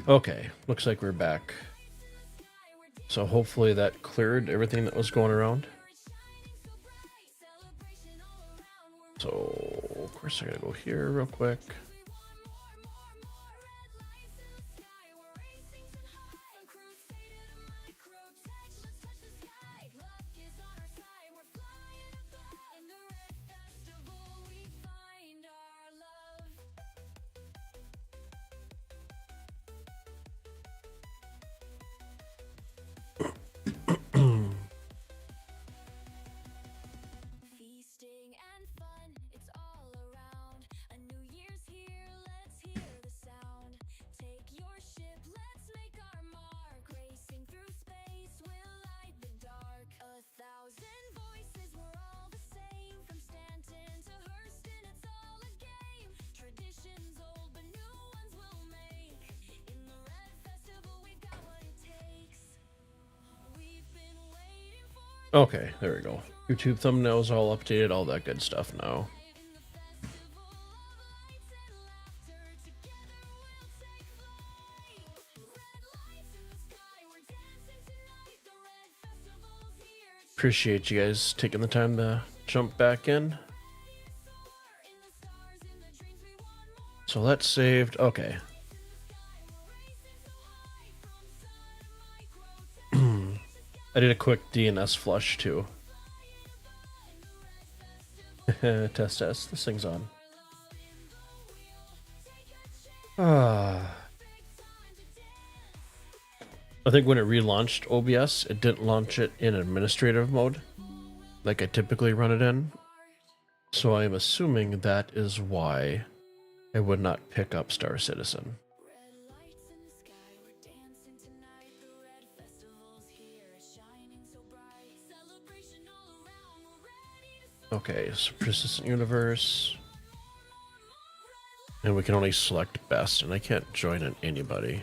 Okay, looks like we're back. So hopefully that cleared everything that was going around. So, of course, I gotta go here real quick. Okay, there we go. YouTube thumbnails all updated, all that good stuff now. Appreciate you guys taking the time to jump back in. So that's saved. Okay. I did a quick DNS flush too. Test. This thing's on. I think when it relaunched OBS, it didn't launch it in administrative mode, like I typically run it in. So I am assuming that is why I would not pick up Star Citizen. Okay, so persistent universe. And we can only select best, and I can't join in anybody.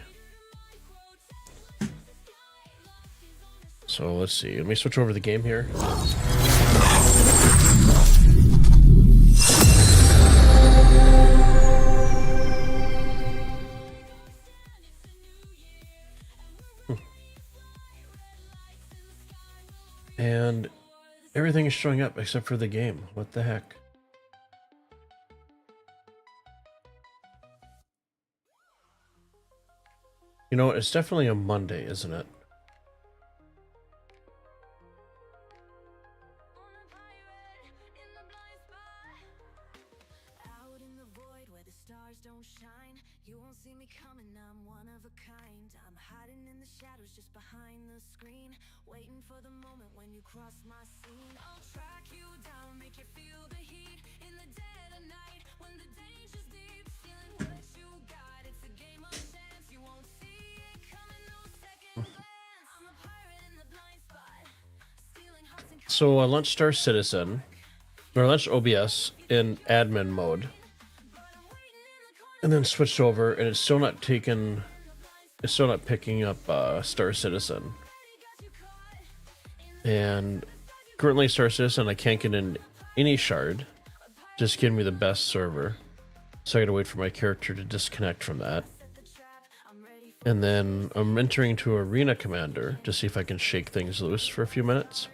So let's see. Let me switch over the game here. And everything is showing up except for the game. What the heck? You know, it's definitely a Monday, isn't it? So I launched Star Citizen, or I launched OBS in admin mode, and then switched over, and it's still not taking, it's still not picking up Star Citizen. And currently Star Citizen, I can't get in any shard, just give me the best server. So I gotta wait for my character to disconnect from that. And then I'm entering to Arena Commander to see if I can shake things loose for a few minutes.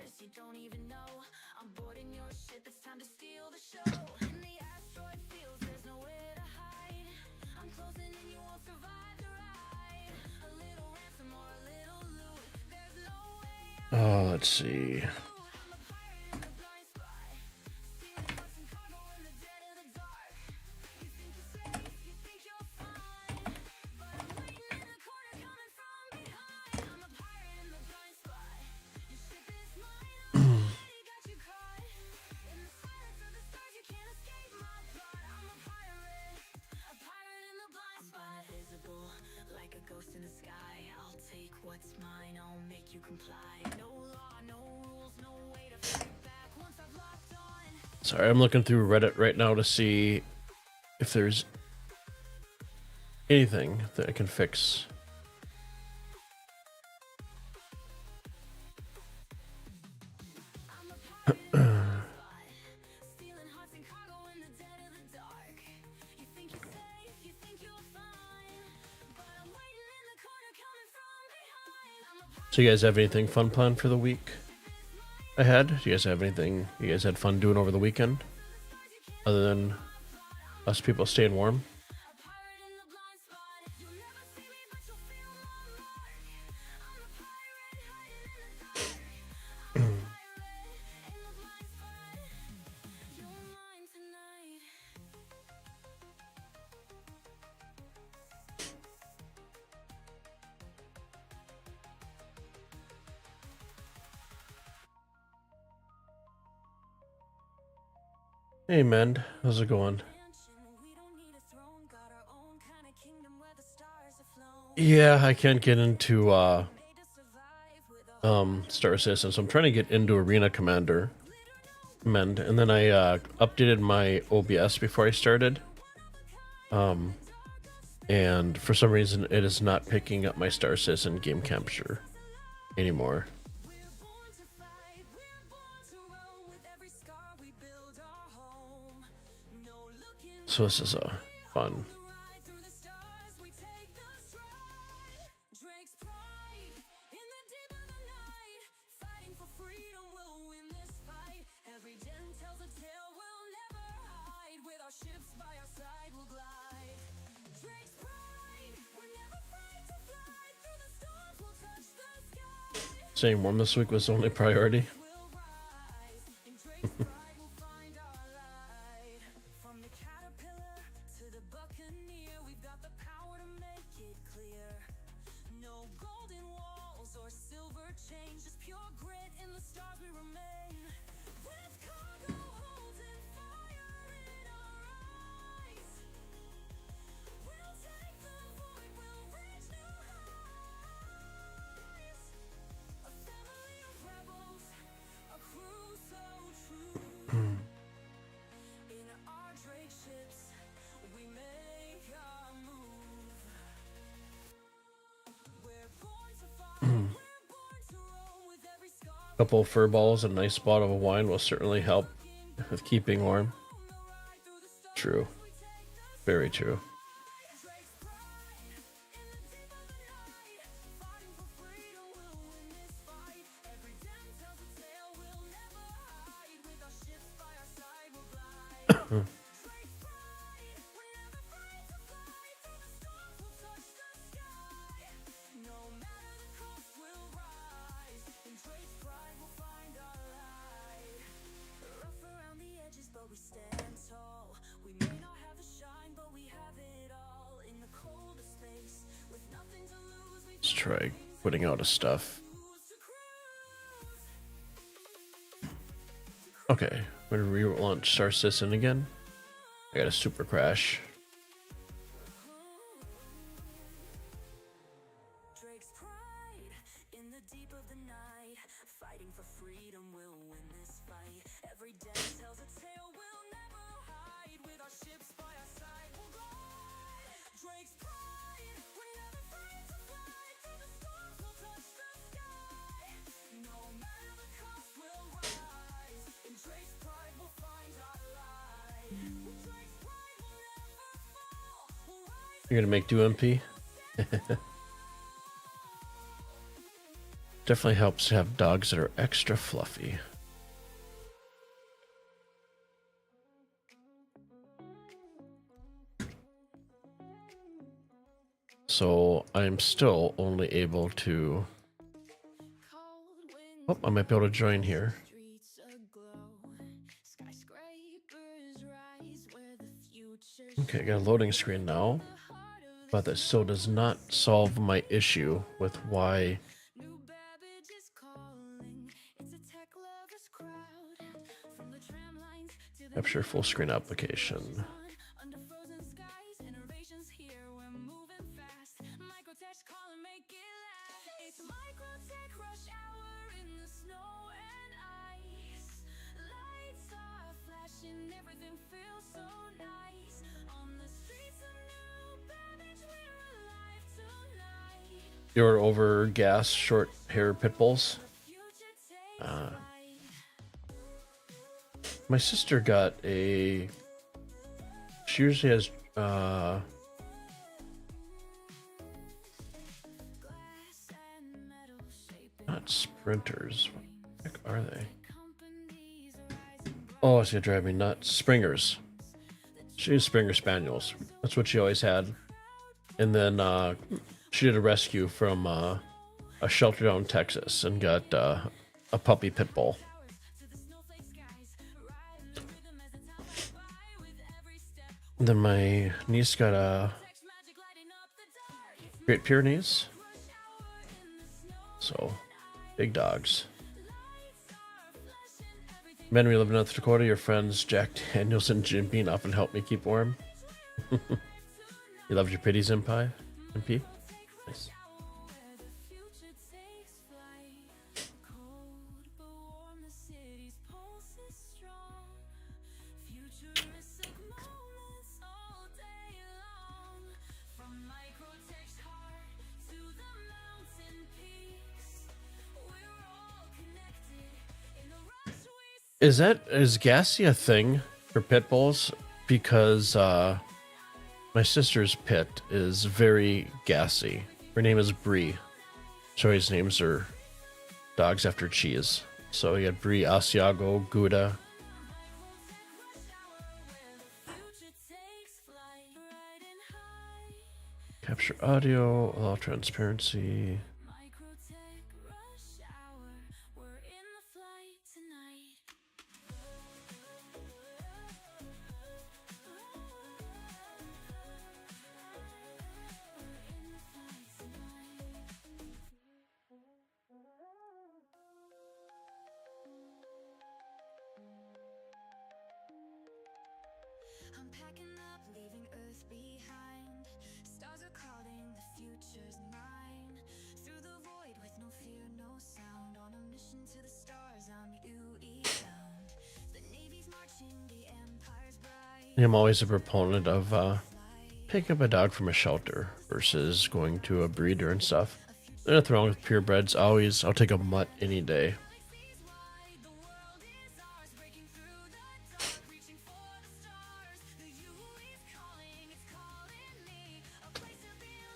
Oh, let's see. Sorry, I'm looking through Reddit right now to see if there's anything that I can fix. So you guys have anything fun planned for the week ahead? Do you guys have anything you guys had fun doing over the weekend? Other than us people staying warm? Hey man, how's it going? Yeah, I can't get into Star Citizen, so I'm trying to get into Arena Commander Command, and then I updated my OBS before I started. And for some reason it is not picking up my Star Citizen game capture anymore. So this is fun. Staying warm this week was the only priority. Couple of fur balls and a nice bottle of wine will certainly help with keeping warm. True. Very true. Let's try putting out a stuff. Okay, I'm gonna relaunch Star Citizen again. I got a super crash. You're gonna make do MP? Definitely helps to have dogs that are extra fluffy. So I'm still only able to... Oh, I might be able to join here. Okay, I got a loading screen now. But that still does not solve my issue with why capture full screen application. You're over gas, short hair pit bulls. My sister got a... She usually has... Sprinters. What the heck are they? Oh, it's gonna drive me nuts. Springers. She was Springer Spaniels. That's what she always had. And then she did a rescue from a shelter down in Texas and got a puppy pit bull. And then my niece got a Great Pyrenees. So, big dogs. Men, we live in North Dakota. Your friends Jack Daniels and Jim Bean often help me keep warm. You loved your pitties, MP? MP? Nice. Is gassy a thing for pit bulls? Because my sister's pit is very gassy. Her name is Brie. So his names are dogs after cheese. So you had Brie, Asiago, Gouda. Capture audio, allow transparency. I'm packing up, leaving Earth behind. Stars are calling, the future's mine. Through the void with no fear, no sound. On a mission to the stars, I'm UE bound. The Navy's marching, the Empire's bright. I'm always a proponent of picking up a dog from a shelter versus going to a breeder and stuff. There's nothing wrong with purebreds. I'll take a mutt any day.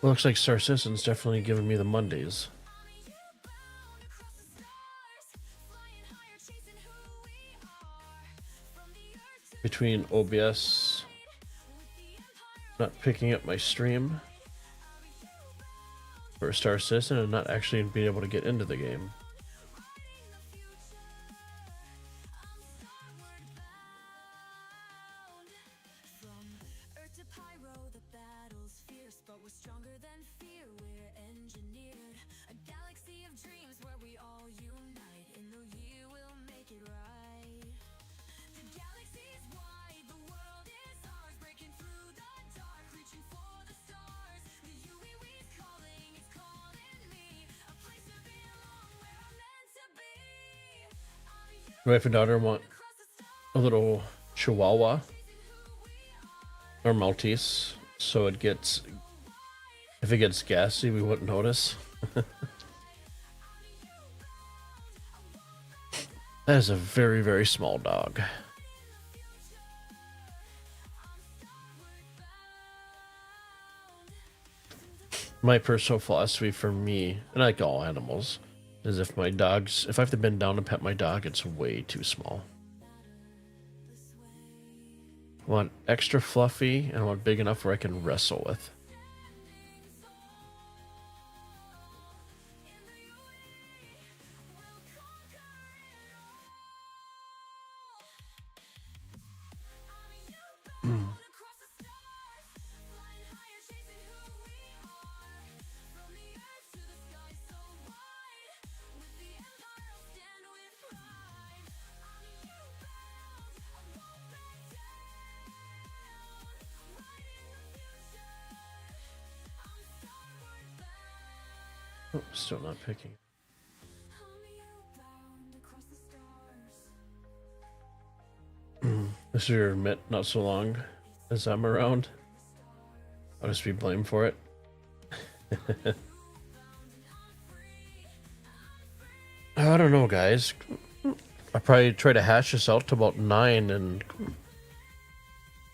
Well, looks like Star Citizen's definitely giving me the Mondays. Between OBS not picking up my stream for Star Citizen and not actually being able to get into the game. My wife and daughter want a little Chihuahua or Maltese, so if it gets gassy, we wouldn't notice. That is a very, very small dog. My personal philosophy for me, and I like all animals, is if I have to bend down to pet my dog, it's way too small. I want extra fluffy, and I want big enough where I can wrestle with. Oh, still not picking. This is your admit not so long as I'm around. I'll just be blamed for it. I don't know, guys. I'll probably try to hash this out to about 9, and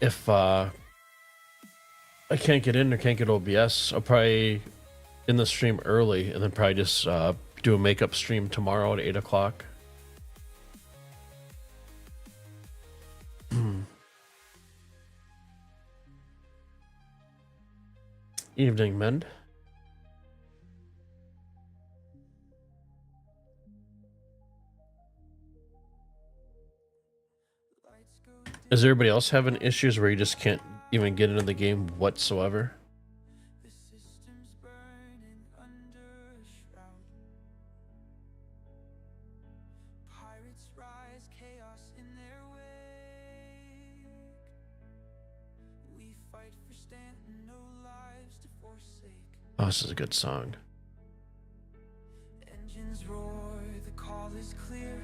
if I can't get in or can't get OBS, I'll probably end the stream early and then probably just do a makeup stream tomorrow at 8 o'clock. Evening, men. Is everybody else having issues where you just can't even get into the game whatsoever? The system's burning under a shroud. Pirates rise, chaos in their wake. We fight for Stanton, no lives to forsake. Oh, this is a good song. Engines roar, the call is clear.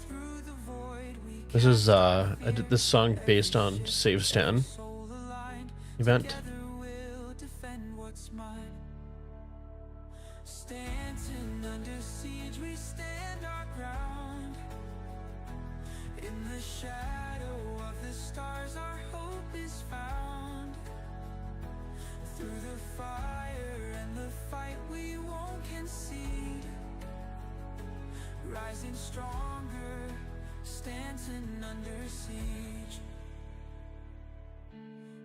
Through the void we This is I did this song based on Save Stanton soul aligned. event. Together we'll defend what's mine. Stanton under siege, we stand our ground. In the shadow of the stars, our hope is found. Through the fire and the fight, we won't concede. Rising stronger, Stanton under siege.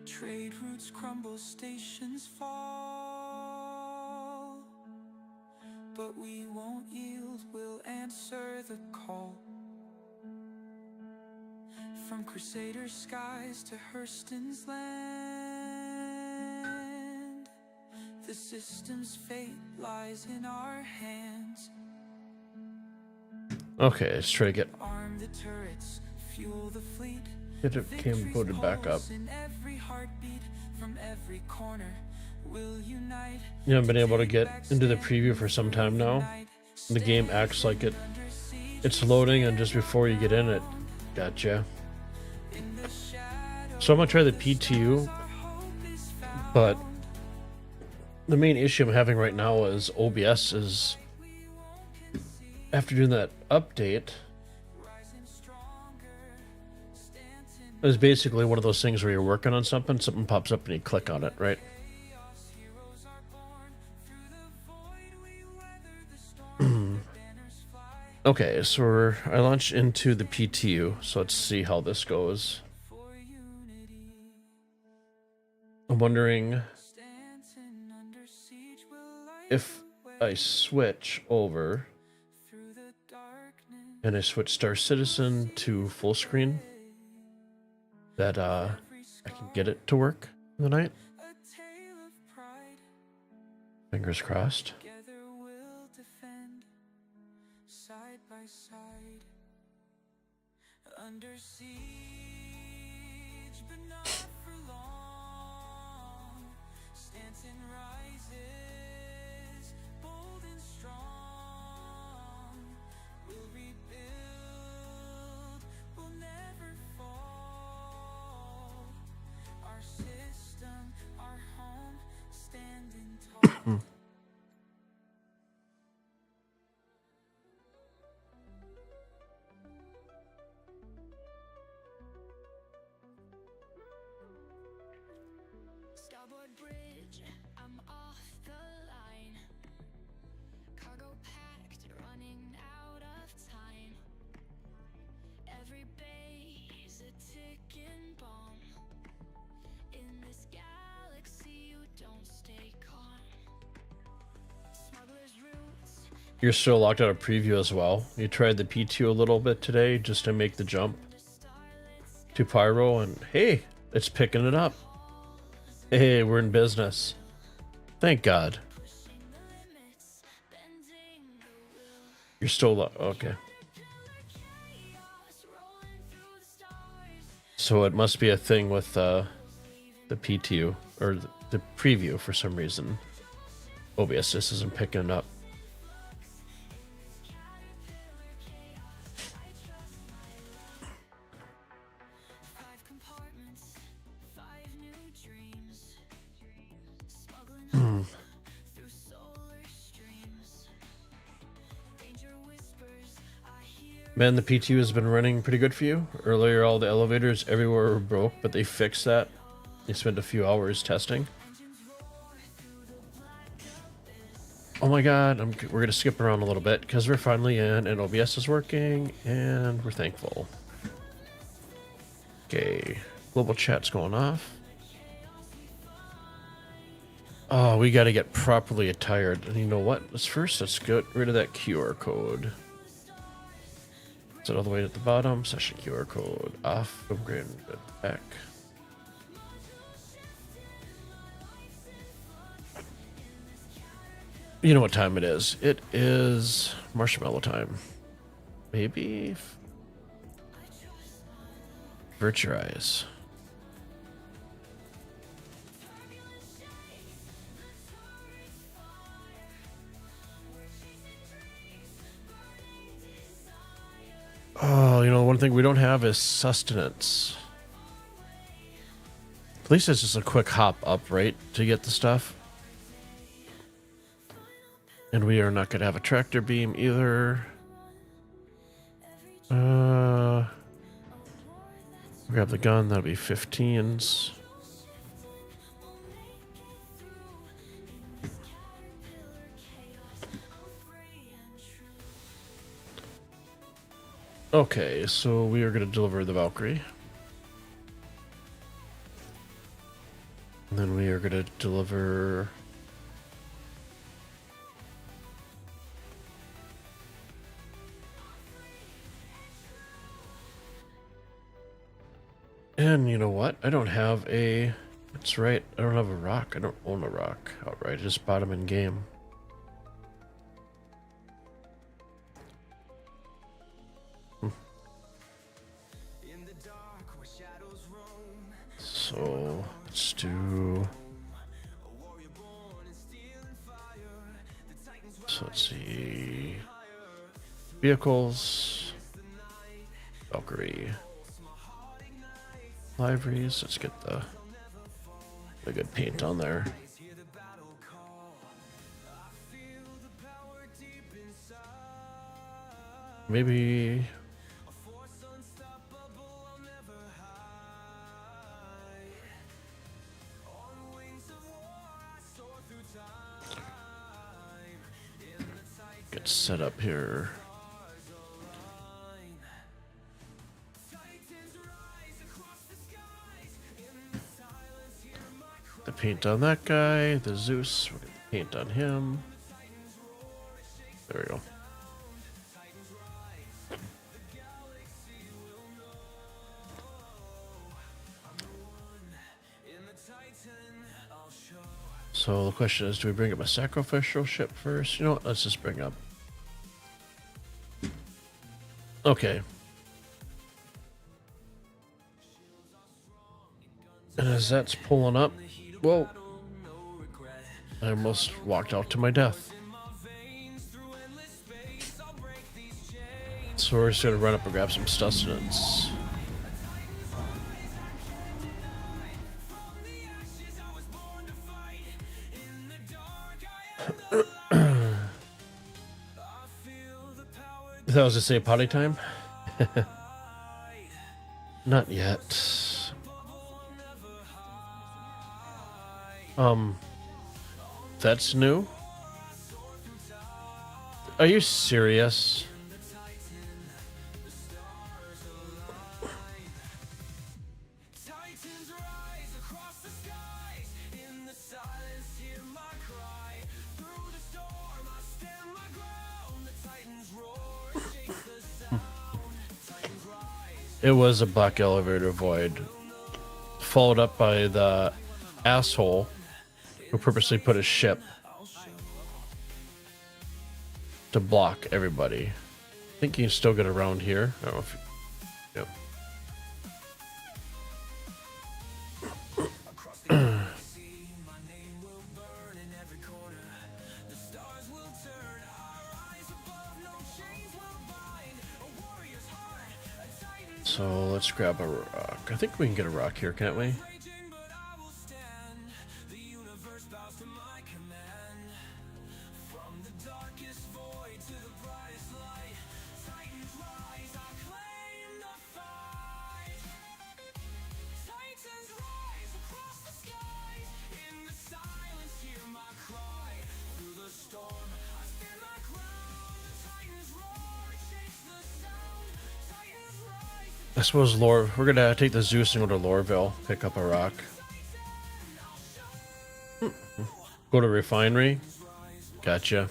Trade routes crumble, stations fall. But we won't yield, we'll answer the call. From Crusader skies to Hurston's land, the system's fate lies in our hands. Okay, let's try to get Arm the turrets, fuel the fleet. it came Victory's voted back up. pulse in every heartbeat, from every corner we'll unite. You haven't been able to get into the preview for some time now. The game acts like it's loading, and just before you get in it, gotcha. So I'm gonna try the PTU, but the main issue I'm having right now is OBS is, after doing that update, it's basically one of those things where you're working on something pops up and you click on it, right? Okay, so I launched into the PTU, so let's see how this goes. I'm wondering if I switch over and I switch Star Citizen to full screen, that I can get it to work in the night. Fingers crossed. Together we'll defend, side by side, under siege, but not for long. Stanton rises, bold and strong. We'll rebuild, we'll never fall. Our system, our home, standing tall. Starboard bridge, I'm off the line. Cargo packed, running out of time. Every bay's a ticking bomb. In this galaxy, you don't stay calm. Smuggler's roots. You're still locked out of preview as well. You tried the PTU a little bit today just to make the jump to Pyro, and hey, it's picking it up. Hey, we're in business. Thank God. You're still okay. So it must be a thing with the PTU or the preview for some reason. OBS just isn't picking it up. Five compartments, five new dreams. Smuggling through solar streams. Danger whispers, I hear. Man, the PTU has been running pretty good for you. Earlier, all the elevators everywhere were broke, but they fixed that. They spent a few hours testing. Engines roar through the black abyss. Oh my god, we're gonna skip around a little bit because we're finally in and OBS is working and we're thankful. Okay, global chat's going off. Oh, we gotta get properly attired. And you know what? Let's get rid of that QR code. Set all the way at the bottom. Session QR code off. Upgrade back. You know what time it is. It is marshmallow time. Maybe? Avert your eyes. Oh, you know, one thing we don't have is sustenance. At least it's just a quick hop up, right, to get the stuff. And we are not going to have a tractor beam either. Grab the gun, that'll be 15s. Okay, so we are going to deliver the Valkyrie. And then we are going to deliver... And you know what? I don't have a... That's right, I don't have a rock. I don't own a rock outright. I just bought them in game. So let's do. So let's see. Vehicles. Valkyrie. Liveries. Let's get the good paint on there. Maybe. Get set up here. The paint on that guy, the Zeus, we're gonna paint on him. There we go. So the question is, do we bring up a sacrificial ship first? You know what? Let's just bring up. Okay. And as that's pulling up, whoa. I almost walked out to my death. So we're just gonna run up and grab some sustenance. That was to say potty time? Not yet. That's new? Are you serious? It was a black elevator void, followed up by the asshole who purposely put a ship to block everybody. I think you can still get around here. I don't know if you, yep. So let's grab a rock. I think we can get a rock here, can't we? Storm I suppose we're gonna take the Zeus and go to Lorville, pick up a rock. Go to refinery. Gotcha.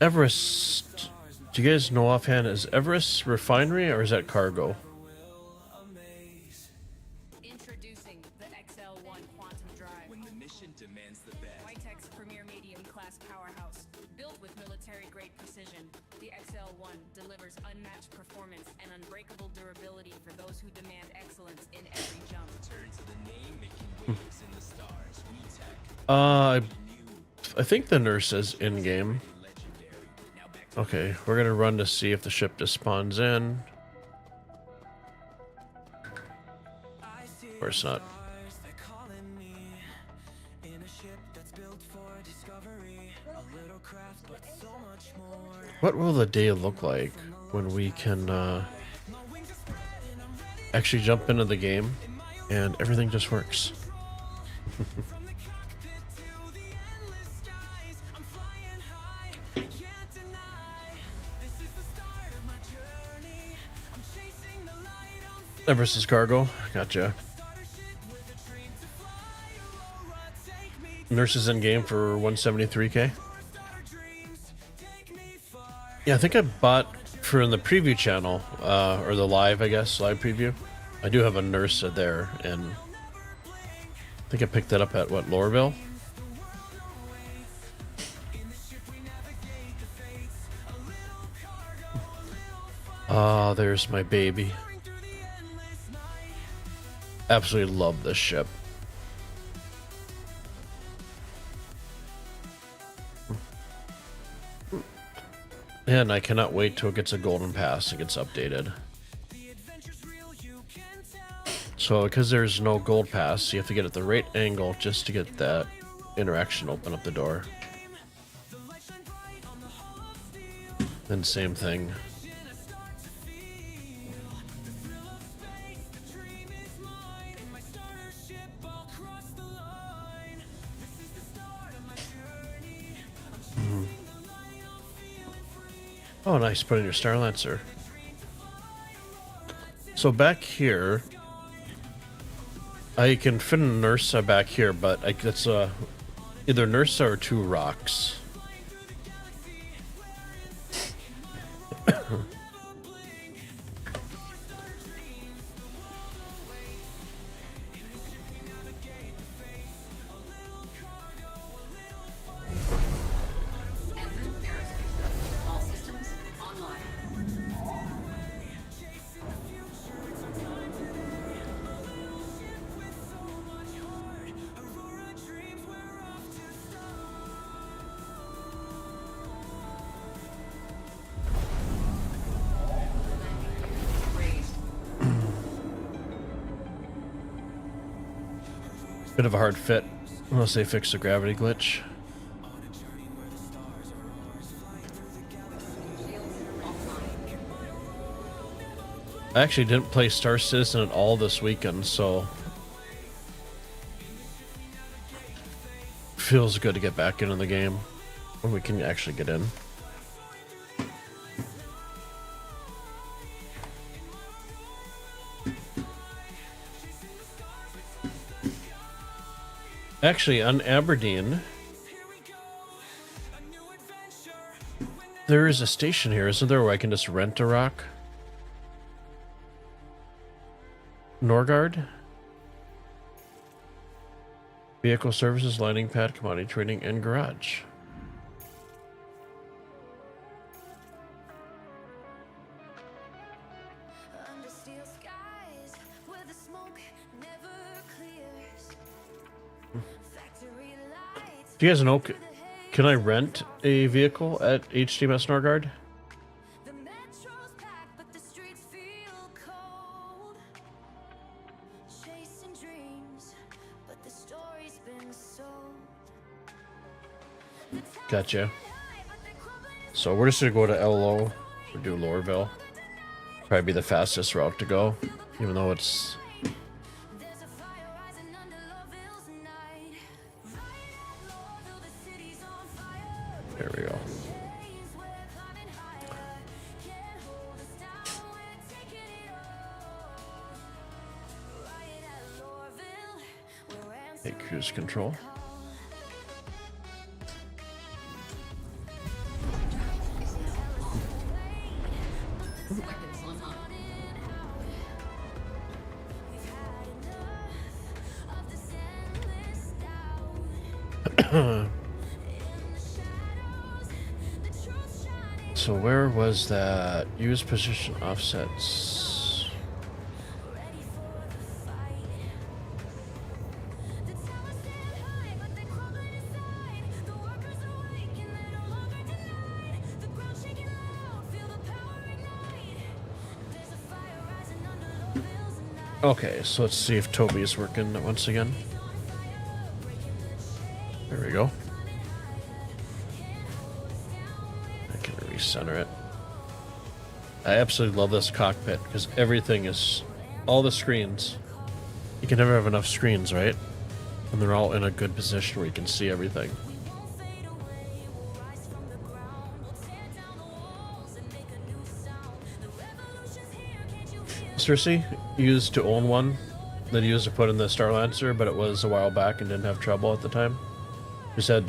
Everest. Do you guys know offhand, is Everest refinery or is that cargo? Introducing the XL1 Quantum Drive. When the mission demands the best. Whitetek's premier medium-class powerhouse, built with military-grade precision. The XL1 delivers unmatched performance and unbreakable durability for those who demand excellence in every jump. Turn to the name making waves in the stars. I think the nurse is in game. Okay, we're gonna run to see if the ship just spawns in. Of course not. What will the day look like when we can actually jump into the game and everything just works? Everest is cargo. Gotcha. Nurse is in game for 173k. Yeah, I think I bought for in the preview channel, or the live, I guess, live preview. I do have a nurse there, and I think I picked that up at what, Lorville? Ah, there's my baby. Absolutely love this ship. And I cannot wait till it gets a golden pass and gets updated. So because there's no gold pass, you have to get at the right angle just to get that interaction open up the door. Then same thing. Oh, nice. Put in your Star Lancer. So back here, I can fit a Nursa back here, but it's either Nursa or 2 rocks. Bit of a hard fit, unless they fix the gravity glitch. I actually didn't play Star Citizen at all this weekend, so feels good to get back into the game when we can actually get in. Actually, on Aberdeen, there is a station here, isn't there, where I can just rent a rock? Norgard? Vehicle services, lighting pad, commodity trading, and garage. Under steel skies, where the smoke never clears. Factory lights. Do you guys know, can I rent a vehicle at HDMS Norgard? The metro's packed, but the streets feel cold. Chasing dreams, but the story's been sold. The towers Gotcha. high, but they're crumbling. So we're just gonna go to LO or do Lorville. Probably be the fastest route to go, even though it's. There's a fire rising under Loville's night. Riot, Lorville, the city's on fire. There we go. Chains, we're climbing higher. Can't hold Take cruise control. So where was that? Use position offsets. Okay, so let's see if Toby is working once again. There we go. I can recenter it. I absolutely love this cockpit because everything is, all the screens. You can never have enough screens, right? And they're all in a good position where you can see everything. Cersei used to own one that he used to put in the Starlancer, but it was a while back and didn't have trouble at the time. He said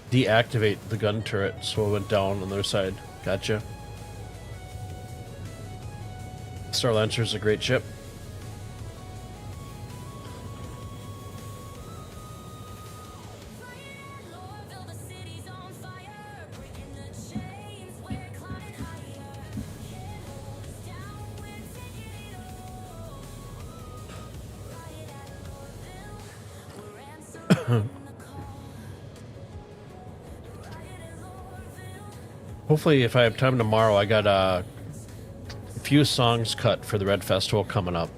deactivate the gun turret, so it went down on their side. Gotcha. Starlancer is a great ship. Hopefully, if I have time tomorrow, I got a few songs cut for the Red Festival coming up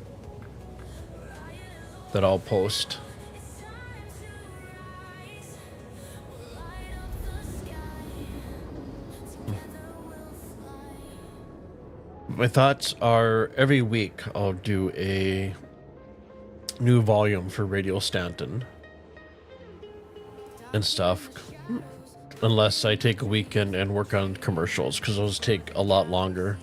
that I'll post. My thoughts are every week I'll do a new volume for Radio Stanton and stuff. Unless I take a weekend and work on commercials, because those take a lot longer.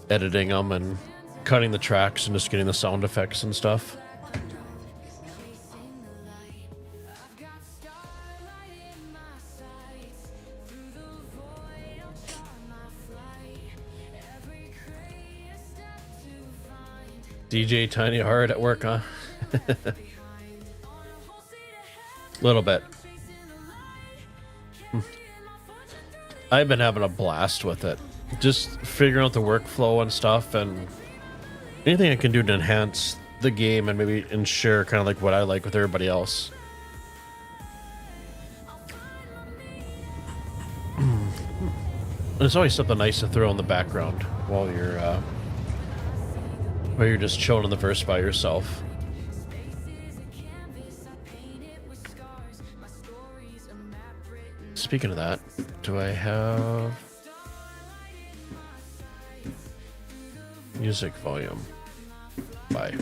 Editing them and cutting the tracks and just getting the sound effects and stuff. DJ Tiny hard at work, huh? Little bit. I've been having a blast with it. Just figuring out the workflow and stuff, and anything I can do to enhance the game and maybe ensure kind of like what I like with everybody else. And it's always something nice to throw in the background while you're just chilling in the verse by yourself. Speaking of that, do I have music volume? Bye.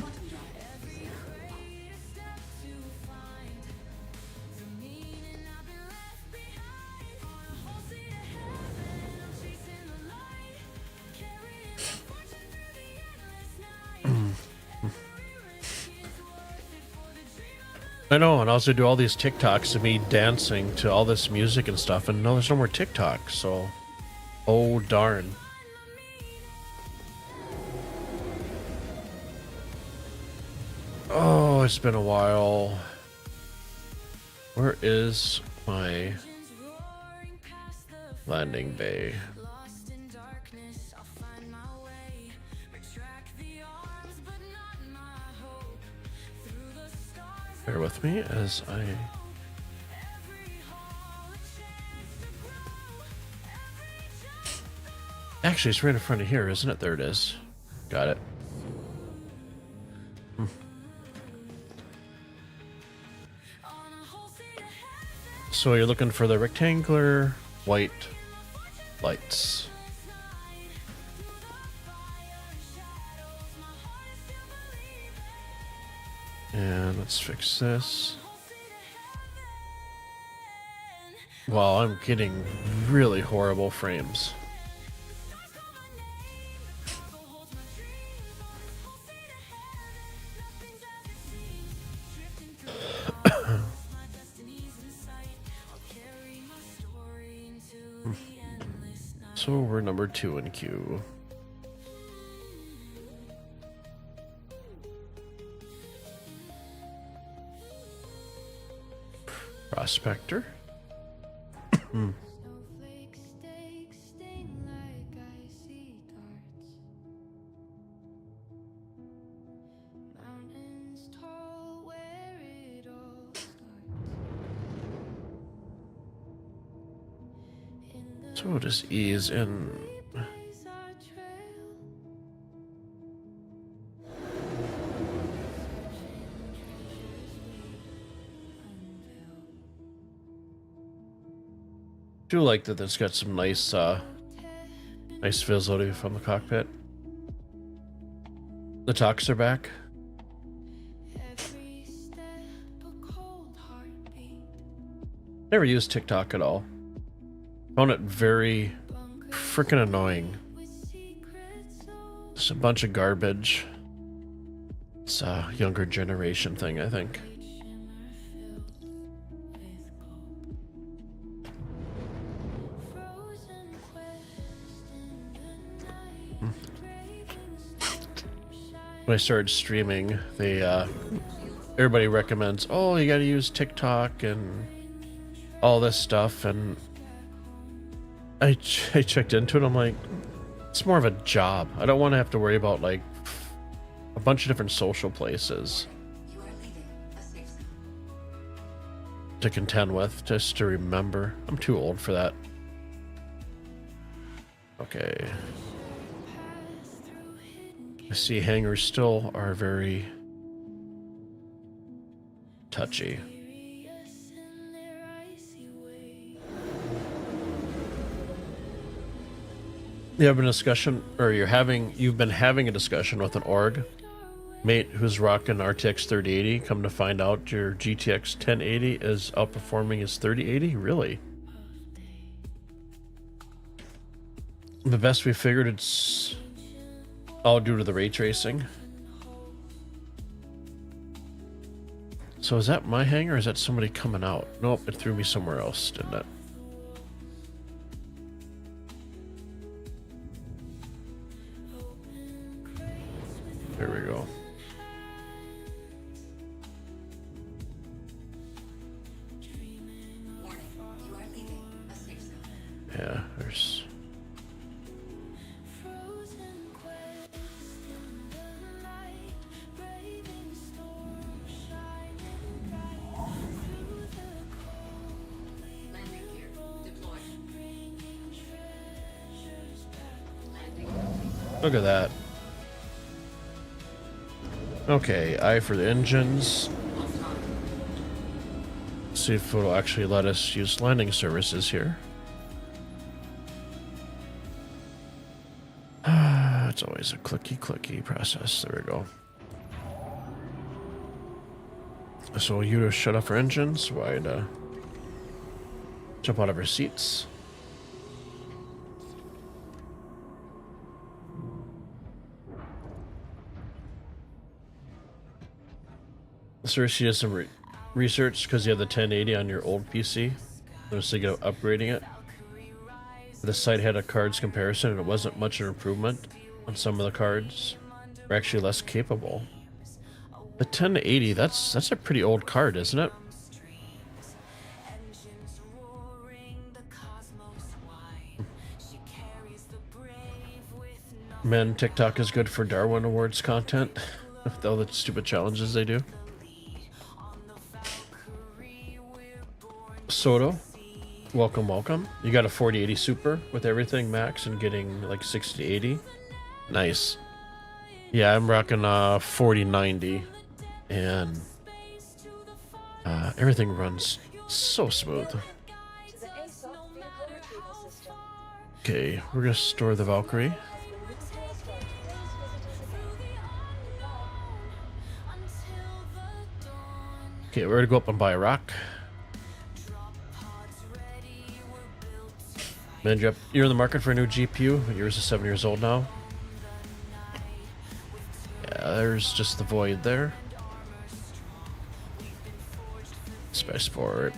I know, and I also do all these TikToks of me dancing to all this music and stuff, and no, there's no more TikTok, so... Oh, darn. Oh, it's been a while. Where is my landing bay? Bear with me as I... Actually, it's right in front of here, isn't it? There it is. Got it. So you're looking for the rectangular white lights. And let's fix this. Wow, I'm getting really horrible frames. So we're number 2 in queue. Prospector. Snowflake stakes sting like icy darts. Mountains tall where it all starts. In the So we'll just ease in. place our trail. Do like that it's got some nice nice visibility from the cockpit. The talks are back. Every step a cold heartbeat. Never used TikTok at all. Found it very freaking annoying. With secrets so Just a bunch of garbage. It's a younger generation thing, I think. shimmer filled with gold. Frozen quest in the night. Craving starshine. When I started streaming, they everybody recommends, oh, you gotta use TikTok and all this stuff, and I checked into it. I'm like, it's more of a job. I don't want to have to worry about like a bunch of different social places to contend with, just to remember. I'm too old for that. Okay. I see hangars still are very touchy. Curious in their icy way. You've been having a discussion with an org mate who's rocking RTX 3080. Come to find out your GTX 1080 is outperforming his 3080. Really? The best we figured, it's all due to the ray tracing. So is that my hangar or is that somebody coming out? Nope, it threw me somewhere else, didn't it? There we go. Yeah, there's... Frozen quest in the night. Braving storm shining bright. Through the cold Landing gear deployed. bringing treasures back. Look at that. Okay, I for the engines. See if it'll actually let us use landing services here. It's always a clicky process. There we go. So you to shut off our engines. Wide jump out of our seats. Cersei does some research because you have the 1080 on your old PC. I was thinking of upgrading it. The site had a cards comparison and it wasn't much of an improvement on some of the cards. They're actually less capable. The 1080, that's a pretty old card, isn't it? Engines roaring, the cosmos wide. She carries the brave with no Man, TikTok is good for Darwin Awards content. With all the stupid challenges they do. Soto, welcome. You got a 4080 Super with everything max and getting like 6080. Nice. Yeah, I'm rocking 4090 and everything runs so smooth. Okay, we're gonna store the Valkyrie. Okay, we're gonna go up and buy a rock. Man, you're in the market for a new GPU. Yours is 7 years old now. Yeah, there's just the void there. Spaceport.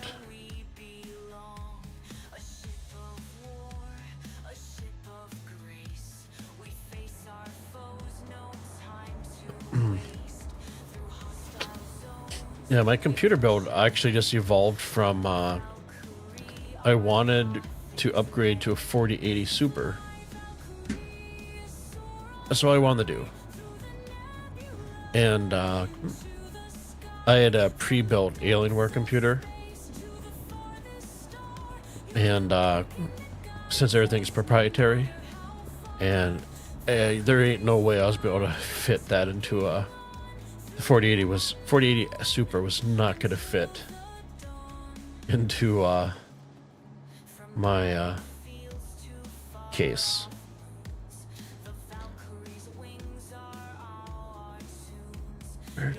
Yeah, my computer build actually just evolved from I wanted to upgrade to a 4080 Super. That's what I wanted to do. And I had a pre-built Alienware computer. And since everything's proprietary, and there ain't no way I was able to fit that into a... The 4080 Super was not going to fit into my case.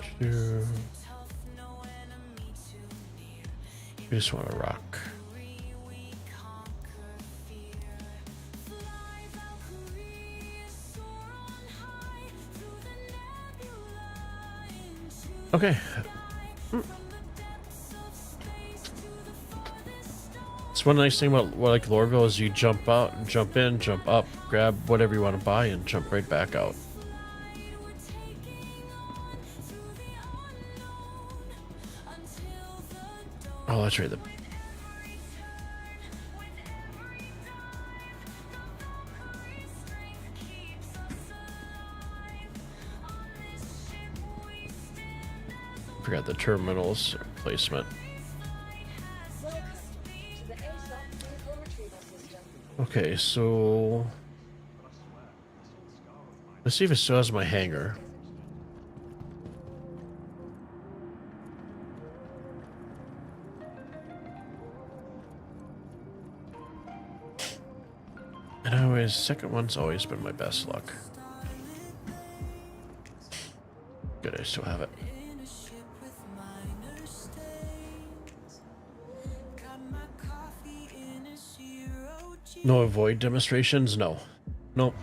We just want to rock. Okay. It's one nice thing about like Lorville is you jump out, jump in, jump up, grab whatever you want to buy, and jump right back out. Oh, that's right. Forgot the terminals placement. Okay, so let's see if it still has my hanger. And always, second one's always been my best luck. Good, I still have it. No avoid demonstrations? No. Nope.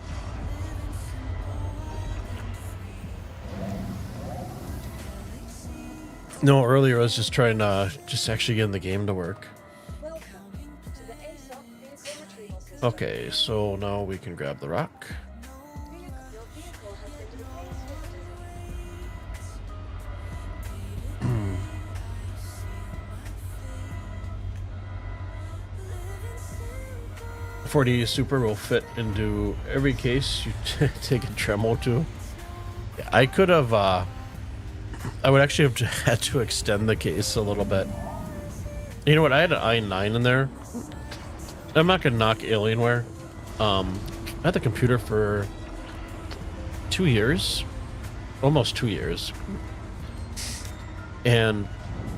No, earlier I was just trying to actually get in the game to work. Okay, so now we can grab the rock. 40 Super will fit into every case you take a Tremo to. I could have, I would actually have had to extend the case a little bit. You know what? I had an i9 in there. I'm not going to knock Alienware. I had the computer for 2 years, almost 2 years. And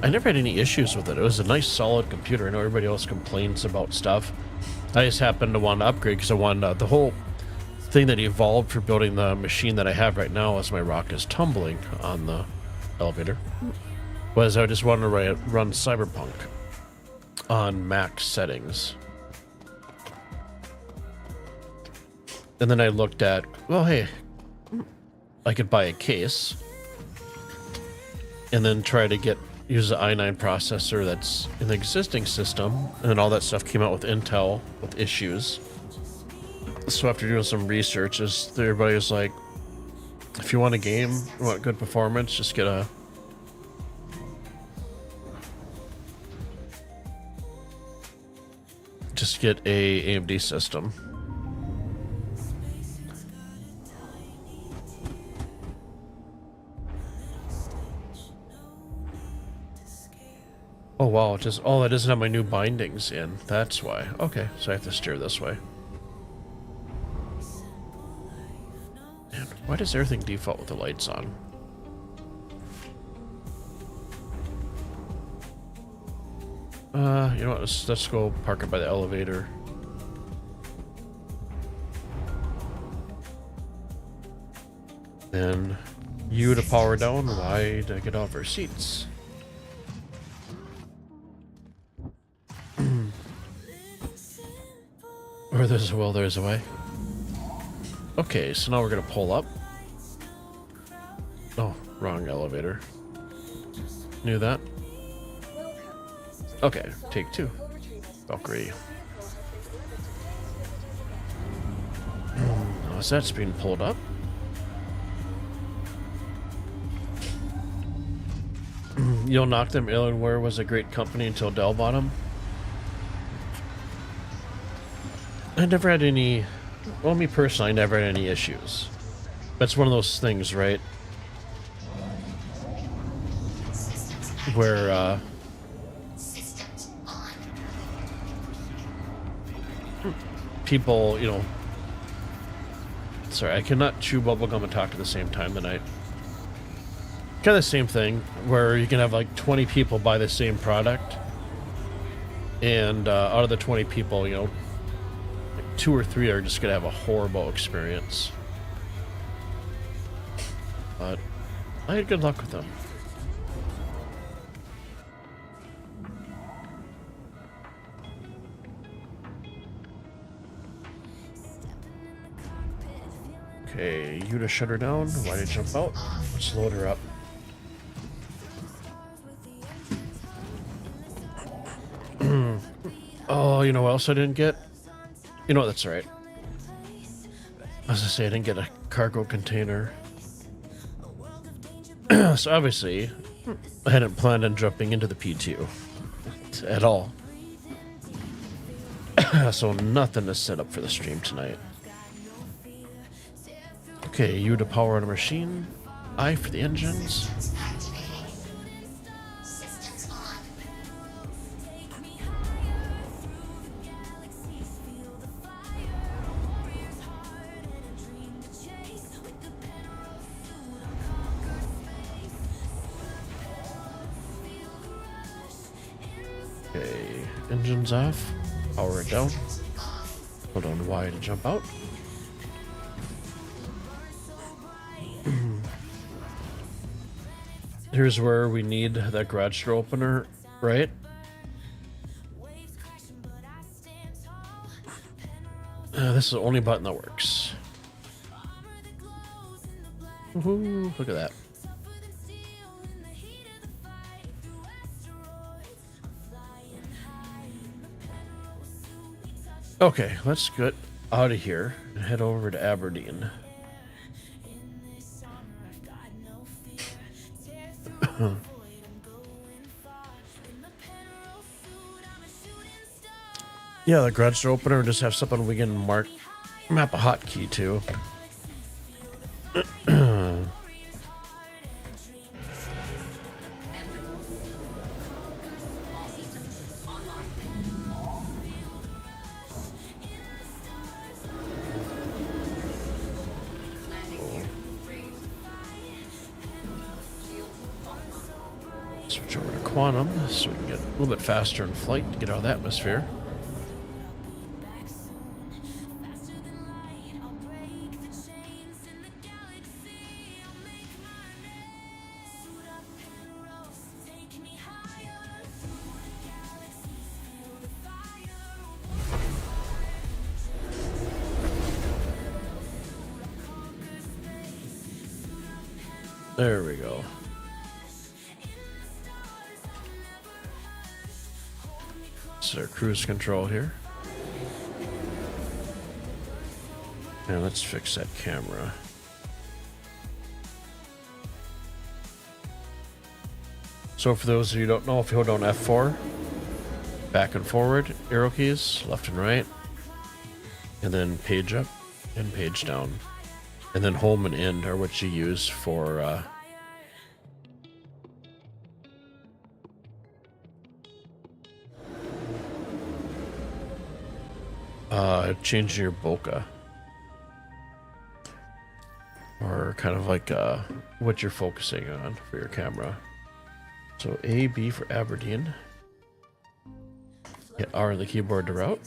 I never had any issues with it. It was a nice, solid computer. I know everybody else complains about stuff. I just happened to want to upgrade because I wanted the whole thing that evolved for building the machine that I have right now as my rock is tumbling on the elevator was I just wanted to run Cyberpunk on max settings. And then I looked at, well, hey, I could buy a case and then try to use the i9 processor that's in the existing system, and then all that stuff came out with Intel with issues. So after doing some research, everybody was like, if you want a game, you want good performance, just get a AMD system. Oh wow, it doesn't have my new bindings in. That's why. Okay, so I have to steer this way. Man, why does everything default with the lights on? You know what, let's go park it by the elevator. Then you to power down, why to get off our seats? Where there's a will, there's a way. Okay, so now we're gonna pull up. Oh, wrong elevator. Knew that. Okay, take two. Valkyrie. Oh, as that's being pulled up. You'll Knock Them Alienware was a great company until Dell bought them. I never had any, well, me personally, I never had any issues. That's one of those things, right? Where, people, you know, sorry, I cannot chew bubblegum and talk at the same time tonight. Kind of the same thing, where you can have like 20 people buy the same product, and out of the 20 people, you know, like 2 or 3 are just gonna have a horrible experience. But I had good luck with them. Okay, you to shut her down. Why did you jump out? Let's load her up. Oh, you know what else I didn't get? You know what, that's right. I was gonna say I didn't get a cargo container. So obviously, I hadn't planned on jumping into the P2 at all. So nothing to set up for the stream tonight. Okay, you to power on a machine. I for the engines. Okay, engines off. Power it down. Hold on Y to jump out. Here's where we need that garage door opener, right? This is the only button that works. Woohoo, look at that. Okay, let's get out of here and head over to Aberdeen. Yeah, the garage door opener, just have something we can map a hotkey to. Switch over to quantum so we can get a little bit faster in flight to get out of the atmosphere. There we go. This is our cruise control here. And let's fix that camera. So for those of you who don't know, if you hold down F4, back and forward, arrow keys, left and right, and then page up and page down. And then home and end are what you use for changing your bokeh. Or kind of like what you're focusing on for your camera. So A, B for Aberdeen. Hit R on the keyboard to route.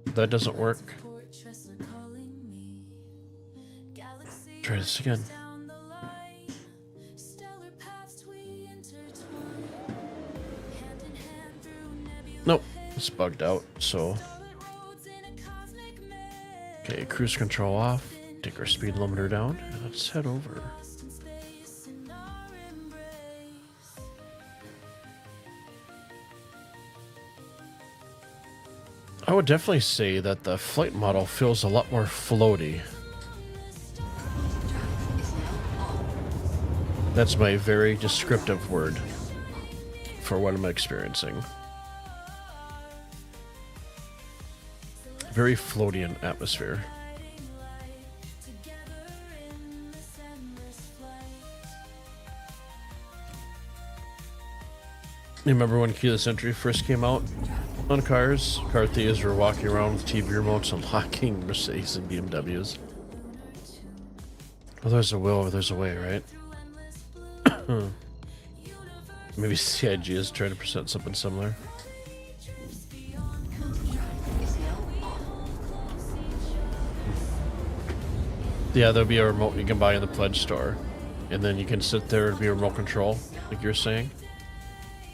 That doesn't work. Try this again. Nope, it's bugged out, so. Okay, cruise control off. Take our speed limiter down, and let's head over. I would definitely say that the flight model feels a lot more floaty. That's my very descriptive word. for what I'm experiencing. Very floaty atmosphere. You remember when keyless entry first came out on cars? Car thieves were walking around with TV remotes unlocking Mercedes and BMWs. Well, there's a will or there's a way, right? Maybe CIG is trying to present something similar. Yeah, there'll be a remote you can buy in the pledge store. And then you can sit there and be a remote control, like you're saying.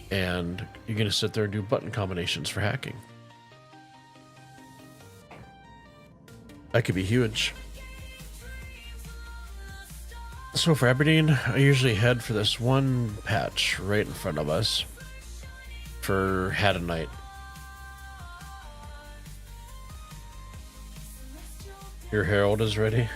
And you're going to sit there and do button combinations for hacking. That could be huge. So for Aberdeen, I usually head for this one patch right in front of us for Haddon Night. Your Herald is ready.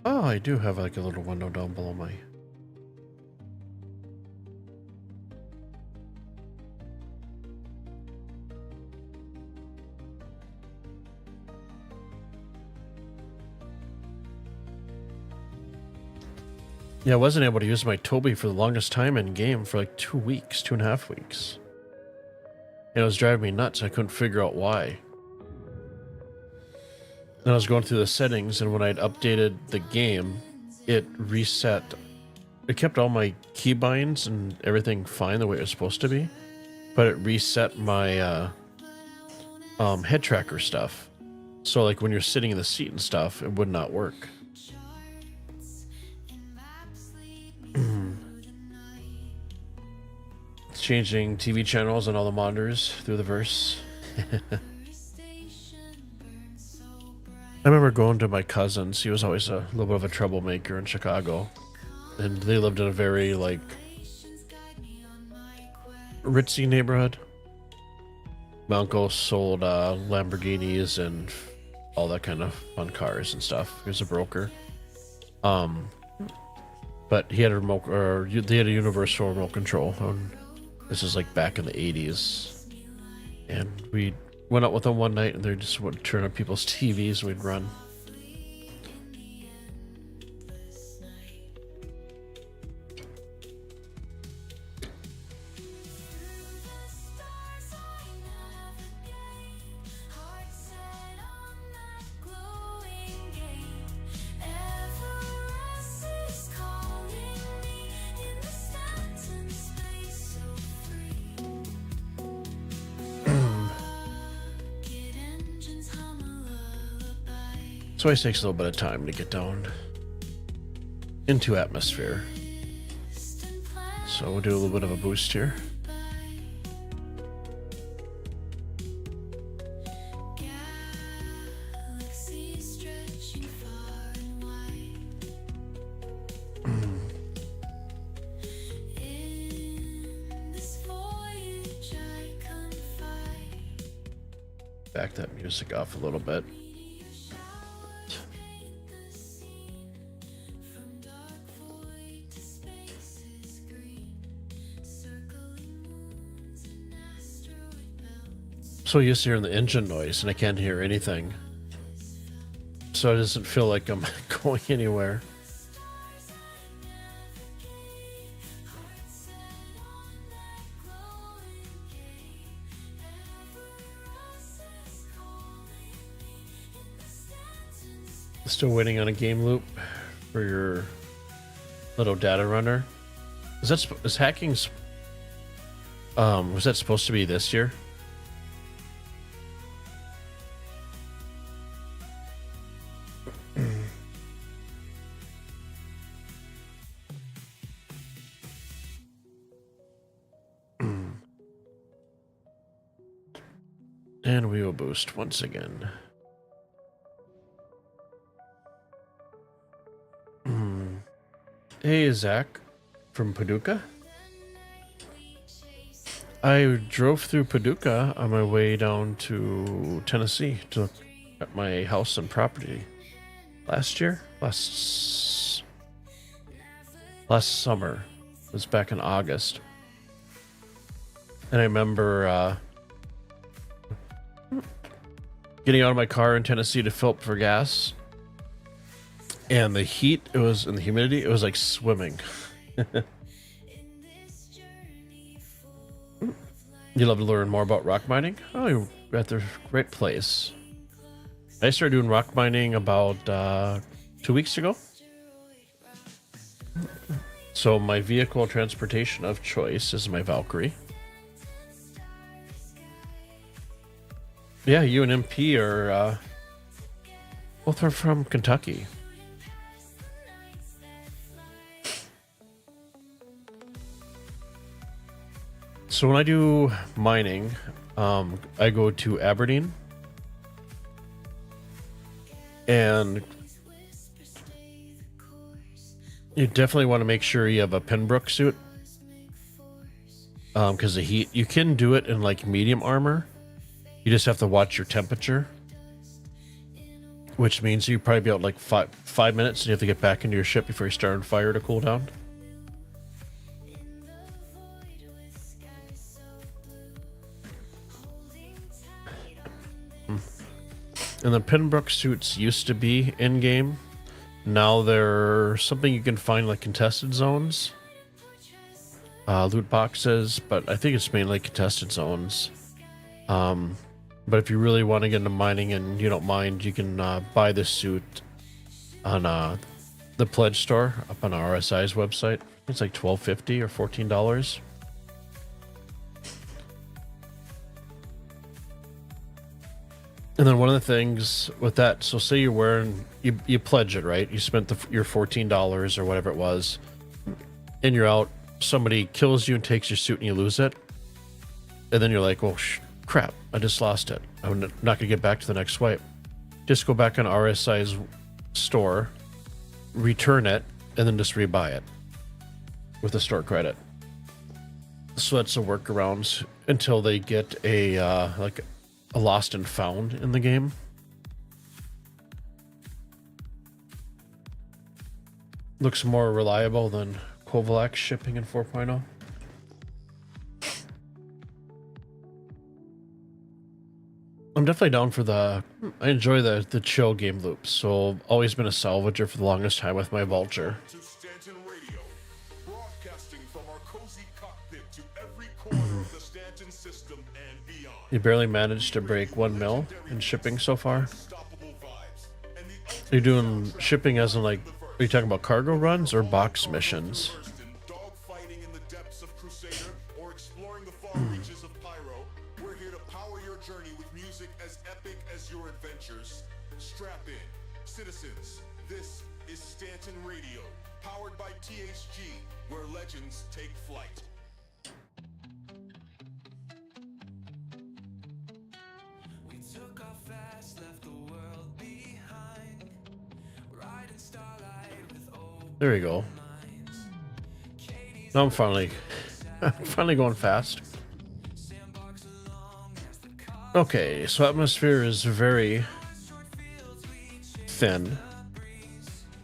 Oh, I do have like a little window down below my... Yeah, I wasn't able to use my Toby for the longest time in game for like 2 weeks, 2.5 weeks. And it was driving me nuts. I couldn't figure out why. And I was going through the settings, and when I'd updated the game, it reset. It kept all my keybinds and everything fine the way it was supposed to be, but it reset my head tracker stuff. So like when you're sitting in the seat and stuff, it would not work. It's changing TV channels and all the monitors through the verse. I remember going to my cousin's. He was always a little bit of a troublemaker in Chicago. And they lived in a very, like, ritzy neighborhood. My uncle sold Lamborghinis and all that kind of fun cars and stuff. He was a broker. But he had a remote, or they had a universal remote control. This is like back in the 80s. And we went out with them one night, and they just would turn on people's TVs and we'd run. So it takes a little bit of time to get down into atmosphere. So we'll do a little bit of a boost here. Back that music off a little bit. So used to hearing the engine noise, and I can't hear anything. So it doesn't feel like I'm going anywhere. Still waiting on a game loop for your little data runner. Is hacking's was that supposed to be this year? And we will boost once again. Hey, Zach from Paducah. I drove through Paducah on my way down to Tennessee to look at my house and property last summer. It was back in August. And I remember getting out of my car in Tennessee to fill up for gas. And the heat, and the humidity, it was like swimming. You love to learn more about rock mining? Oh, you're at the right place. I started doing rock mining about 2 weeks ago. So my vehicle transportation of choice is my Valkyrie. Yeah, you and MP are both are from Kentucky. So when I do mining, I go to Aberdeen, and you definitely want to make sure you have a Pembroke suit, because the heat. You can do it in like medium armor. You just have to watch your temperature, which means you probably be out like five minutes, and you have to get back into your ship before you start on fire to cool down. And the Pembroke suits used to be in-game. Now they're something you can find like contested zones. Loot boxes, but I think it's mainly contested zones. But if you really want to get into mining and you don't mind, you can buy this suit on the pledge store up on RSI's website. It's like $12.50 or $14. And then one of the things with that, so say you're wearing, you pledge it, right? You spent your $14 or whatever it was, and you're out, somebody kills you and takes your suit and you lose it. And then you're like, well, crap, I just lost it. I'm not going to get back to the next swipe. Just go back on RSI's store, return it, and then just rebuy it with a store credit. So that's a workaround until they get a lost and found in the game. Looks more reliable than Kovalak shipping in 4.0. I'm definitely down for I enjoy the chill game loops, so I've always been a salvager for the longest time with my Vulture. To Stanton Radio, broadcasting from our cozy cockpit to every corner of the Stanton system and beyond. You barely managed to break 1 mil in shipping so far. Unstoppable vibes. And the You're doing shipping as in like, are you talking about cargo runs or box missions? dogfighting in the depths of Crusader or exploring the far reaches of Pyro, we're here to power your journey with music as epic as your adventures. Strap in, citizens. This is Stanton Radio, powered by THG, where legends take flight. We took off fast, left the world behind. Riding starlight with old There we go. minds. Now I'm finally going fast. Sandbox along as the car Okay, so atmosphere is very thin.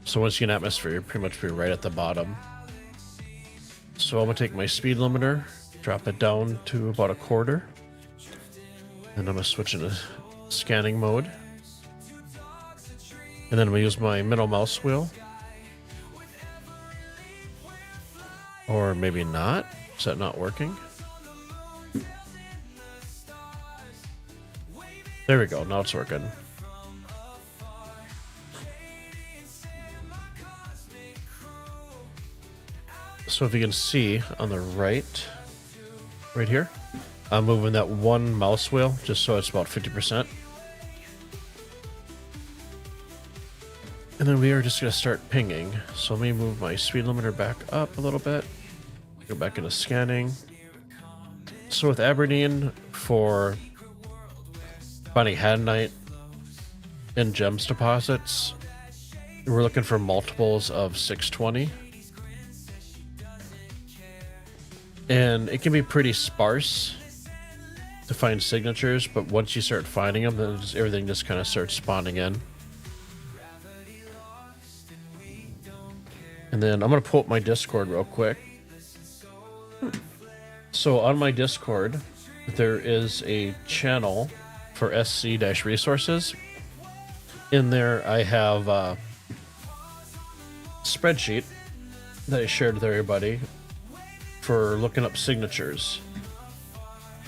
So once you get an atmosphere, you're pretty much be right at the bottom. So I'm gonna take my speed limiter, drop it down to about 1/4, and I'm gonna switch into scanning mode. And then I'm gonna use my middle mouse wheel. Or maybe not. Is that not working? There we go. Now it's working. So if you can see on the right here, I'm moving that one mouse wheel just so it's about 50%. And then we are just going to start pinging. So let me move my speed limiter back up a little bit. Go back into scanning. So with Aberdeen, for finding Hadanite and gems deposits, we're looking for multiples of 620. And it can be pretty sparse to find signatures, but once you start finding them, then everything just kind of starts spawning in. And then I'm going to pull up my Discord real quick. So on my Discord, there is a channel for SC-resources. In there, I have a spreadsheet that I shared with everybody for looking up signatures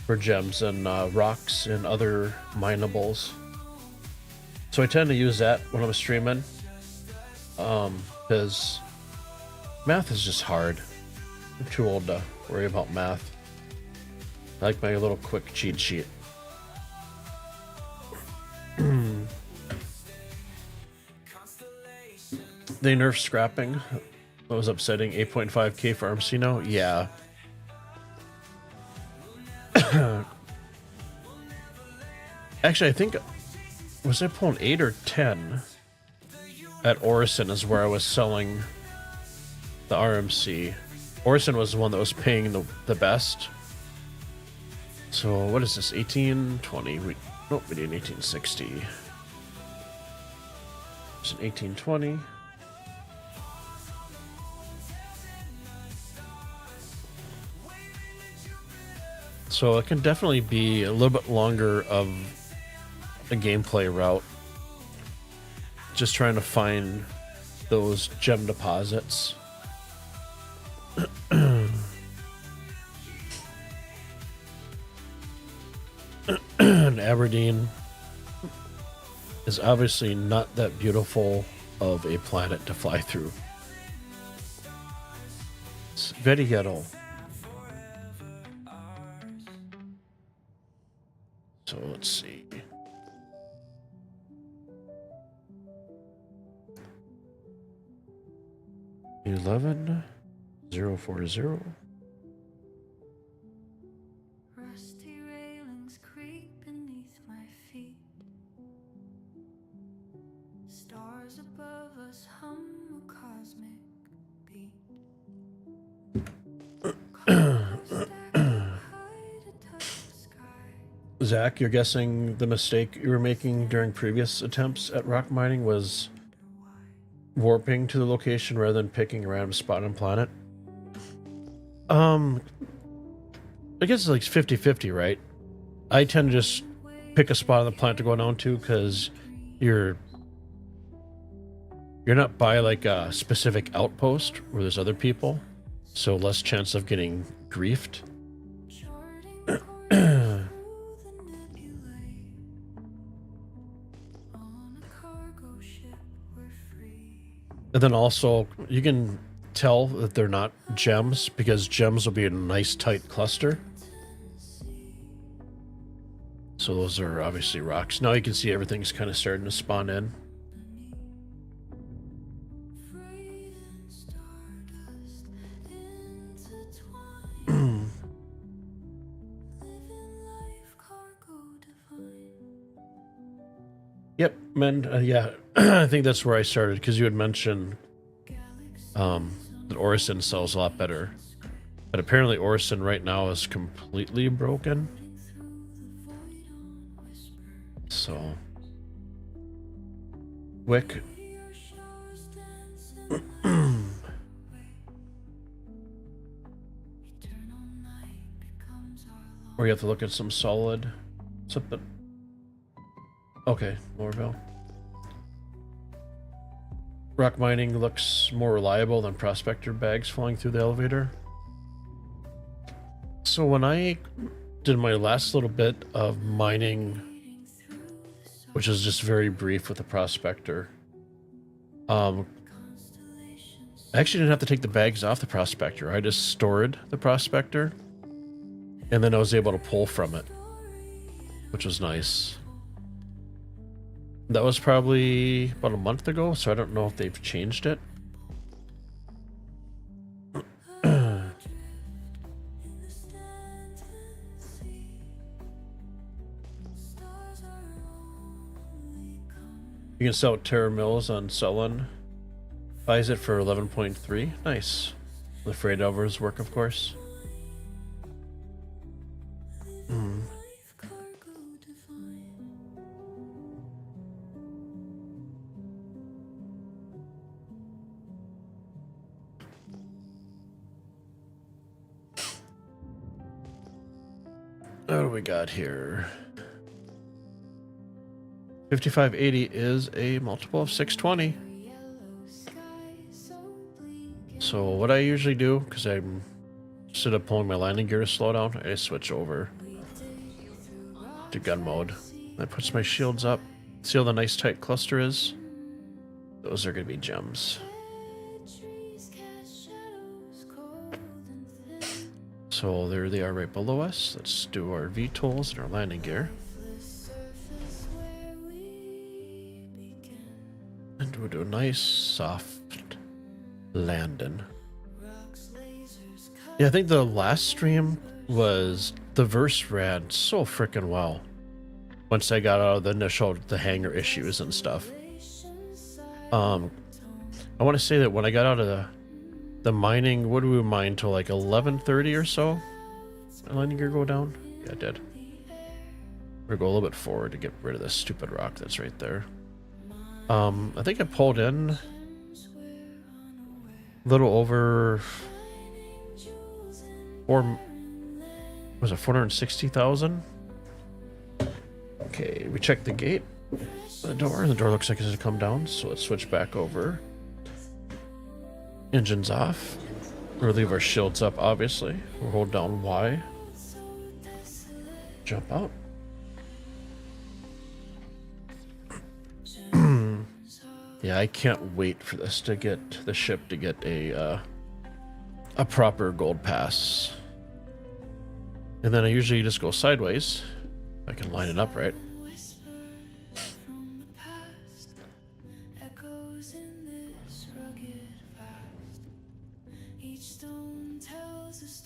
for gems and rocks and other minables. So I tend to use that when I'm streaming, because math is just hard. I'm too old to worry about math. I like my little quick cheat sheet. They nerfed scrapping. That was upsetting. 8.5k for Armsino? Yeah. Actually, I think... Was I pulling 8 or 10? At Orison is where I was selling the RMC. Orison was the one that was paying the best. So, what is this? 1820? Nope, we did 1860. It's an 1820. So it can definitely be a little bit longer of a gameplay route. Just trying to find those gem deposits. And Aberdeen is obviously not that beautiful of a planet to fly through. It's very ghetto. So let's see. $11,040. Rusty railings creak beneath my feet. Stars above us hum a cosmic beat. Cargo stacked up high to touch the sky. Zach, you're guessing the mistake you were making during previous attempts at rock mining was warping to the location rather than picking a random spot on planet? I guess it's like 50-50, right? I tend to just pick a spot on the planet to go down to because you're not by like a specific outpost where there's other people, so less chance of getting griefed. Charting course through the nebulae. On a cargo ship, we're free. And then also, you can tell that they're not gems because gems will be in a nice tight cluster. So those are obviously rocks. Now you can see everything's kind of starting to spawn in. Freight and stardust intertwined. Living life cargo divine. Yep, man. Yeah, I think that's where I started because you had mentioned that Orison sells a lot better. But apparently Orison right now is completely broken. So, Wick. Or you have to look at some solid something. Okay, Morville. Rock mining looks more reliable than prospector bags falling through the elevator. So when I did my last little bit of mining, which is just very brief with the prospector, I actually didn't have to take the bags off the prospector. I just stored the prospector, and then I was able to pull from it, which was nice. That was probably about a month ago, so I don't know if they've changed it. You can sell Terra Mills on Sullen. Buys it for 11.3. Nice. The freight overs work, of course. What do we got here? 5580 is a multiple of 620. So what I usually do, because I'm instead of pulling my landing gear to slow down, I switch over to gun mode. That puts my shields up. See how the nice tight cluster is? Those are going to be gems. So there they are right below us. Let's do our VTOLs and our landing gear. And we'll do a nice soft landing. Yeah, I think the last stream was the verse ran so freaking well. Once I got out of the hanger issues and stuff. I want to say that when I got out of the mining, what do we mine till like 11:30 or so? Did landing gear go down? Yeah, it did. We're gonna go a little bit forward to get rid of this stupid rock that's right there. I think I pulled in a little over 460,000? Okay, we checked the gate, the door looks like it's gonna come down, so let's switch back over. Engines off. We'll leave our shields up, obviously. We'll hold down Y. Jump out. Yeah, I can't wait for this to get the ship to get a proper gold pass. And then I usually just go sideways. I can line it up right.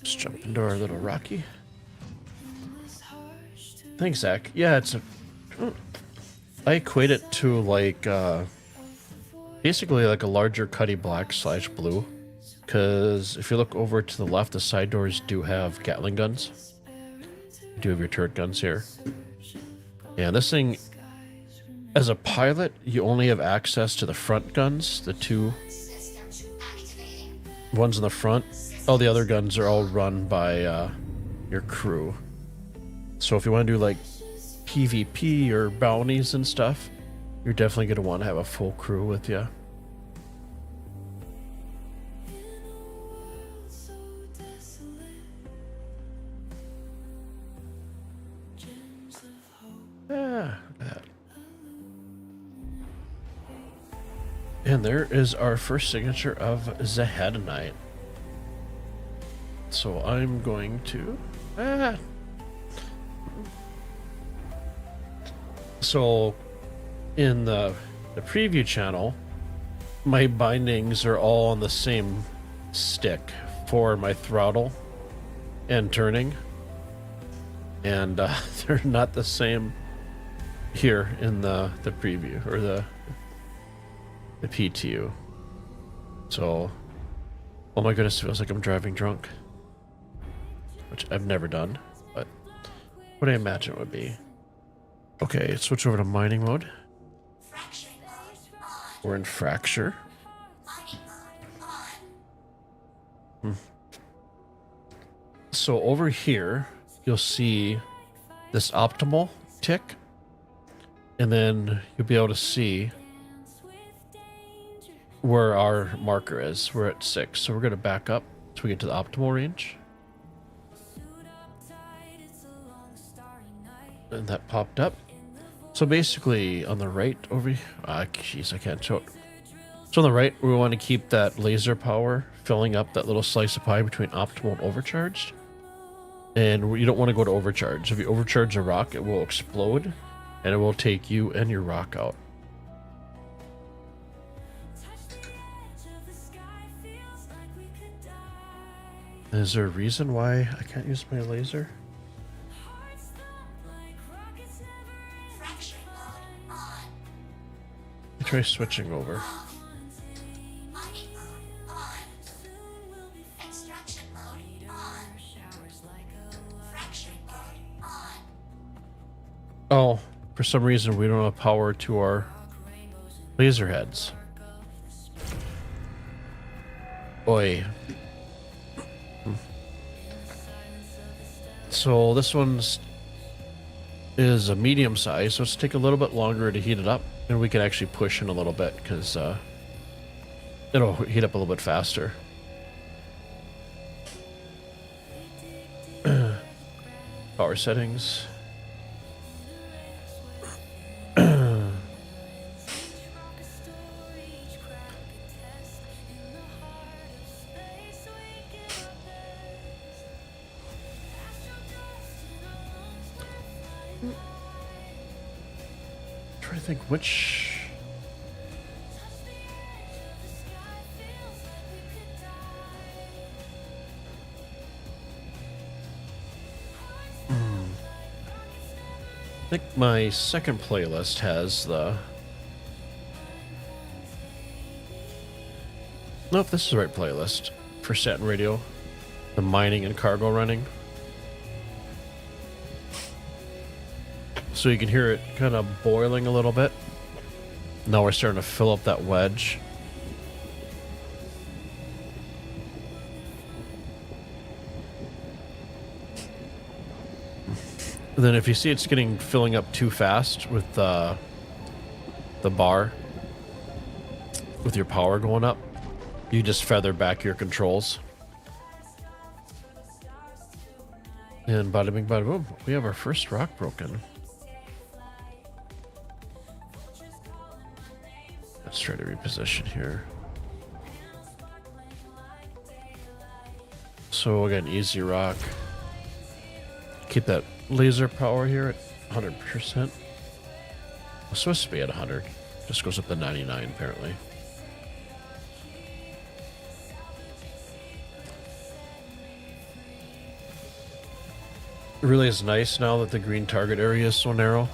Just jump into our little Rocky. Thanks, Zach. Yeah, it's a... I equate it to like basically like a larger Cuddy Black / blue, because if you look over to the left, the side doors do have Gatling guns. You do have your turret guns here. Yeah, this thing, as a pilot, you only have access to the front guns, the two ones in the front. All the other guns are all run by your crew. So if you want to do like PvP or bounties and stuff, you're definitely going to want to have a full crew with you. Yeah, that. And there is our first signature of Zahadonite. So I'm going to... So in the preview channel, my bindings are all on the same stick for my throttle and turning, and they're not the same here in the preview or the PTU. So, oh my goodness, it feels like I'm driving drunk, which I've never done, but what I imagine it would be. Okay, switch over to mining mode. We're in fracture. So over here, you'll see this optimal tick, and then you'll be able to see where our marker is. We're at 6, so we're going to back up so we get to the optimal range. And that popped up. So basically on the right over here, jeez, I can't show it. So on the right, we want to keep that laser power filling up that little slice of pie between optimal and overcharged. And you don't want to go to overcharge. If you overcharge a rock, it will explode and it will take you and your rock out. Is there a reason why I can't use my laser? Try switching over. Oh, for some reason we don't have power to our laser heads. Oi. So this one's is a medium size, so it's take a little bit longer to heat it up, and we can actually push in a little bit because it'll heat up a little bit faster. Power settings. Trying to think which. I think my second playlist has the. Nope, this is the right playlist for Stanton Radio. The mining and cargo running. So you can hear it kind of boiling a little bit. Now we're starting to fill up that wedge. And then if you see it's filling up too fast with the bar, with your power going up, you just feather back your controls. And bada bing bada boom, we have our first rock broken. Let's try to reposition here. So again, easy rock. Keep that laser power here at 100%. It's supposed to be at 100. Just goes up to 99 apparently. It really is nice now that the green target area is so narrow.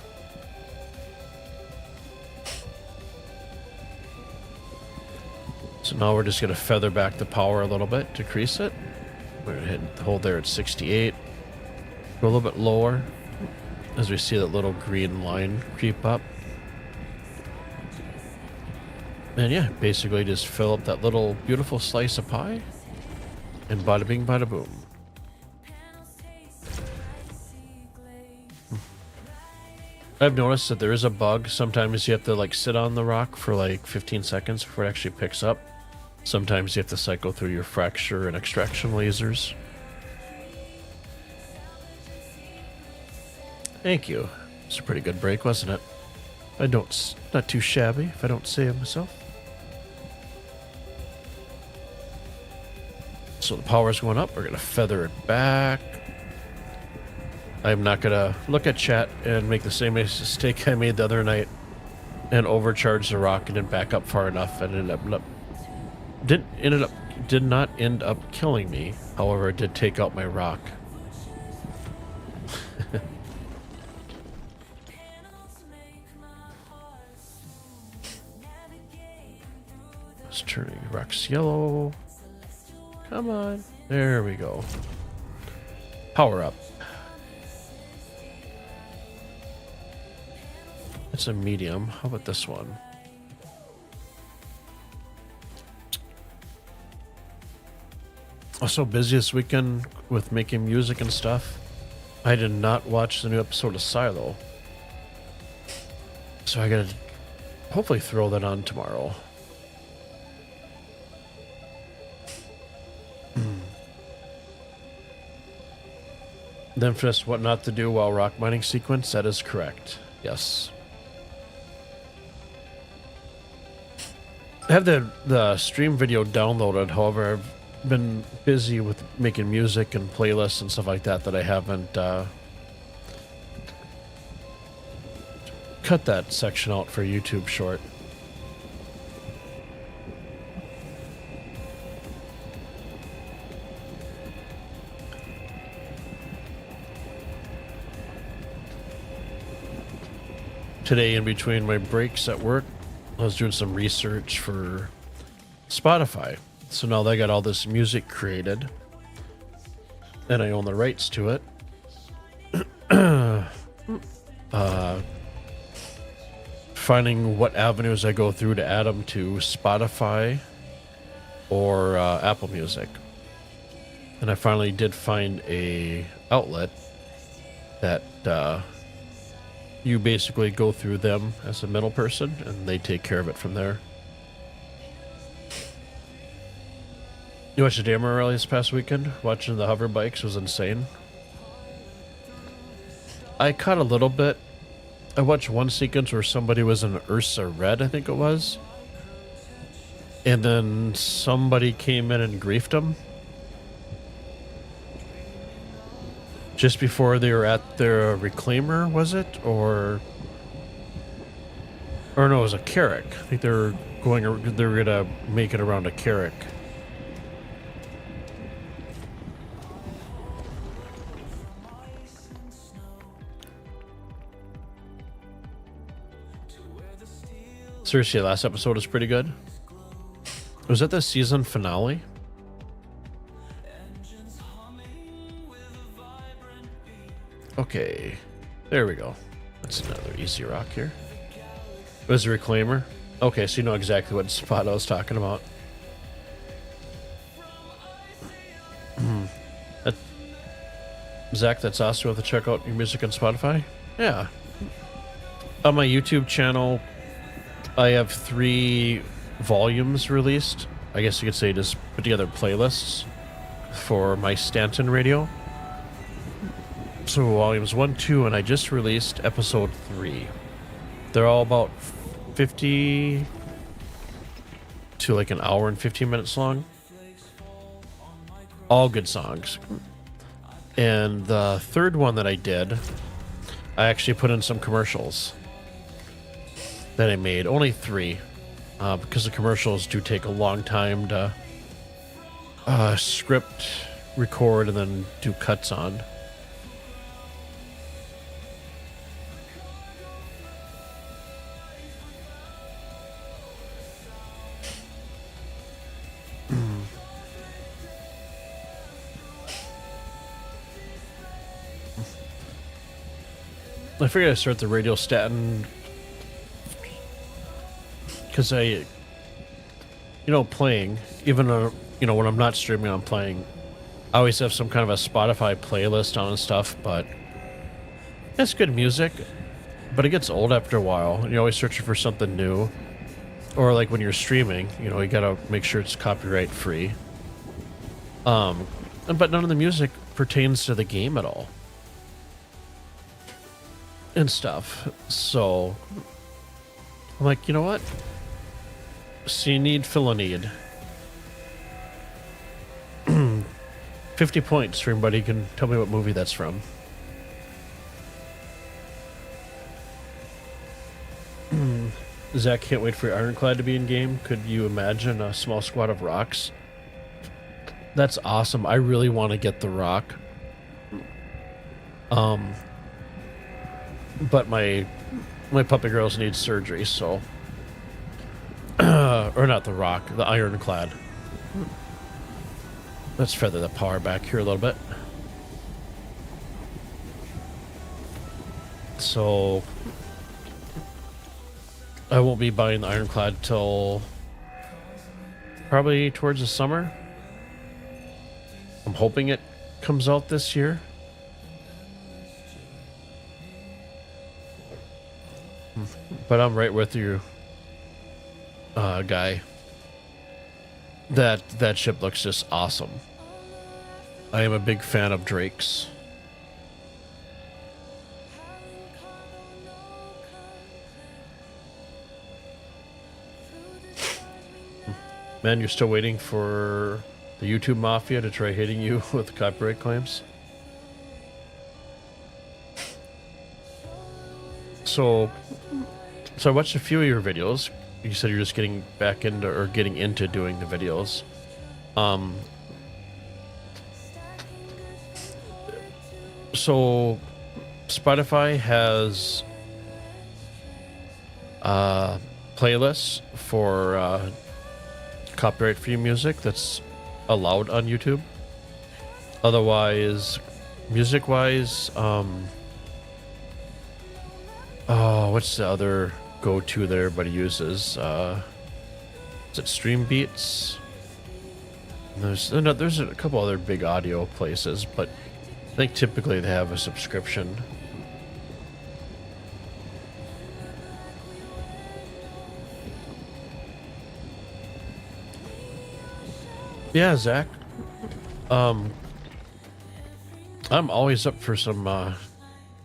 So now we're just going to feather back the power a little bit, decrease it. We're going to hit hold there at 68. Go a little bit lower as we see that little green line creep up. And yeah, basically just fill up that little beautiful slice of pie. And bada bing bada boom. I've noticed that there is a bug. Sometimes you have to like sit on the rock for like 15 seconds before it actually picks up. Sometimes you have to cycle through your fracture and extraction lasers. Thank you. It's a pretty good break, wasn't it? Not too shabby, if I don't say it myself. So the power's going up. We're going to feather it back. I'm not going to look at chat and make the same mistake I made the other night and overcharge the rock and didn't back up far enough and did not end up killing me. However, it did take out my rock. It's turning rocks yellow. Come on. There we go. Power up. It's a medium. How about this one? I was so busy this weekend with making music and stuff. I did not watch the new episode of Silo. So I gotta hopefully throw that on tomorrow. Then for this, what not to do while rock mining sequence, that is correct. Yes. I have the stream video downloaded, however, I've been busy with making music and playlists and stuff like that I haven't cut that section out for YouTube short. Today, in between my breaks at work, I was doing some research for Spotify. So now they got all this music created, and I own the rights to it. Finding what avenues I go through to add them to Spotify or Apple Music. And I finally did find a outlet that you basically go through them as a middle person, and they take care of it from there. You watched the Dammer rally this past weekend? Watching the hover bikes was insane. I caught a little bit. I watched one sequence where somebody was in Ursa Red, I think it was. And then somebody came in and griefed them. Just before they were at their reclaimer, was it? Or no, it was a Carrick. I think they were gonna make it around a Carrick. Seriously, last episode was pretty good. Was that the season finale? Okay, there we go. That's another easy rock here. It was a reclaimer. Okay, so you know exactly what spot I was talking about. Zach, that's awesome. To check out your music on Spotify. Yeah. On my YouTube channel, I have 3 volumes released. I guess you could say just put together playlists for my Stanton radio. So volumes 1, 2, and I just released episode 3. They're all about 50 to like an hour and 15 minutes long. All good songs. And the third one that I did, I actually put in some commercials that I made. Only 3. Because the commercials do take a long time to script, record, and then do cuts on. I figured I'd start the radio Stanton because playing, even when I'm not streaming, I'm playing. I always have some kind of a Spotify playlist on and stuff, but it's good music, but it gets old after a while. You're always searching for something new, or like when you're streaming, you gotta make sure it's copyright free. But none of the music pertains to the game at all. And stuff. So I'm like, you know what? See need, fill a need. 50 points for anybody who can tell me what movie that's from. Zach can't wait for Ironclad to be in game. Could you imagine a small squad of rocks? That's awesome. I really want to get the rock. But my puppy girls need surgery, so or not the rock, the Ironclad. Let's feather the power back here a little bit. So I won't be buying the Ironclad till probably towards the summer. I'm hoping it comes out this year. But I'm right with you, guy. That ship looks just awesome. I am a big fan of Drake's. Man, you're still waiting for the YouTube Mafia to try hitting you with copyright claims? So I watched a few of your videos. You said you're just getting into doing the videos. So Spotify has playlists for copyright-free music that's allowed on YouTube. Otherwise, music-wise, what's the other go-to that everybody uses? Is it Stream Beats? There's a couple other big audio places, but I think typically they have a subscription. Yeah, Zach. I'm always up for some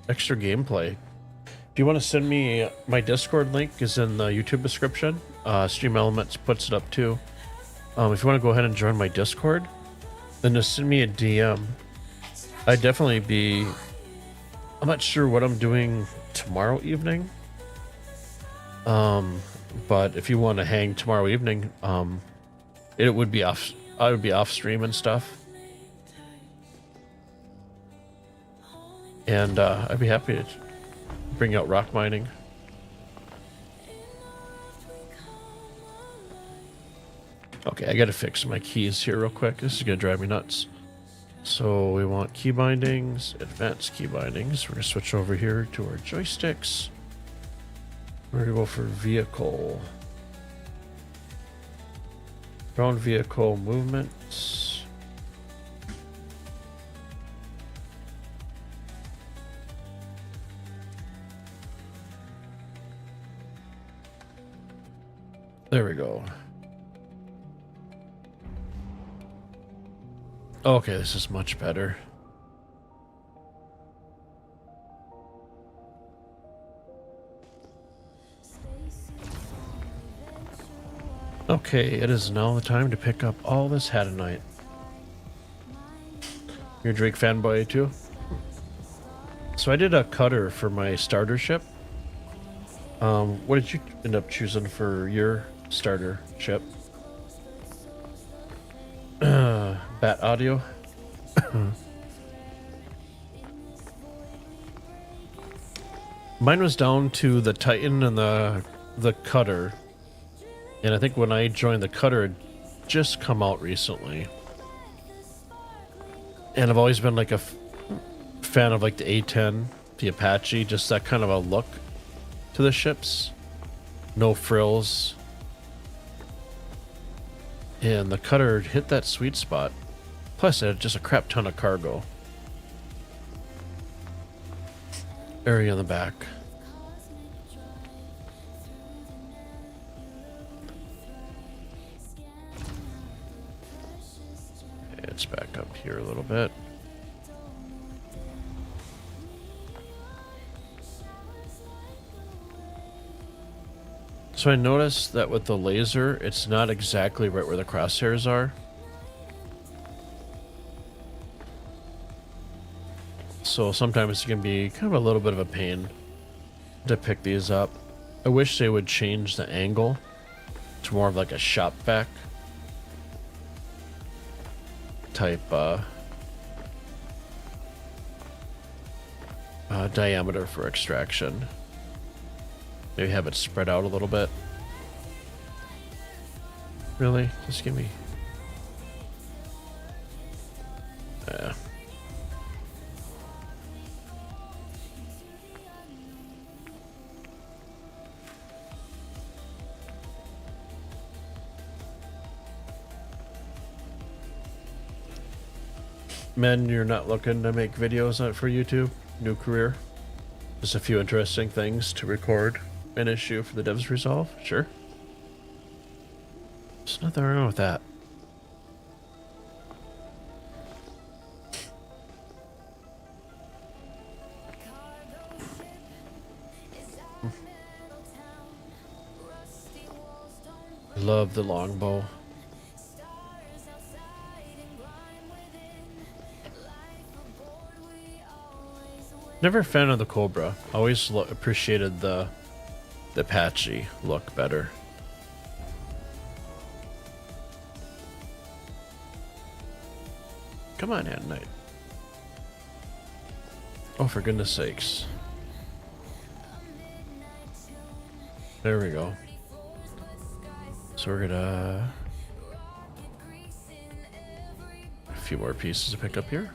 extra gameplay. If you want to send me my Discord link is in the YouTube description. Stream Elements puts it up too. If you want to go ahead and join my Discord, then just send me a DM. I'd definitely be. I'm not sure what I'm doing tomorrow evening. But if you want to hang tomorrow evening, it would be off. I would be off stream and stuff. And I'd be happy to bring out ROC Mining. Okay, I gotta fix my keys here real quick. This is gonna drive me nuts. So we want key bindings, advanced key bindings. We're gonna switch over here to our joysticks. We're gonna go for vehicle. Ground vehicle movements. There we go. Okay, this is much better. Okay, it is now the time to pick up all this Hadanite. You're a Drake fanboy too? So I did a cutter for my starter ship. What did you end up choosing for your starter ship? Bat audio. Mine was down to the Titan and the cutter. And I think when I joined the cutter, it just come out recently. And I've always been like a fan of like the A10, the Apache, just that kind of a look to the ships. No frills. And the cutter hit that sweet spot. Plus it had just a crap ton of cargo. Area in the back. It's back up here a little bit. So I noticed that with the laser, it's not exactly right where the crosshairs are. So sometimes it can be kind of a little bit of a pain to pick these up. I wish they would change the angle to more of like a shop vac type diameter for extraction. Maybe have it spread out a little bit. Really? Just give me... Yeah. Men, you're not looking to make videos for YouTube? New career? Just a few interesting things to record an issue for the devs resolve? Sure. There's nothing wrong with that. Love the longbow. Never a fan of the Cobra. Always appreciated the Apache look better. Come on, at night. Oh, for goodness sakes. There we go. So we're gonna... A few more pieces to pick up here.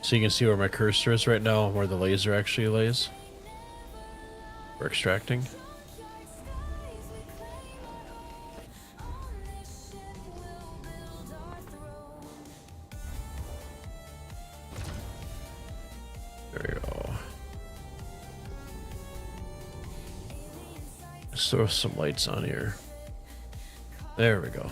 So you can see where my cursor is right now, where the laser actually lays. We're extracting. There we go. Let's throw some lights on here. There we go.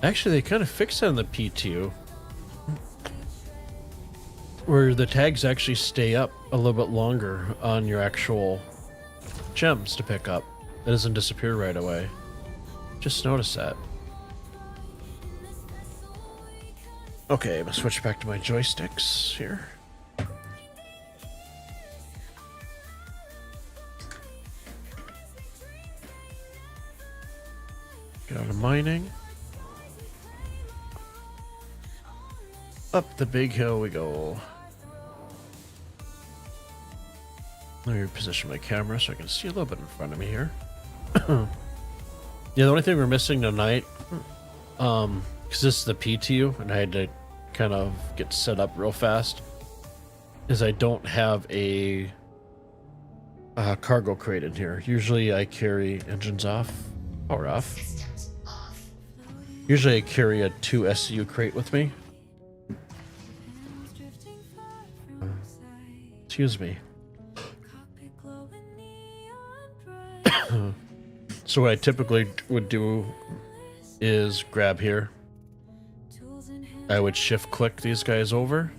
Actually, they kind of fixed that in the P2, where the tags actually stay up a little bit longer on your actual gems to pick up. It doesn't disappear right away. Just noticed that. Okay, I'm gonna switch back to my joysticks here. Get out of mining. Up the big hill we go. Let me reposition my camera so I can see a little bit in front of me here. Yeah, the only thing we're missing tonight, because this is the PTU and I had to kind of get set up real fast, is I don't have a cargo crate in here. Usually I carry engines off, power off. Usually I carry a 2 SCU crate with me. Excuse me. So what I typically would do is grab here. I would shift click these guys over.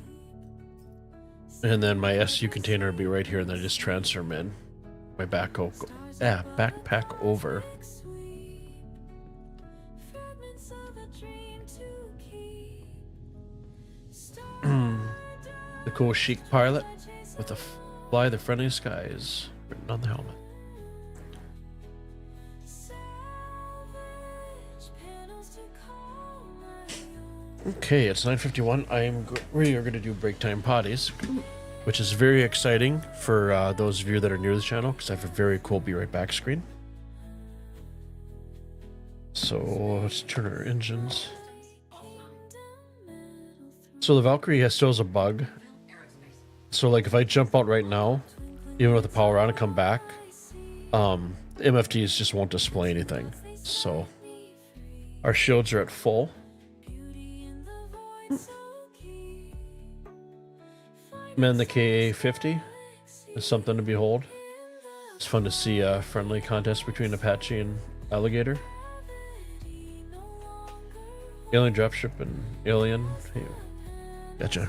And then my SU container would be right here, and then I just transfer them in. My backpack over. The cool chic pilot with the fly the friendly skies written on the helmet. Okay, it's 9:51. We are going to do break time potties, which is very exciting for those of you that are new to the channel, because I have a very cool be right back screen. So let's turn our engines. So the Valkyrie still has a bug. So like if I jump out right now, even with the power on and come back, MFTs just won't display anything. So our shields are at full. Man, the KA-50 is something to behold. It's fun to see a friendly contest between Apache and Alligator. Alien dropship and Alien. Hey, gotcha.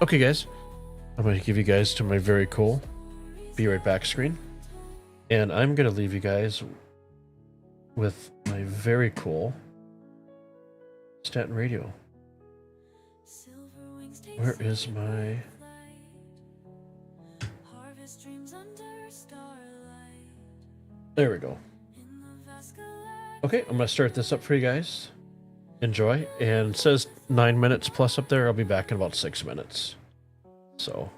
Okay, guys. I'm going to give you guys to my very cool be right back screen. And I'm going to leave you guys with my very cool Stanton radio. Where is my... There we go. Okay, I'm going to start this up for you guys. Enjoy. And it says 9 minutes plus up there. I'll be back in about 6 minutes. So,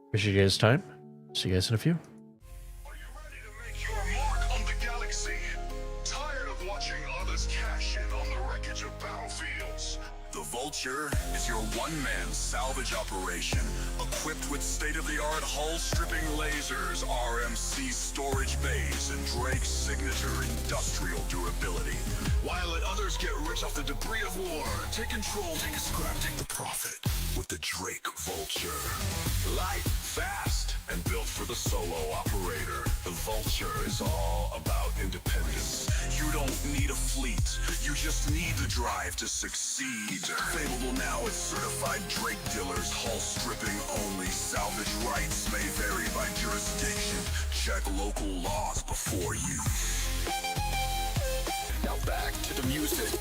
appreciate you guys' time. See you guys in a few. Are you ready to make your mark on the galaxy? Tired of watching others cash in on the wreckage of battlefields? The Vulture is your one-man salvage operation, equipped with state-of-the-art hull-stripping lasers, RMC storage bays, and Drake's signature industrial durability. While let others get rich off the debris of war, take control, take a scrap, take the profit with the Drake Vulture. Light, fast, and built for the solo operator. The Vulture is all about independence. You don't need a fleet, you just need the drive to succeed. Available now at certified Drake dealers, hull stripping only. Salvage rights may vary by jurisdiction. Check local laws before use. Now back to the music.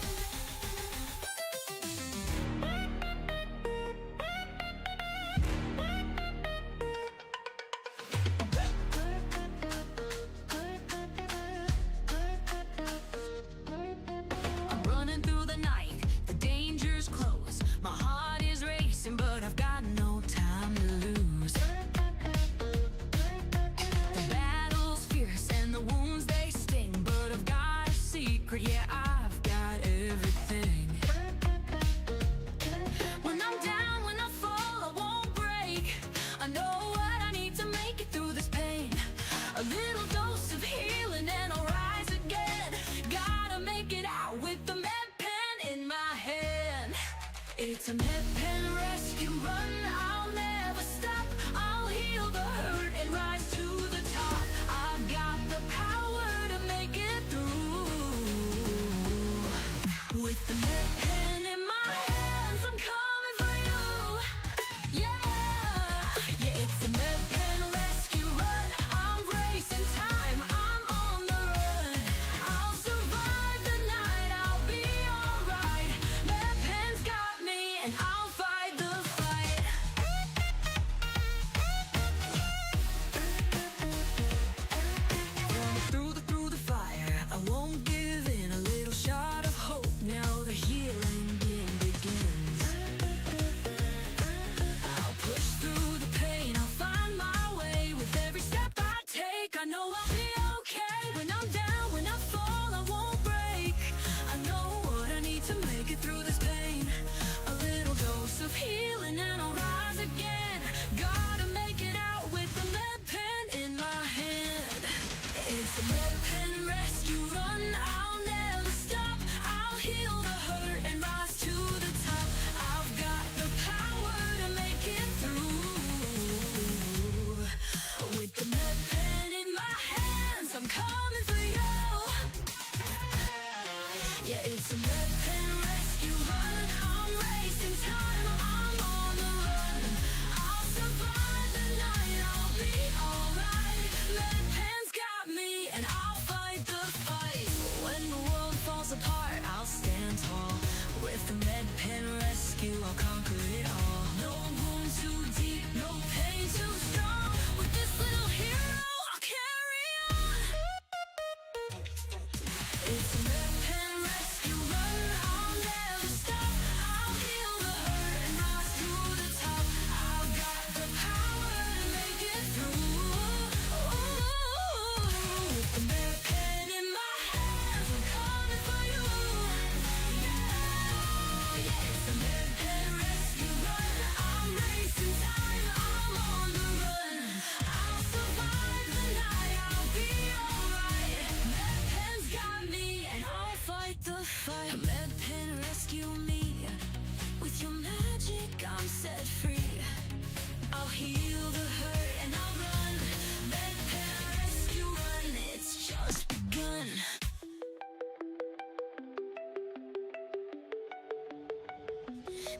I'm running through the night, the danger's close. My heart is racing, but I've got no time to lose. The battle's fierce and the wounds they sting, but I've got a secret, yeah, I've got everything. When I'm down, when I fall, I won't break. I know what I need to make it through this pain. A little dose of healing and I'll rise again. Gotta make it out with the med pen in my hand. It's a med pen rescue run, I'll never stop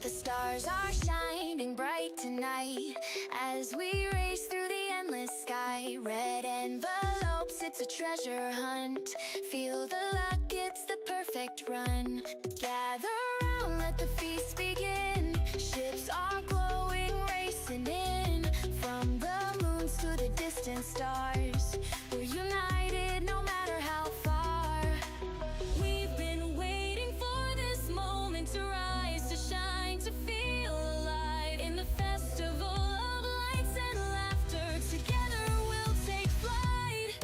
The stars are shining bright tonight as we race through the endless sky. Red envelopes, it's a treasure hunt. Feel the luck, it's the perfect run. Gather round, let the feast begin. Ships are glowing, racing in. From the moons to the distant stars, we're united no matter how far. We've been waiting for this moment to rise, to shine, to feel alive. In the festival of lights and laughter, together we'll take flight.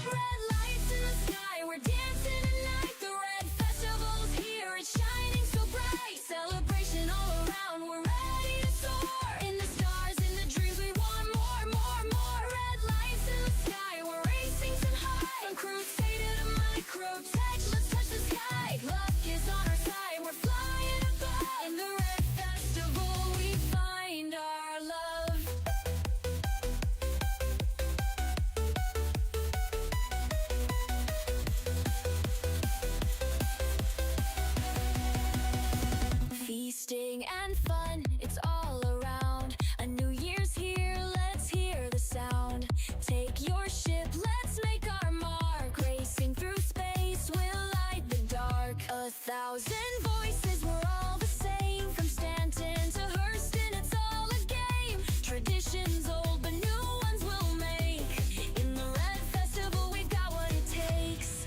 Red lights in the sky, we're dancing tonight. The red festival's here, it's shining so bright. Celebration all around, we're ready to soar. In the stars, in the dreams, we want more, more, more. Red lights in the sky, we're racing so high. From crusader to micro tech, let's touch the sky. Luck is on our side, we're flying above. In the red festival, we find our love. Feasting and fun, it's all around. A new year's here, let's hear the sound. Take your ship, let's make our mark. Racing through space, we'll light the dark. 1,000 voices, we're all the same. From Stanton to Hurston, it's all a game. Traditions old, but new ones we'll make. In the red festival, we've got what it takes.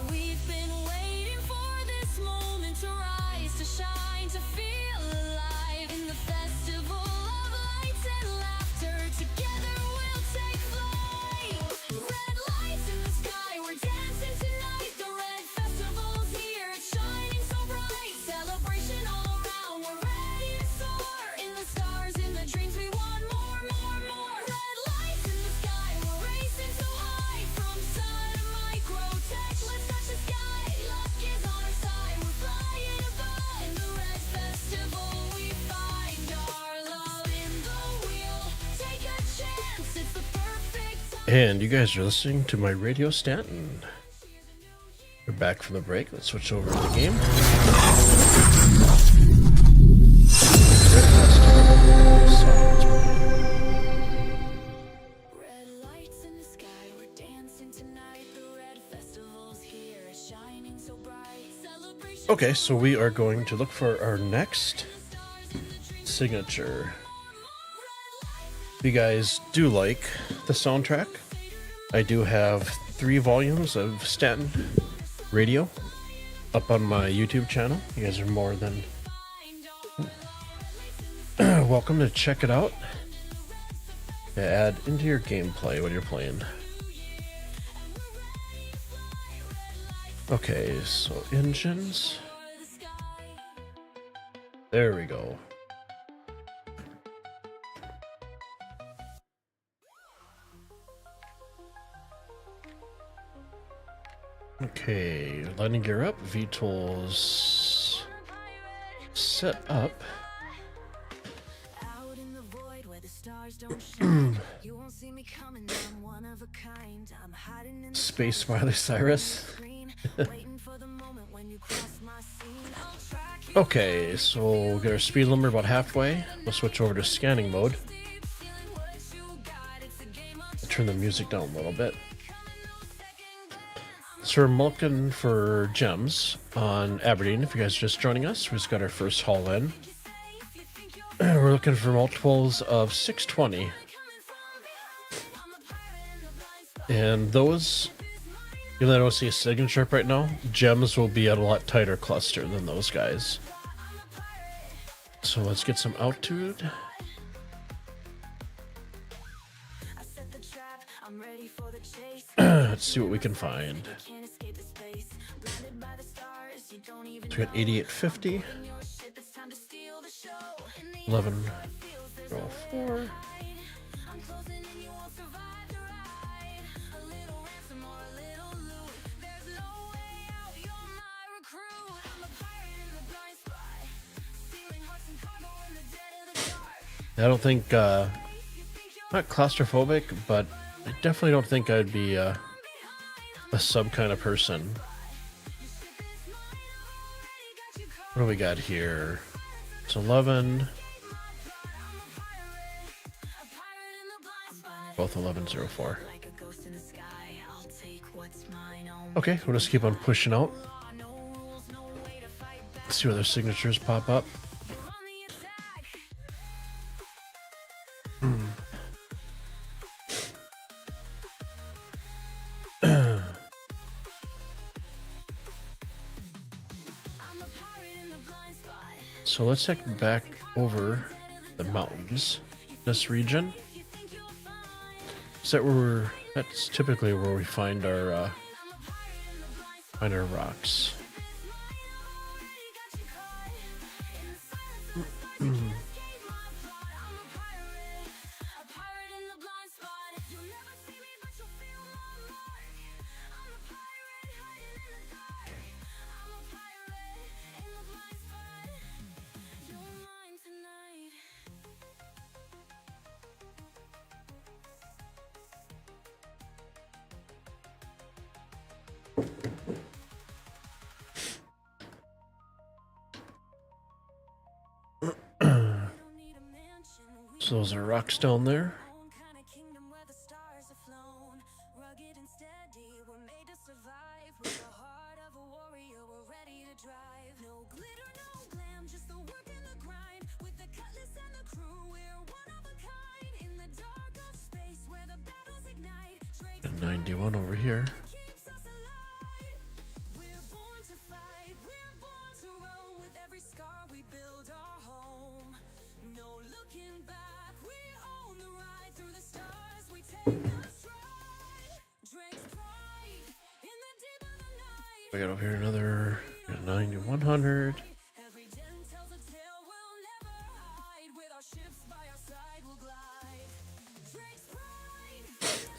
We've been waiting for this moment to rise, to shine, to feel alive. In the festival of lights and laughter, together we'll take flight. Red lights in the sky, we're dancing tonight. The red festival's here, it's shining so bright. Celebration all around, we're ready to soar. In the stars, in the dreams, we want more, more, more. Red lights in the sky, we're racing so high. From sun to micro tech, let's touch the sky. Luck is on our side, we're flying above. In the red festival, we find our love. Spin the wheel, take a chance, it's the perfect time. And you guys are listening to my radio Stanton. We're back from the break. Let's switch over to the game. Red lights in the sky, we're dancing tonight. The red festival's here, shining so bright. Celebration. Okay, so we are going to look for our next signature. If you guys do like the soundtrack, I do have 3 volumes of Stanton radio up on my YouTube channel. You guys are more than welcome to check it out. Add into your gameplay when you're playing. Okay, so engines. There we go. Okay, landing gear up, VTOLs set up. Out in the void where the stars don't shine. You won't see me coming, I'm one of a kind. I'm hiding in the Space Smiley Cyrus. green, waiting for the moment when you cross my scene. I'll track you Okay, so we'll get our speed limit about halfway. We'll switch over to scanning mode. deep, feeling what you got. It's a game of Turn the music down a little bit. So we're looking for gems on Aberdeen. If you guys are just joining us, we just got our first haul in. We're looking for multiples of 620. And those, even though I don't see a signature up right now, gems will be at a lot tighter cluster than those guys. So let's get some altitude. I set the trap, I'm ready for the chase. Let's see what we can find. Can't escape the space. Blinded by the stars, you don't even So we got 8850. know your ship, it's time 1104. I'm closing and you won't survive the ride. A little ransom or a little loot. There's no way out, you're my recruit. I'm a pirate in the blind spot. Stealing hearts and cargo in the dead of the dark. I don't think, not claustrophobic, but I definitely don't think I'd be a sub kind of person. What do we got here? It's 11. Both 1104. Okay, we'll just keep on pushing out. See what their signatures pop up. So let's head back over the mountains, this region. Is that where that's typically where we find our rocks. So those are rocks down there. And 91 over here. We got over here another 9100.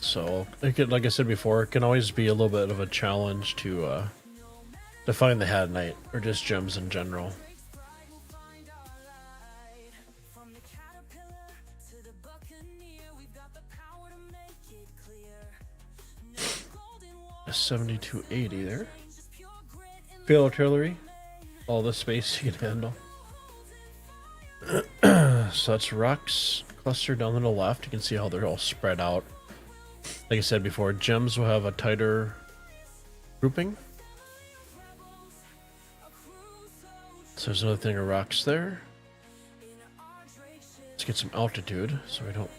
So, like I said before, it can always be a little bit of a challenge to find the Hadnite or just gems in general. A 7280 there. Field artillery, all the space you can handle. So that's rocks clustered down to the left. You can see how they're all spread out. Like I said before, gems will have a tighter grouping. So there's another thing of rocks there. Let's get some altitude so we don't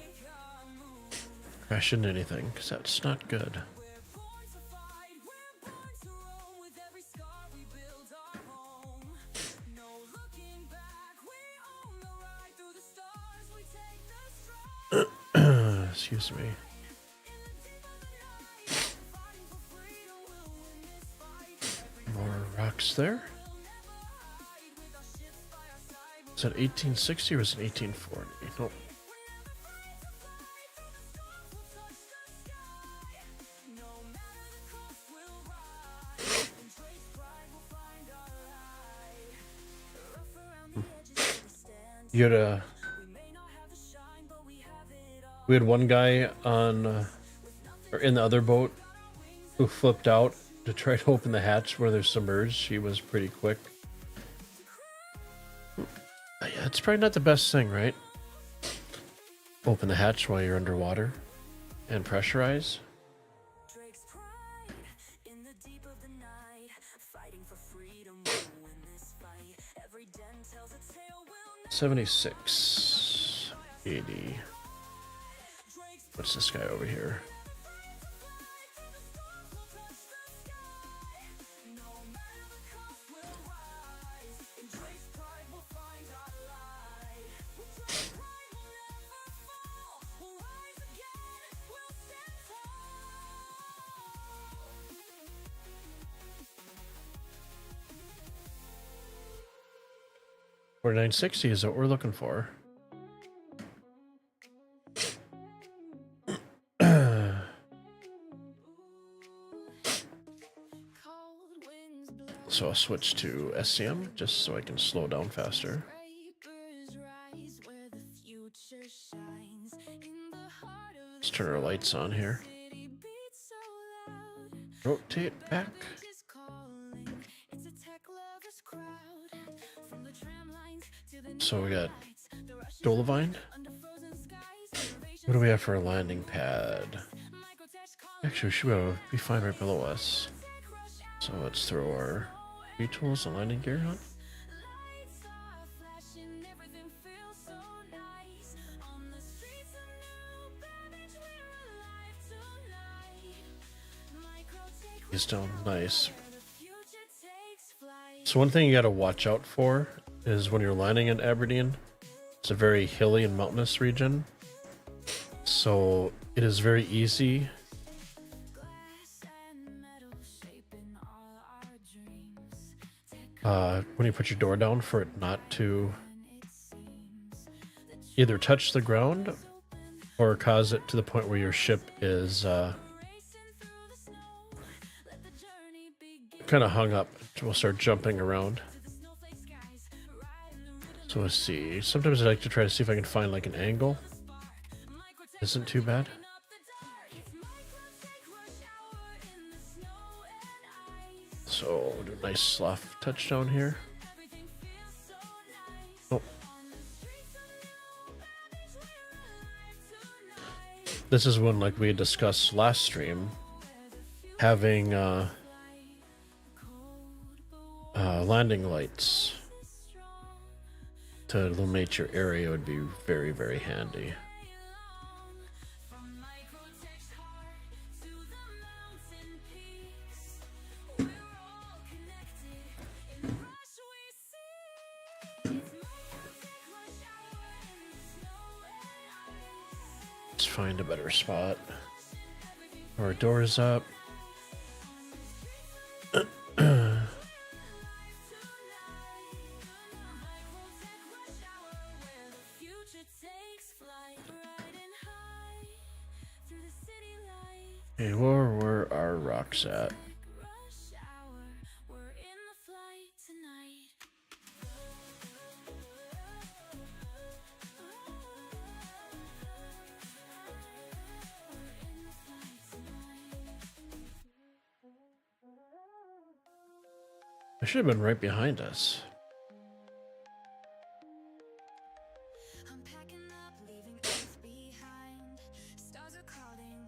crash into anything, because that's not good. Excuse me. More rocks there. Is that 1860 or is it 1840? Nope. You had we had one guy on, or in the other boat, who flipped out to try to open the hatch where they're submerged. He was pretty quick. Yeah, it's probably not the best thing, right? Open the hatch while you're underwater and pressurize. 76, 80. What's this guy over here? 4960 is what we're looking for. So I'll switch to SCM just so I can slow down faster. Let's turn our lights on here. Rotate back. So we got Dolavine. What do we have for a landing pad? Actually, we should be fine right below us. So let's throw our tools and landing gear on. He's down nice. So one thing you got to watch out for is when you're landing in Aberdeen, it's a very hilly and mountainous region. So it is very easy when you put your door down for it not to either touch the ground or cause it to the point where your ship is kind of hung up. We'll start jumping around. So let's see. Sometimes I like to try to see if I can find like an angle. Isn't too bad. So we'll do a nice soft touchdown here. Oh. This is one like we had discussed last stream. Having landing lights to illuminate your area would be very, very handy. Let's find a better spot. Our doors up. Okay, where were our rocks at? I should have been right behind us.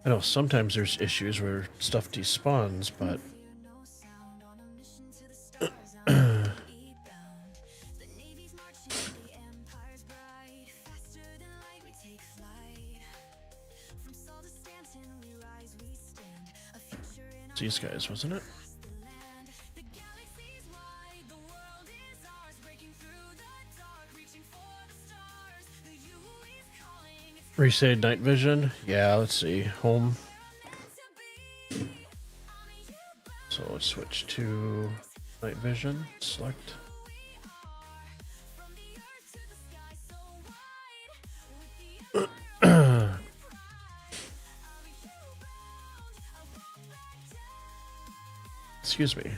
I know sometimes there's issues where stuff despawns, but it's these guys, wasn't it? Reset night vision. Yeah, let's see. Home. So let's switch to night vision. Select. Excuse me.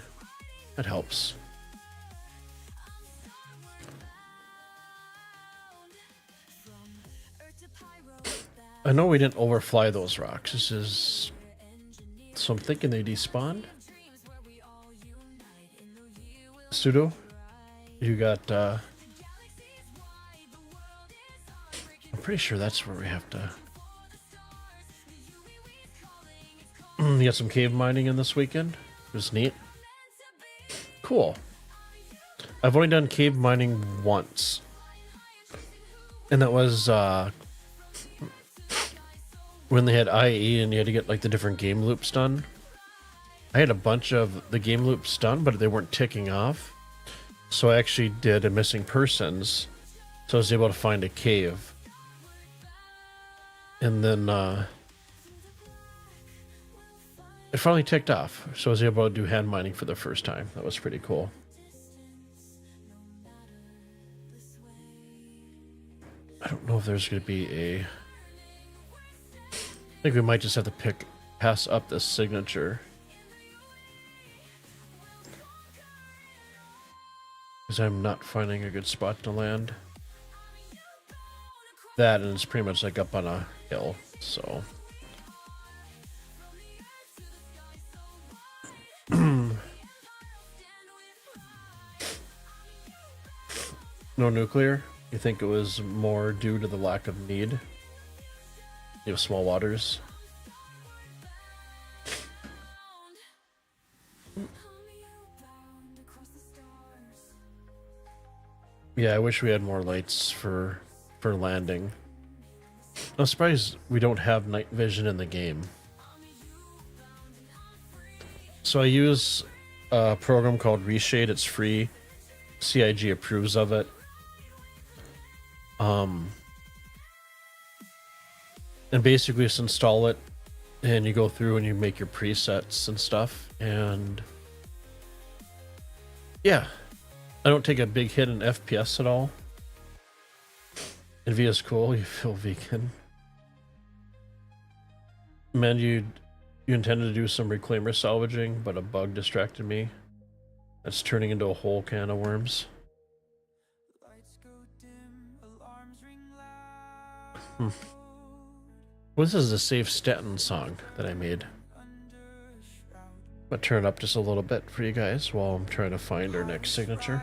That helps. I know we didn't overfly those rocks. This is... So I'm thinking they despawned. Pseudo? You got... I'm pretty sure that's where we have to... You got some cave mining in this weekend? It was neat. Cool. I've only done cave mining once. And that was... when they had IE and you had to get like the different game loops done. I had a bunch of the game loops done, but they weren't ticking off. So I actually did a missing persons. So I was able to find a cave. And then it finally ticked off. So I was able to do hand mining for the first time. That was pretty cool. I don't know if there's going to be a... I think we might just have to pass up this signature. Because I'm not finding a good spot to land. That, and it's pretty much like up on a hill, so... No nuclear? You think it was more due to the lack of need? You have small waters? Yeah, I wish we had more lights for landing. I'm surprised we don't have night vision in the game. So I use a program called Reshade. It's free. CIG approves of it. And basically just install it and you go through and you make your presets and stuff, and yeah, I don't take a big hit in FPS at all. Nvidia's cool. You feel vegan. Man, you intended to do some reclaimer salvaging, but a bug distracted me. That's turning into a whole can of worms. Well, this is a safe Stanton song that I made. I'm gonna turn it up just a little bit for you guys while I'm trying to find our next signature.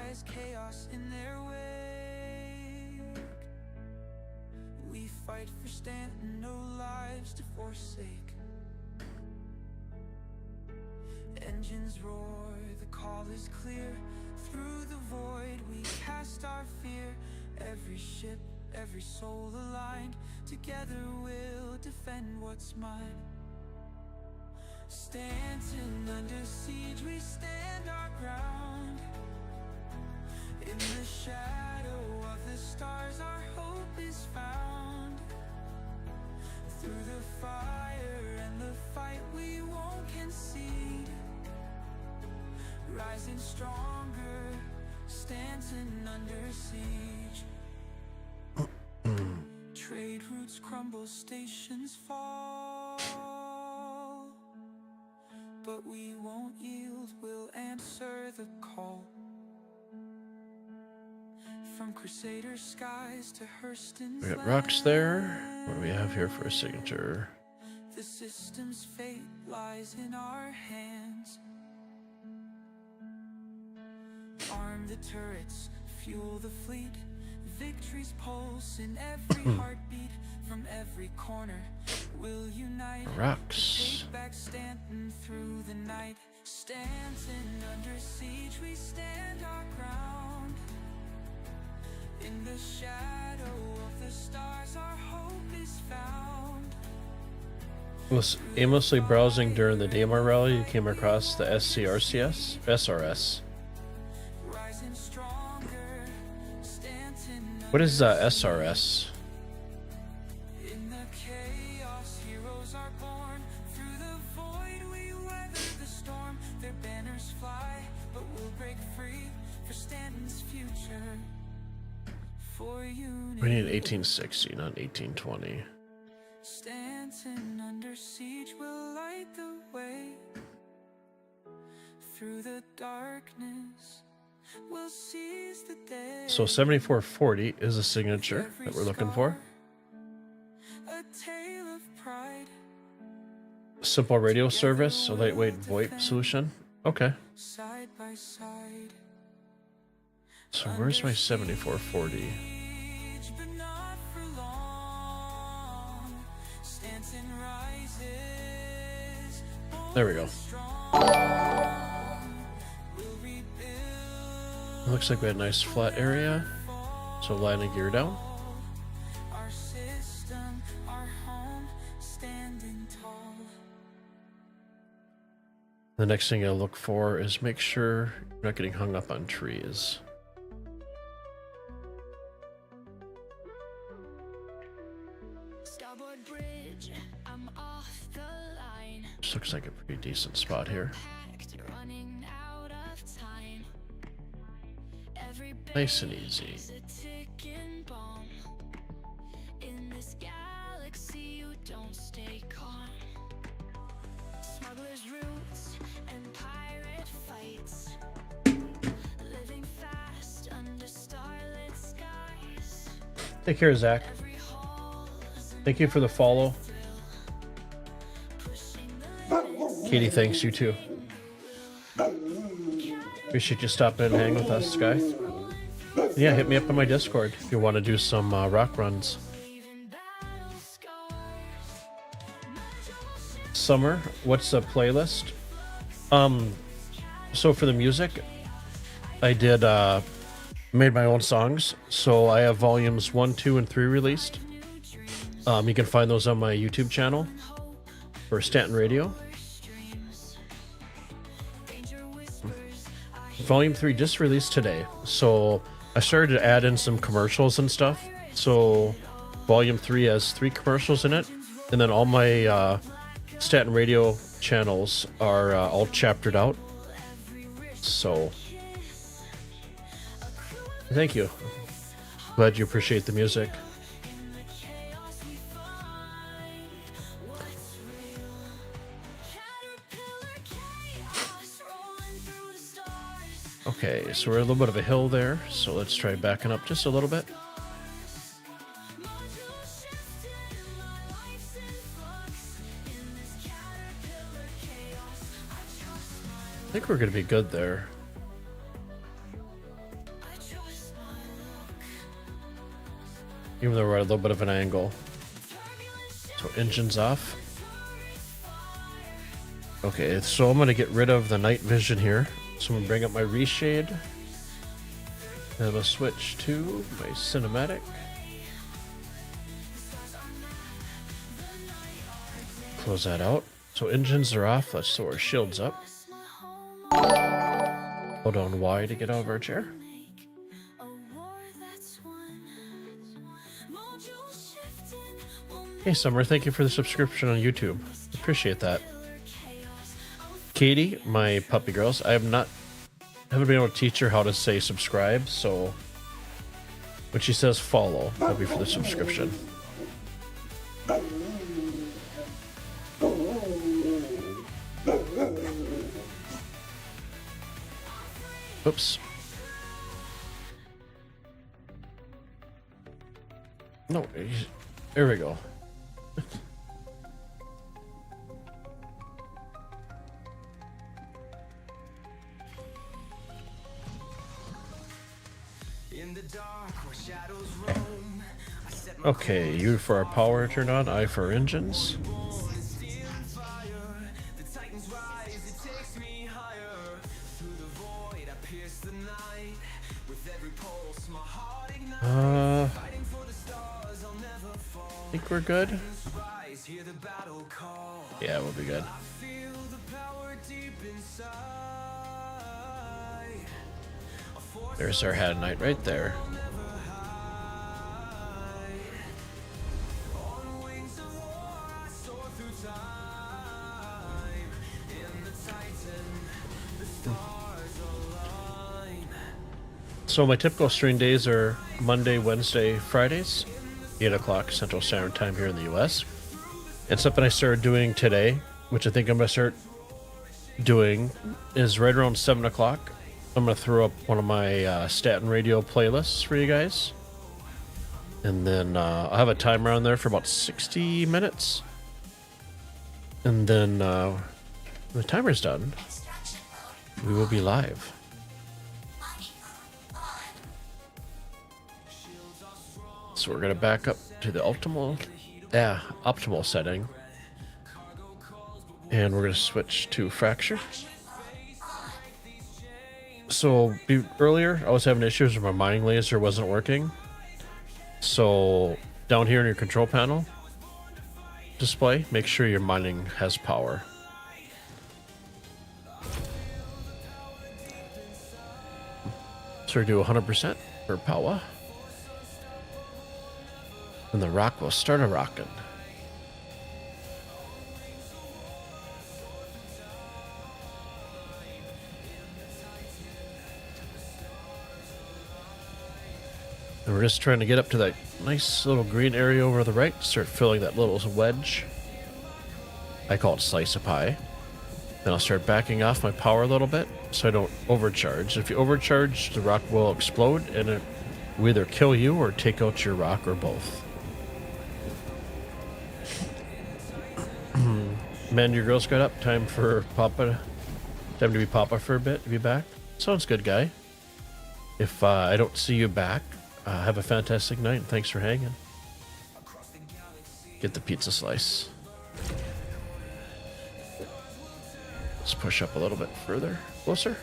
We fight for Stanton, no lives to forsake. Engines roar, the call is clear. Through the void we cast our fear. Every ship, every soul aligned. Together we'll defend what's mine. Stanton under siege, we stand our ground. In the shadow of the stars, our hope is found. Through the fire and the fight, we won't concede. Rising stronger, Stanton under siege. Trade routes crumble, stations fall, but we won't yield, we'll answer the call. From Crusader skies to Hurston's We got rocks there. What do we have here for a signature? The system's fate lies in our hands. Arm the turrets, fuel the fleet. Victory's pulse in every heartbeat. From every corner we'll unite. Rocks. Take back Stanton through the night. Stanton under siege, we stand our ground. In the shadow of the stars, our hope is found. Was aimlessly browsing during the Daymar rally. You came across the SRS. Rising stronger, Stanton What is SRS? in the chaos, heroes are born. Through the void we weather the storm. Their banners fly, but we'll break free for Stanton's future. For unity. We need 1860, not 1820. Stanton under siege will light the way. Through the darkness we'll seize the day. So 7440 is a signature that we're looking for. A tale of pride. Simple radio service, a lightweight VoIP solution. Okay. Side by side. So where's my 7440? But not for long. Stanton rises. There we go. We'll rebuild. Looks like we had a nice flat area. So landing gear down. Our system, our home, standing tall. The next thing I look for is make sure you're not getting hung up on trees. Starboard bridge, I'm off the line. This looks like a pretty decent spot here. Packed, running out of time. Every Nice and easy. is a ticking bomb. Take care, Zach. Thank you for the follow. Katie, thanks, you too. Appreciate you stopping in and hang with us, Sky. Yeah, hit me up on my Discord if you want to do some rock runs. Summer, what's the playlist? So for the music, I did made my own songs. So I have volumes 1, 2, and 3 released. You can find those on my YouTube channel for Stanton Radio. Volume 3 just released today. So I started to add in some commercials and stuff. So Volume 3 has 3 commercials in it. And then all my Stanton Radio channels are all chaptered out. So thank you. Glad you appreciate the music. Okay, so we're a little bit of a hill there, so let's try backing up just a little bit. I think we're going to be good there. Even though we're at a little bit of an angle. So engine's off. Okay, so I'm going to get rid of the night vision here. So I'm going to bring up my reshade. And I'm going to switch to my cinematic. Close that out. So engines are off. Let's throw our shields up. Hold on Y to get out of our chair. Hey Summer, thank you for the subscription on YouTube. Appreciate that. Katie, my puppy girls, haven't been able to teach her how to say subscribe, so when she says follow, that'll be for the subscription. Oops. No, there we go. Okay, U for our power turned on, I for engines. I think we're good. Yeah, we'll be good. There's our head knight right there. So my typical stream days are Monday, Wednesday, Fridays, 8 o'clock Central Standard Time here in the US. And something I started doing today, which I think I'm going to start doing, is right around 7 o'clock. I'm going to throw up one of my Stanton Radio playlists for you guys. And then I'll have a timer on there for about 60 minutes. And then when the timer's done, we will be live. So we're going to back up to the optimal setting. And we're going to switch to fracture. So earlier, I was having issues with my mining laser wasn't working. So down here in your control panel display, make sure your mining has power. So we do 100% for power. And the rock will start a rocking. And we're just trying to get up to that nice little green area over the right. Start filling that little wedge. I call it slice of pie. Then I'll start backing off my power a little bit so I don't overcharge. If you overcharge, the rock will explode and it We either kill you or take out your rock or both. Man, your Girl Scout up. Time for Papa. Time to be Papa for a bit. Be back. Sounds good, guy. If I don't see you back, have a fantastic night and thanks for hanging. Get the pizza slice. Let's push up a little bit further. Closer.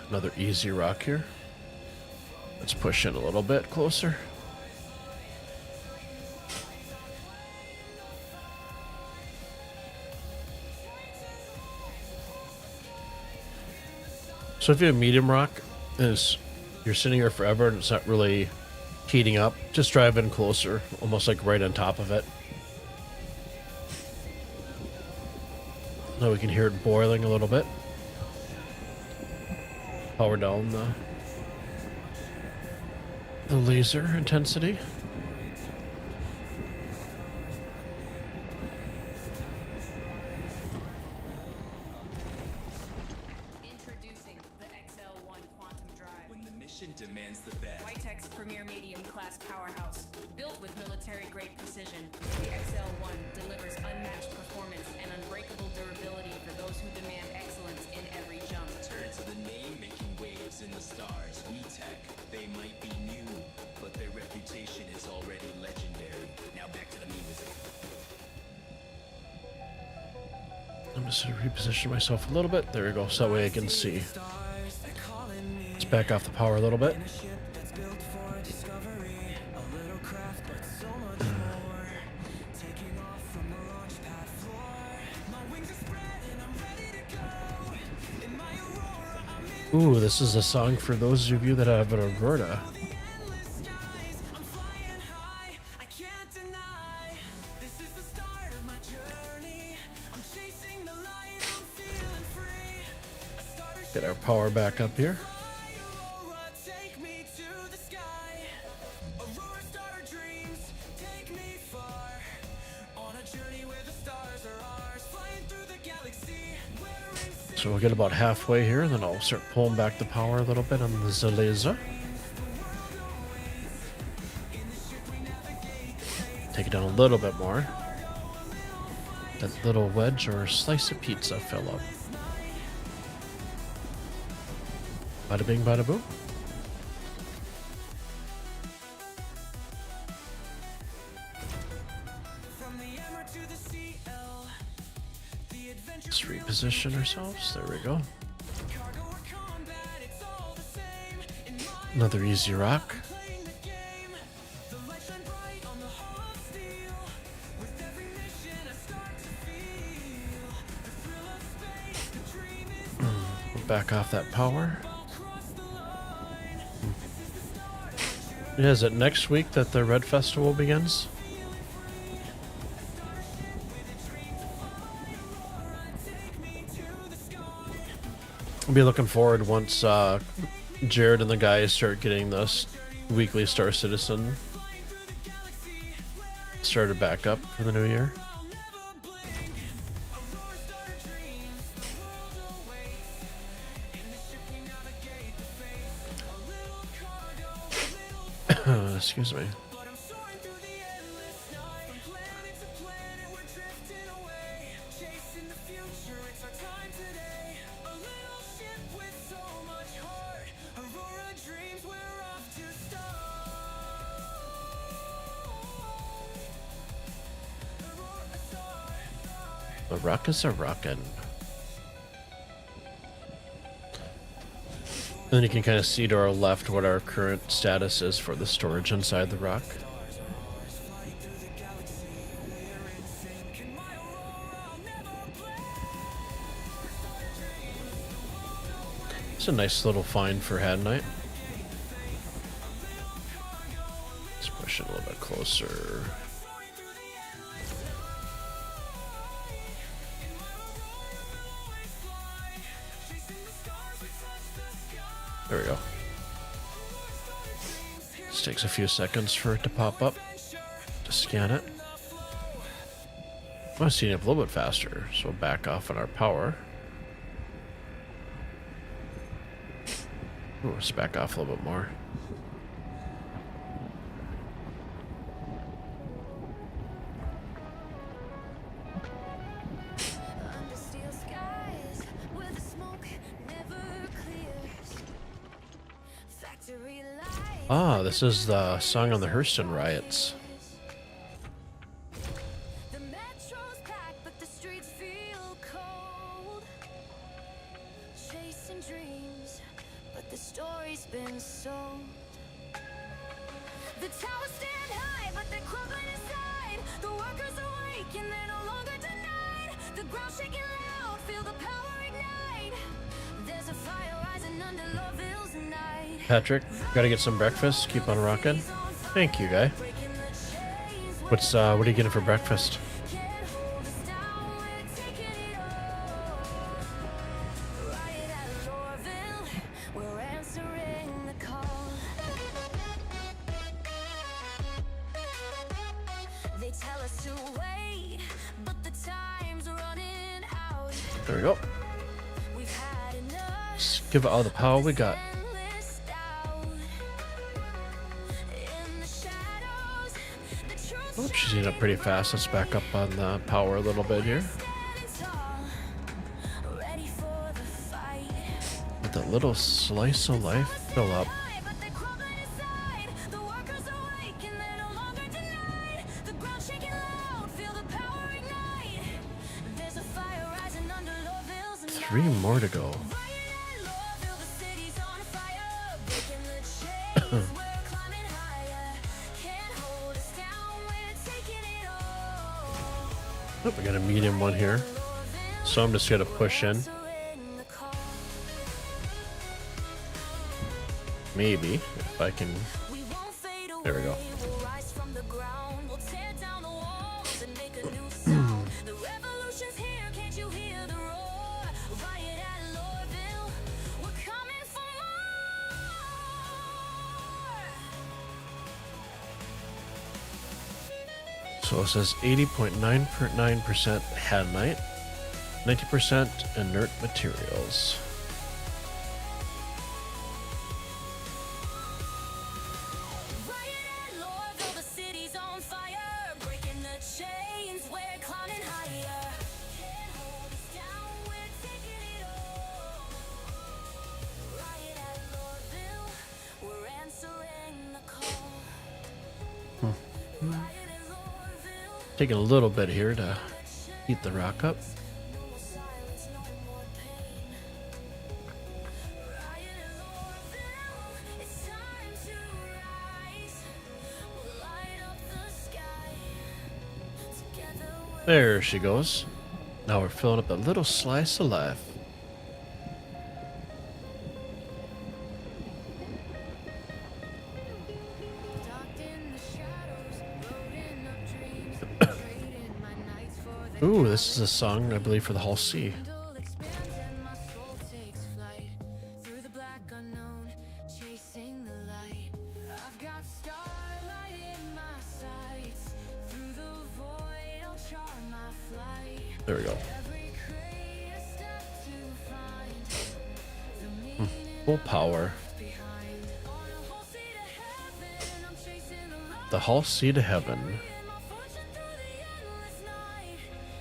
Another easy rock here. Let's push in a little bit closer. So if you have medium rock, is you're sitting here forever and it's not really heating up, just drive in closer, almost like right on top of it. Now we can hear it boiling a little bit. Power down the laser intensity. Introducing the XL1 Quantum Drive. When the mission demands the best. Whitetek's premier medium class powerhouse. Built with military grade precision, the XL1 delivers unmatched performance and unbreakable durability for those who demand excellence in every jump. Turn to the name making waves in the stars. WeTech. They might be new, but their reputation is already legendary. Now back to the music. I'm just gonna reposition myself a little bit. There we go, so that way I can see. Let's back off the power a little bit. Ooh, this is a song for those of you that have an Alberta. Get our power back up here. So we'll get about halfway here, and then I'll start pulling back the power a little bit on the Zalaza. Take it down a little bit more. That little wedge or slice of pizza fill up. Bada bing, bada boom. Let's reposition ourselves. There we go. Another easy rock. We'll back off that power. Yeah, is it next week that the Red Festival begins? I'll be looking forward once Jared and the guys start getting this weekly Star Citizen started back up for the new year. Excuse me. A rock is a rockin'. Then you can kind of see to our left what our current status is for the storage inside the rock. It's a nice little find for Hand Night. Let's push it a little bit closer. There we go. This takes a few seconds for it to pop up. To scan it. I want to see it a little bit faster, so back off on our power. Ooh, let's back off a little bit more. Under steel skies, where the smoke never clears. Factory lights. Ah, this is the song on the Hurston riots. The metro's packed, but the streets feel cold. Chasing dreams, but the story's been sold. The towers stand high, but they're crumbling inside. The workers awake and they're no longer denied. The ground shaking loud, feel the power ignite. There's a fire rising under Loville's night. Patrick, gotta get some breakfast. Keep on rocking. Thank you, guy. Breaking the chains, What are you getting for breakfast? can't hold us down, we're taking it all. Riot at Lorville, we're answering the call. They tell us to wait, but the time's running out. There we go. We've had enough. Let's give it all the power we got. Endless doubt. In the shadows, the truth Oh, she's eating up pretty fast. Let's back up on the power a little bit here. standing tall, ready for the fight. Let that little slice of life fill up. But they're crumbling inside. The workers awake and they're no longer denied. The ground shaking loud, feel the power ignite. There's a fire rising under Loville's night. 3 more to go. Riot at Lorville, the city's on fire. Breaking the chains, we're climbing higher. Can't hold us down, we're taking it all. Oh, we got a medium one here. So I'm just gonna push in. Answering the call. Maybe, if I can. We won't fade away. There we go. We'll rise from the ground. We'll tear down the walls and make a new sound. The revolution's here, can't you hear the roar? Riot at Lorville, we're coming for more. So it says 80.9% hadnite, 90% inert materials. Riot at Lorville, the city's on fire. Breaking the chains, we're climbing higher. Can't hold us down, we're taking it all. Riot at Lorville, we're answering the call. Riot at Lorville, Taking a little bit here to heat the rock up. no more silence, no more pain. Riot at Lorville, it's time to rise. We'll light up the sky. Together we're There she goes. Now we're filling up a little slice of life. docked in the shadows, loading up dreams, trading my nights for the Ooh, this is a song, I believe, for the Hall C. candle expands and my soul takes flight through the black unknown, chasing the light. I've got starlight in my sights, through the void I'll chart my flight. There we go. Every creative step to find the meaning Full power. behind. On a whole sea to heaven, I'm chasing the light. The Hall C to heaven. My fortune through the endless night.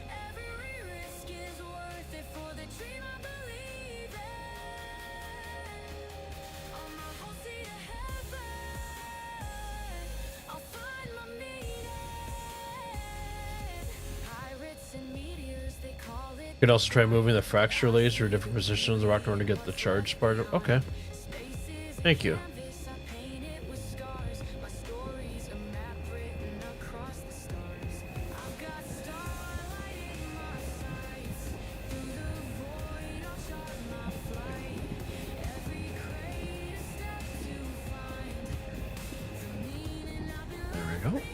Every risk is worth it for the dream I believe in. On my whole sea to heaven, I'll find my meaning. Pirates and meteors, they call it. You could also try moving the fracture laser to different positions of the rock in order to get the charge spark up. Okay. Spaces Thank you. canvas, I paint it with scars. My story's a map written across the stars. I've got starlight in my sights. Through the void, I'll chart my flight. Every great step to find the meaning I've been There we go.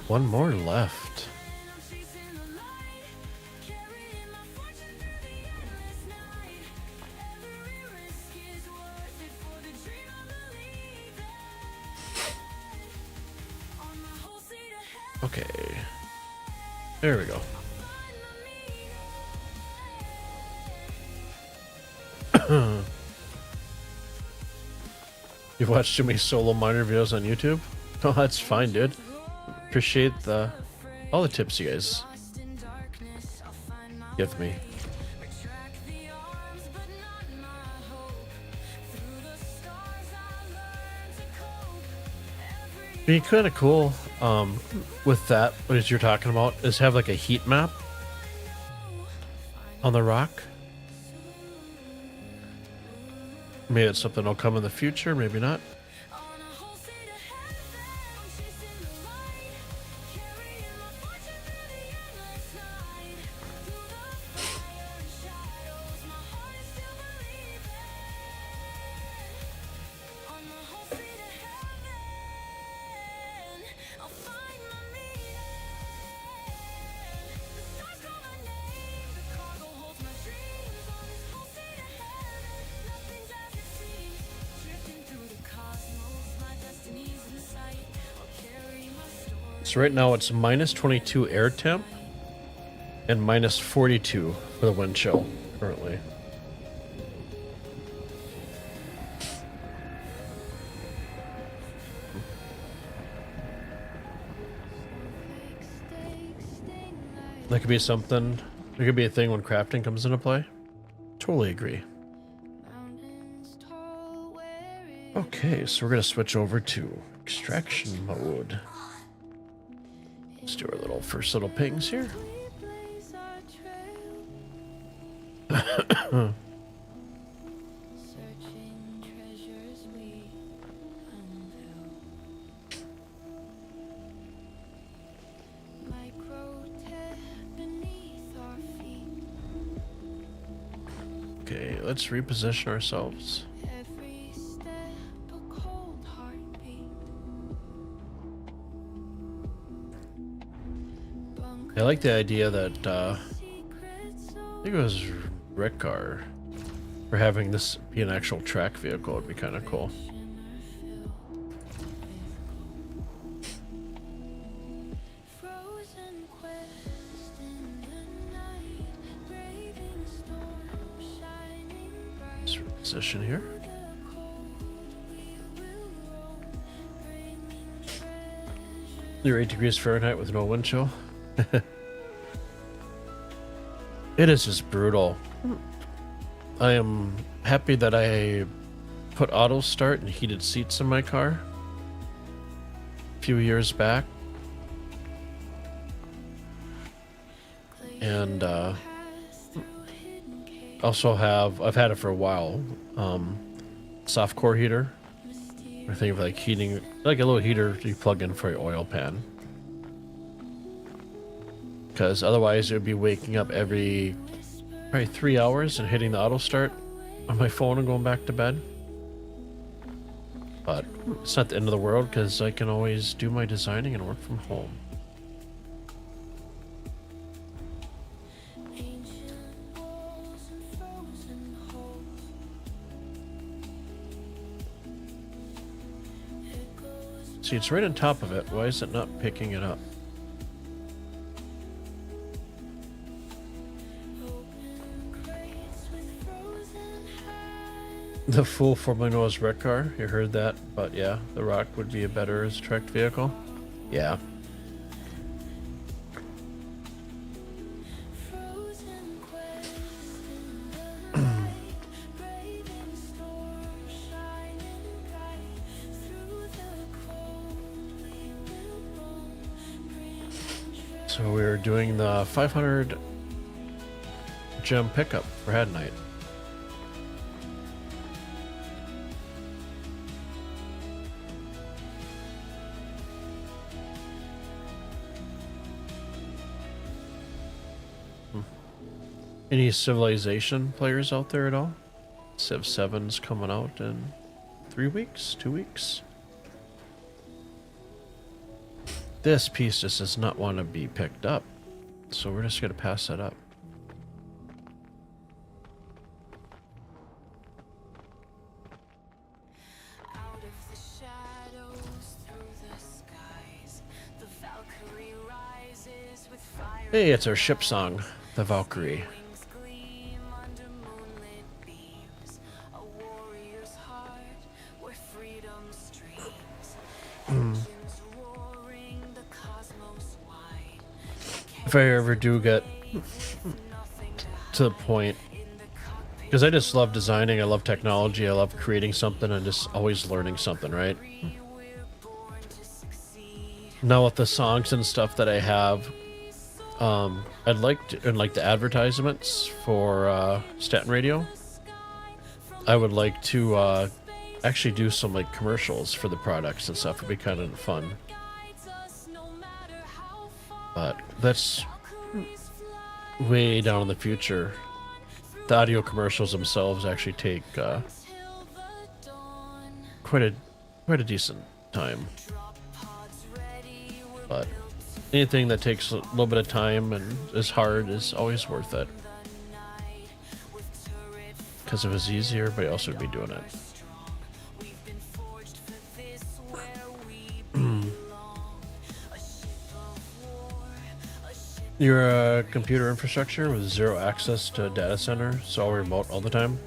One more left. I'm chasing the light, carrying my fortune through the endless night. Every risk is worth it for the dream I believe in. On my whole sea to heaven, Okay. There we go. You've watched too many solo miner videos on YouTube? Oh, that's fine, dude. Appreciate all the tips you guys give me. Be kind of cool with that, what you're talking about, is have like a heat map on the rock. Maybe it's something that'll come in the future, maybe not. So right now it's minus 22 air temp and minus 42 for the wind chill currently. That could be something. There could be a thing when crafting comes into play. Totally agree. Okay, so we're gonna switch over to extraction mode. Let's do our first little pings here. Okay, let's reposition ourselves. I like the idea that I think it was Rickar for having this be an actual track vehicle. Would be kind of cool. Let's reposition here. You're 8 degrees Fahrenheit with no wind chill. It is just brutal. I am happy that I put auto start and heated seats in my car a few years back, and also I've had it for a while, soft core heater. I think of like heating, like a little heater you plug in for your oil pan. Because otherwise it would be waking up every probably 3 hours and hitting the auto start on my phone and going back to bed. But it's not the end of the world because I can always do my designing and work from home. See, it's right on top of it. Why is it not picking it up? The full 4.0 is Rickar. You heard that, but yeah, the ROC would be a better as a tracked vehicle. Yeah. So we're doing the 500 gem pickup for Head Night. Any Civilization players out there at all? Civ 7's coming out in 3 weeks, 2 weeks. This piece just does not want to be picked up, so we're just going to pass that up. Out of the shadows through the skies, the Valkyrie rises with fire Hey, it's our ship song, the Valkyrie. Wings gleam under moonlit beams. A warrior's heart where freedom streams. Engines roaring the cosmos wide. If I ever do get to the point, because I just love designing, I love technology, I love creating something, and just always learning something, right? Now with the songs and stuff that I have, I'd like to, and like the advertisements for Stanton Radio, I would like to actually do some like commercials for the products and stuff. It'd be kind of fun. But that's way down in the future. The audio commercials themselves actually take quite a decent time. But anything that takes a little bit of time and is hard is always worth it. Because if it was easier, everybody else would be doing it. Your computer infrastructure with zero access to a data center, so all remote all the time.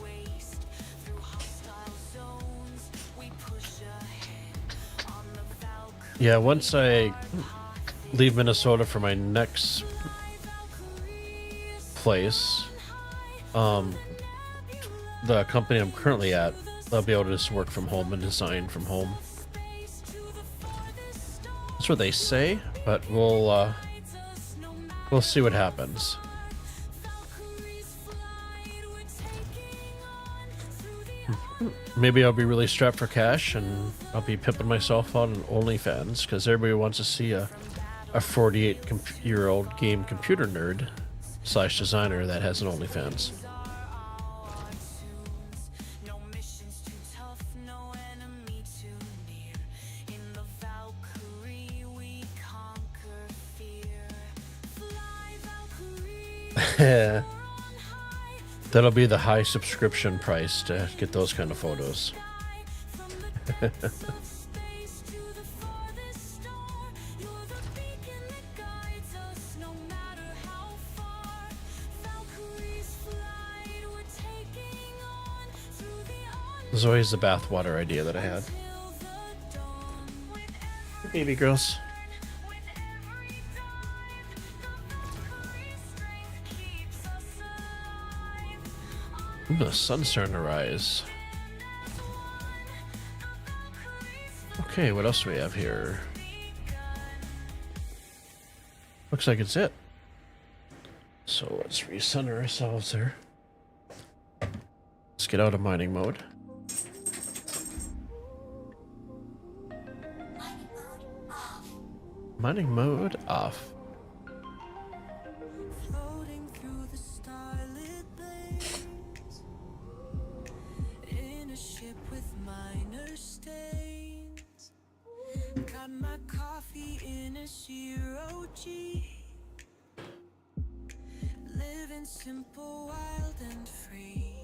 Yeah, once I leave Minnesota for my next place, the company I'm currently at, I'll be able to just work from home and design from home. That's what they say, but we'll see what happens. Maybe I'll be really strapped for cash and I'll be pimping myself out on OnlyFans because everybody wants to see a 48-year-old game computer nerd / designer that has an OnlyFans. That'll be the high subscription price to get those kind of photos. There's always the bathwater idea that I had. Baby girls. Ooh, the sun's starting to rise. Okay, what else do we have here? Looks like it's it. So let's recenter ourselves here. Let's get out of mining mode. Mining mode off. Floating through the starlit lanes in a ship with minor stains. Got my coffee in a 0G. Living simple, wild and free.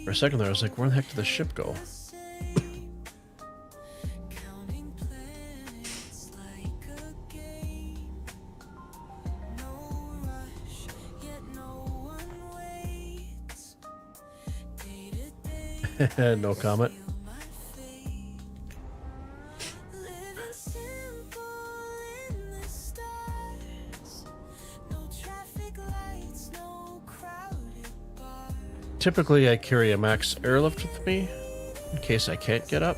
For a second there, I was like, where the heck did the ship go? Counting planets like a game. No rush, yet no one waits. Day to day, No comment. feel my fate. Living simple in the stars. No traffic lights, no crowded bars. Typically I carry a max airlift with me in case I can't get up,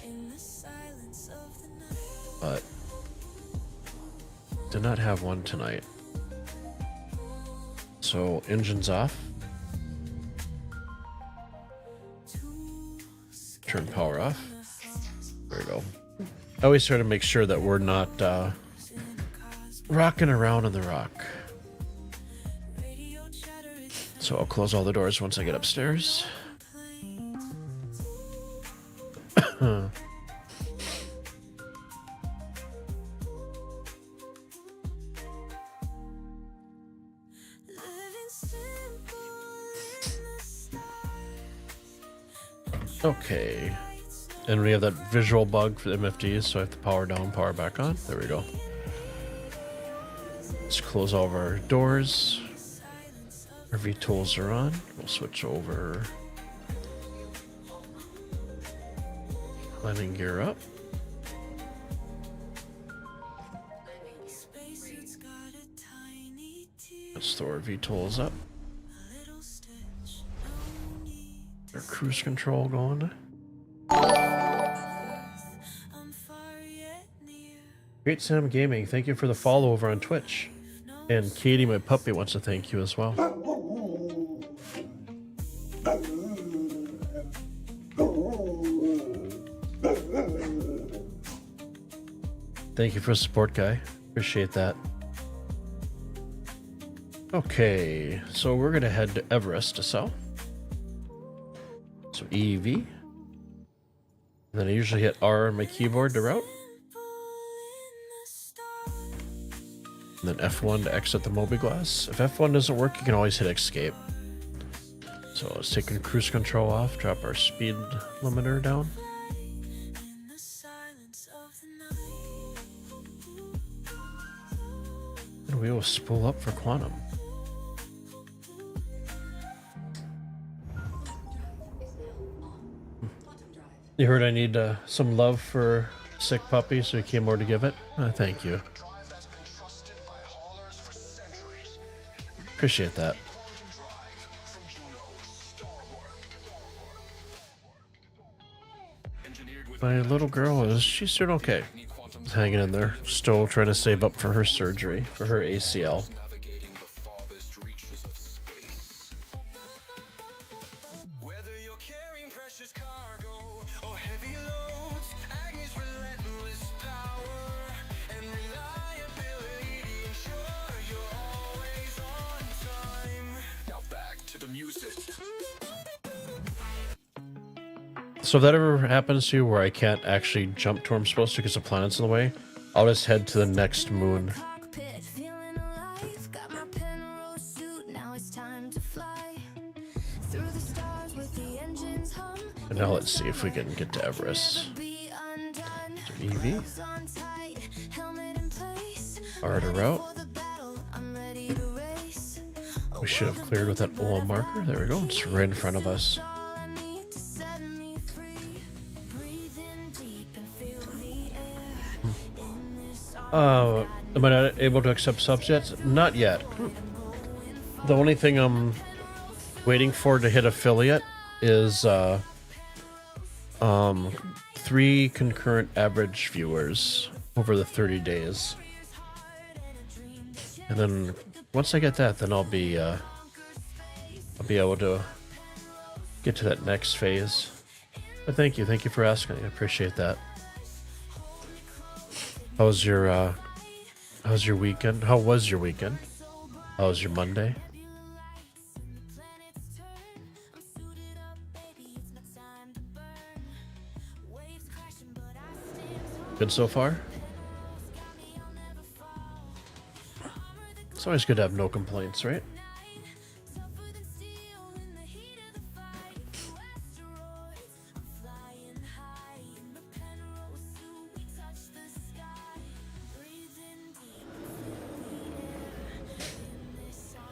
In the silence of the night. but did not have one tonight. So engines off. Turn power off. There we go. I always try to make sure that we're not rocking around in the rock. Radio chatter is So I'll close all the doors once I get upstairs. living simple in the stars. Okay. And we have that visual bug for the MFDs, so I have to power down, power back on. There we go. Let's close all of our doors. Our VTOLs are on. We'll switch over. Landing gear up. Spacesuit's got a tiny tear, Let's throw our VTOLs up. a little stitch, no need. Our cruise control going. I'm far yet near. Great Sam Gaming, thank you for the follow over on Twitch. And Katie, my puppy, wants to thank you as well. Thank you for the support, guy. Appreciate that. Okay, so we're gonna head to Everest to sell. So EV. And then I usually hit R on my keyboard to route. And then F1 to exit the mobiGlas. If F1 doesn't work, you can always hit escape. So let's take cruise control off, drop our speed limiter down. In the silence of the night. And we will spool up for quantum. You heard I need some love for sick puppy, so you came over to give it? Thank you. Appreciate that. My little girl she's doing okay. Hanging in there, still trying to save up for her surgery, for her ACL. Whether you're carrying precious cargo or heavy loads, Agni's relentless power and reliability ensure you're always on time. Now back to the music. So if that ever happens to you where I can't actually jump to where I'm supposed to because the planet's in the way, I'll just head to the next moon. Cockpit, feeling alive. Got my Penrose suit, now it's time to fly. Through the stars with the engines hum. And now let's see if we can get to Everest. Be undone. EV. Gloves on tight, helmet in place. R to route. For the battle, I'm ready to race. We should have cleared with that OL marker. There we go. It's right in front of us. All I need to set me free. Breathe in deep and feel the air. In this Am I not able to accept subs yet? Not yet. The only thing I'm waiting for to hit affiliate is 3 concurrent average viewers over the 30 days. And then once I get that, then I'll be able to get to that next phase. But thank you for asking. I appreciate that. How's your weekend? How was your weekend? How was your Monday? Good so far? It's always good to have no complaints, right?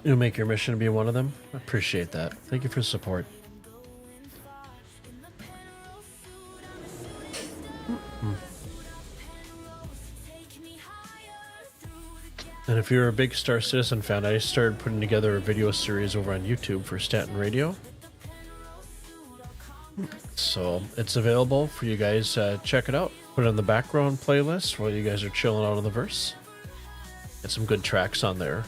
You'll make your mission be one of them? I appreciate that. Thank you for the support. And if you're a big Star Citizen fan, I started putting together a video series over on YouTube for Stanton Radio. So it's available for you guys. Check it out. Put it on the background playlist while you guys are chilling out on the verse. Get some good tracks on there.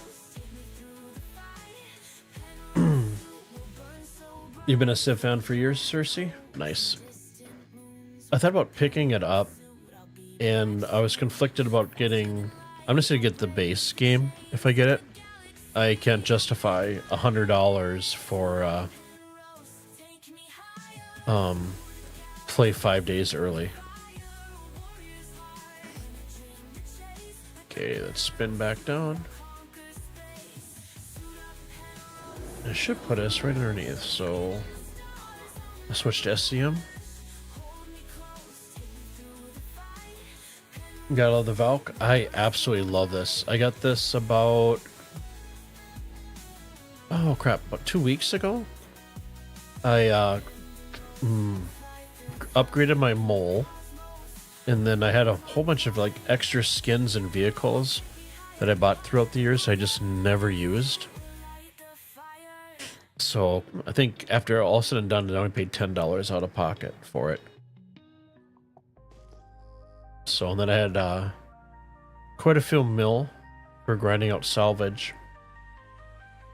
You've been a Civ fan for years, Cersei? Nice. I thought about picking it up, and I was conflicted about getting... I'm just going to get the base game if I get it. I can't justify $100 for play 5 days early. Okay, let's spin back down. It should put us right underneath, so I'll switch to SCM. Gotta love the Valk. I absolutely love this. I got this about, oh crap, about 2 weeks ago. I upgraded my mole, and then I had a whole bunch of like extra skins and vehicles that I bought throughout the years I just never used. So I think after all said and done, I only paid $10 out of pocket for it. So and then I had quite a few mil for grinding out salvage.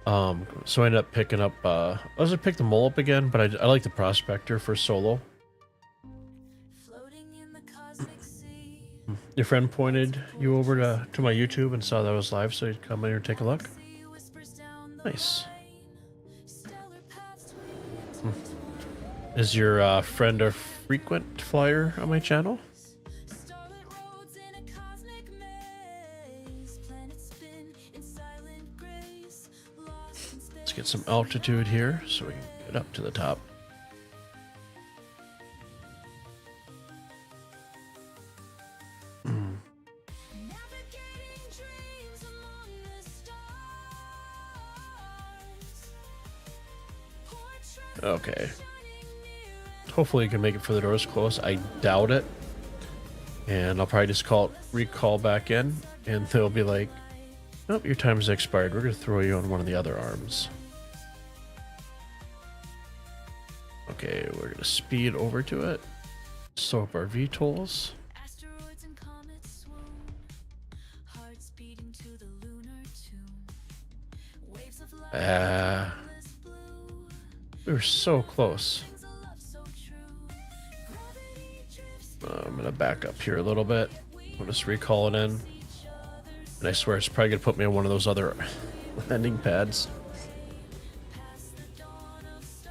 So I ended up picking up, I was gonna pick the mole up again, but I like the prospector for solo. Your friend pointed you over to my YouTube and saw that I was live, so you'd come in here and take a look. Nice. Is your friend a frequent flyer on my channel? Let's get some altitude here so we can get up to the top. Okay. Hopefully you can make it for the doors close. I doubt it. And I'll probably just recall back in, and they'll be like, nope, your time's expired. We're going to throw you on one of the other arms. Okay, we're going to speed over to it. Sew up our VTOLs. We were so close. I'm going to back up here a little bit. I'll just recall it in. And I swear it's probably going to put me on one of those other landing pads.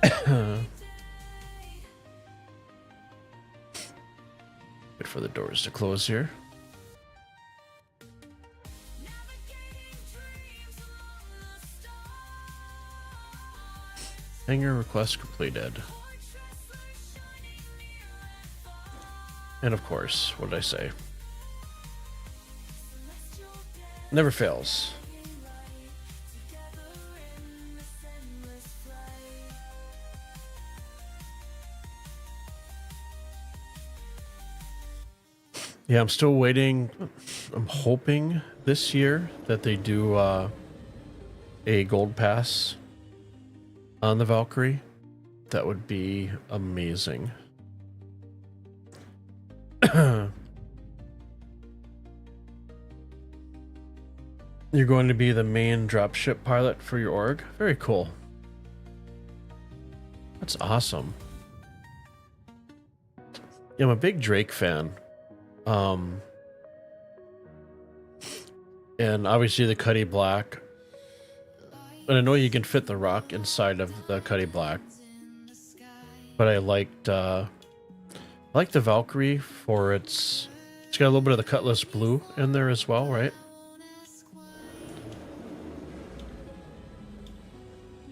Wait for the doors to close here. Hangar request completed. And of course, what did I say? Never fails. Yeah, I'm still waiting. I'm hoping this year that they do a gold pass on the Valkyrie. That would be amazing. You're going to be the main dropship pilot for your org? Very cool. That's awesome. Yeah, I'm a big Drake fan. And obviously the Cuddy Black. And I know you can fit the rock inside of the Cuddy Black. But I liked the Valkyrie for it's got a little bit of the Cutlass blue in there as well, right?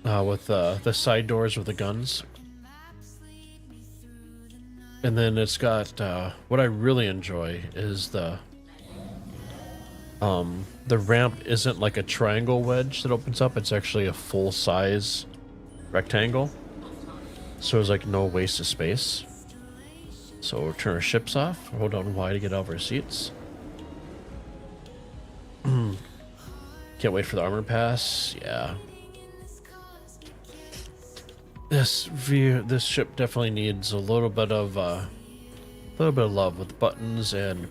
With the side doors with the guns. And then it's got what I really enjoy is the ramp isn't like a triangle wedge that opens up, it's actually a full size rectangle. So there's like no waste of space. So we'll turn our ships off, hold down Y to get out of our seats. Can't wait for the armor pass. Yeah. This ship definitely needs a little bit of love with buttons, and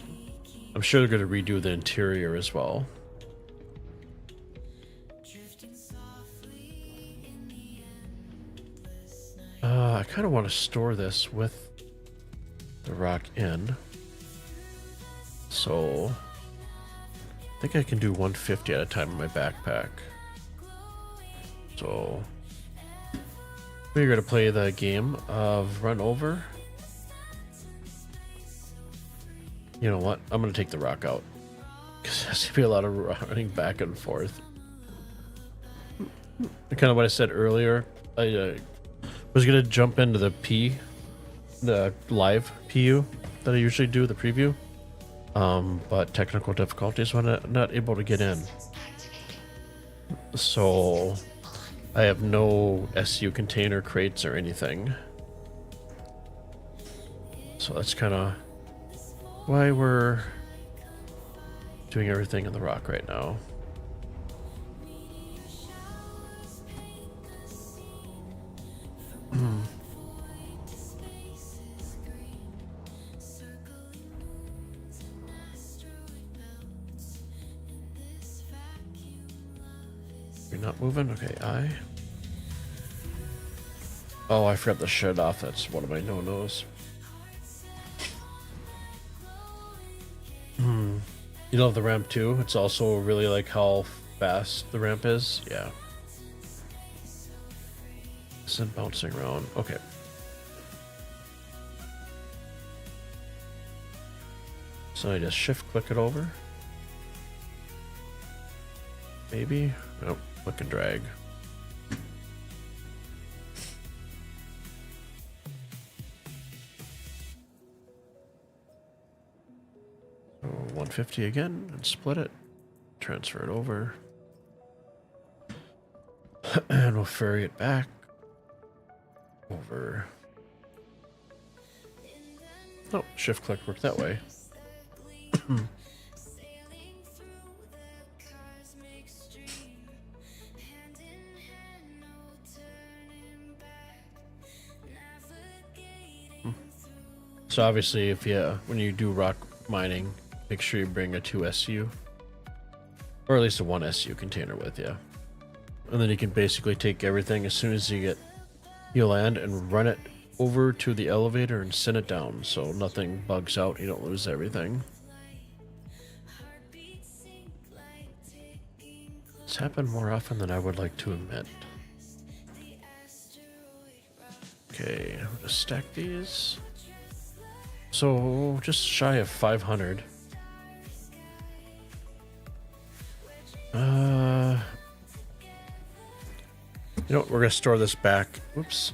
I'm sure they're going to redo the interior as well. I kind of want to store this with the rock in, so I think I can do 150 at a time in my backpack. So we're going to play the game of run over. You know what? I'm going to take the rock out, because there's going to be a lot of running back and forth. Kind of what I said earlier. I was going to jump into the live PU that I usually do, the preview. but technical difficulties when I'm not able to get in. So I have no SU container crates or anything. So that's kind of why we're doing everything in the rock right now. You're not moving? Okay, I. Oh, I forgot to shut off. That's one of my no-nos. You love the ramp too? It's also really like how fast the ramp is. Yeah. Isn't bouncing around. Okay. So I just shift click it over. Maybe? Nope. Click and drag. So 150 again and split it. Transfer it over. And we'll ferry it back over. Oh, shift click worked that way. So obviously, if when you do rock mining, make sure you bring a 2 SU, or at least a 1 SU container with you, and then you can basically take everything as soon as you land and run it over to the elevator and send it down, so nothing bugs out. You don't lose everything. It's happened more often than I would like to admit. Okay, I'm gonna stack these. So, just shy of 500. You know what? We're going to store this back. Whoops.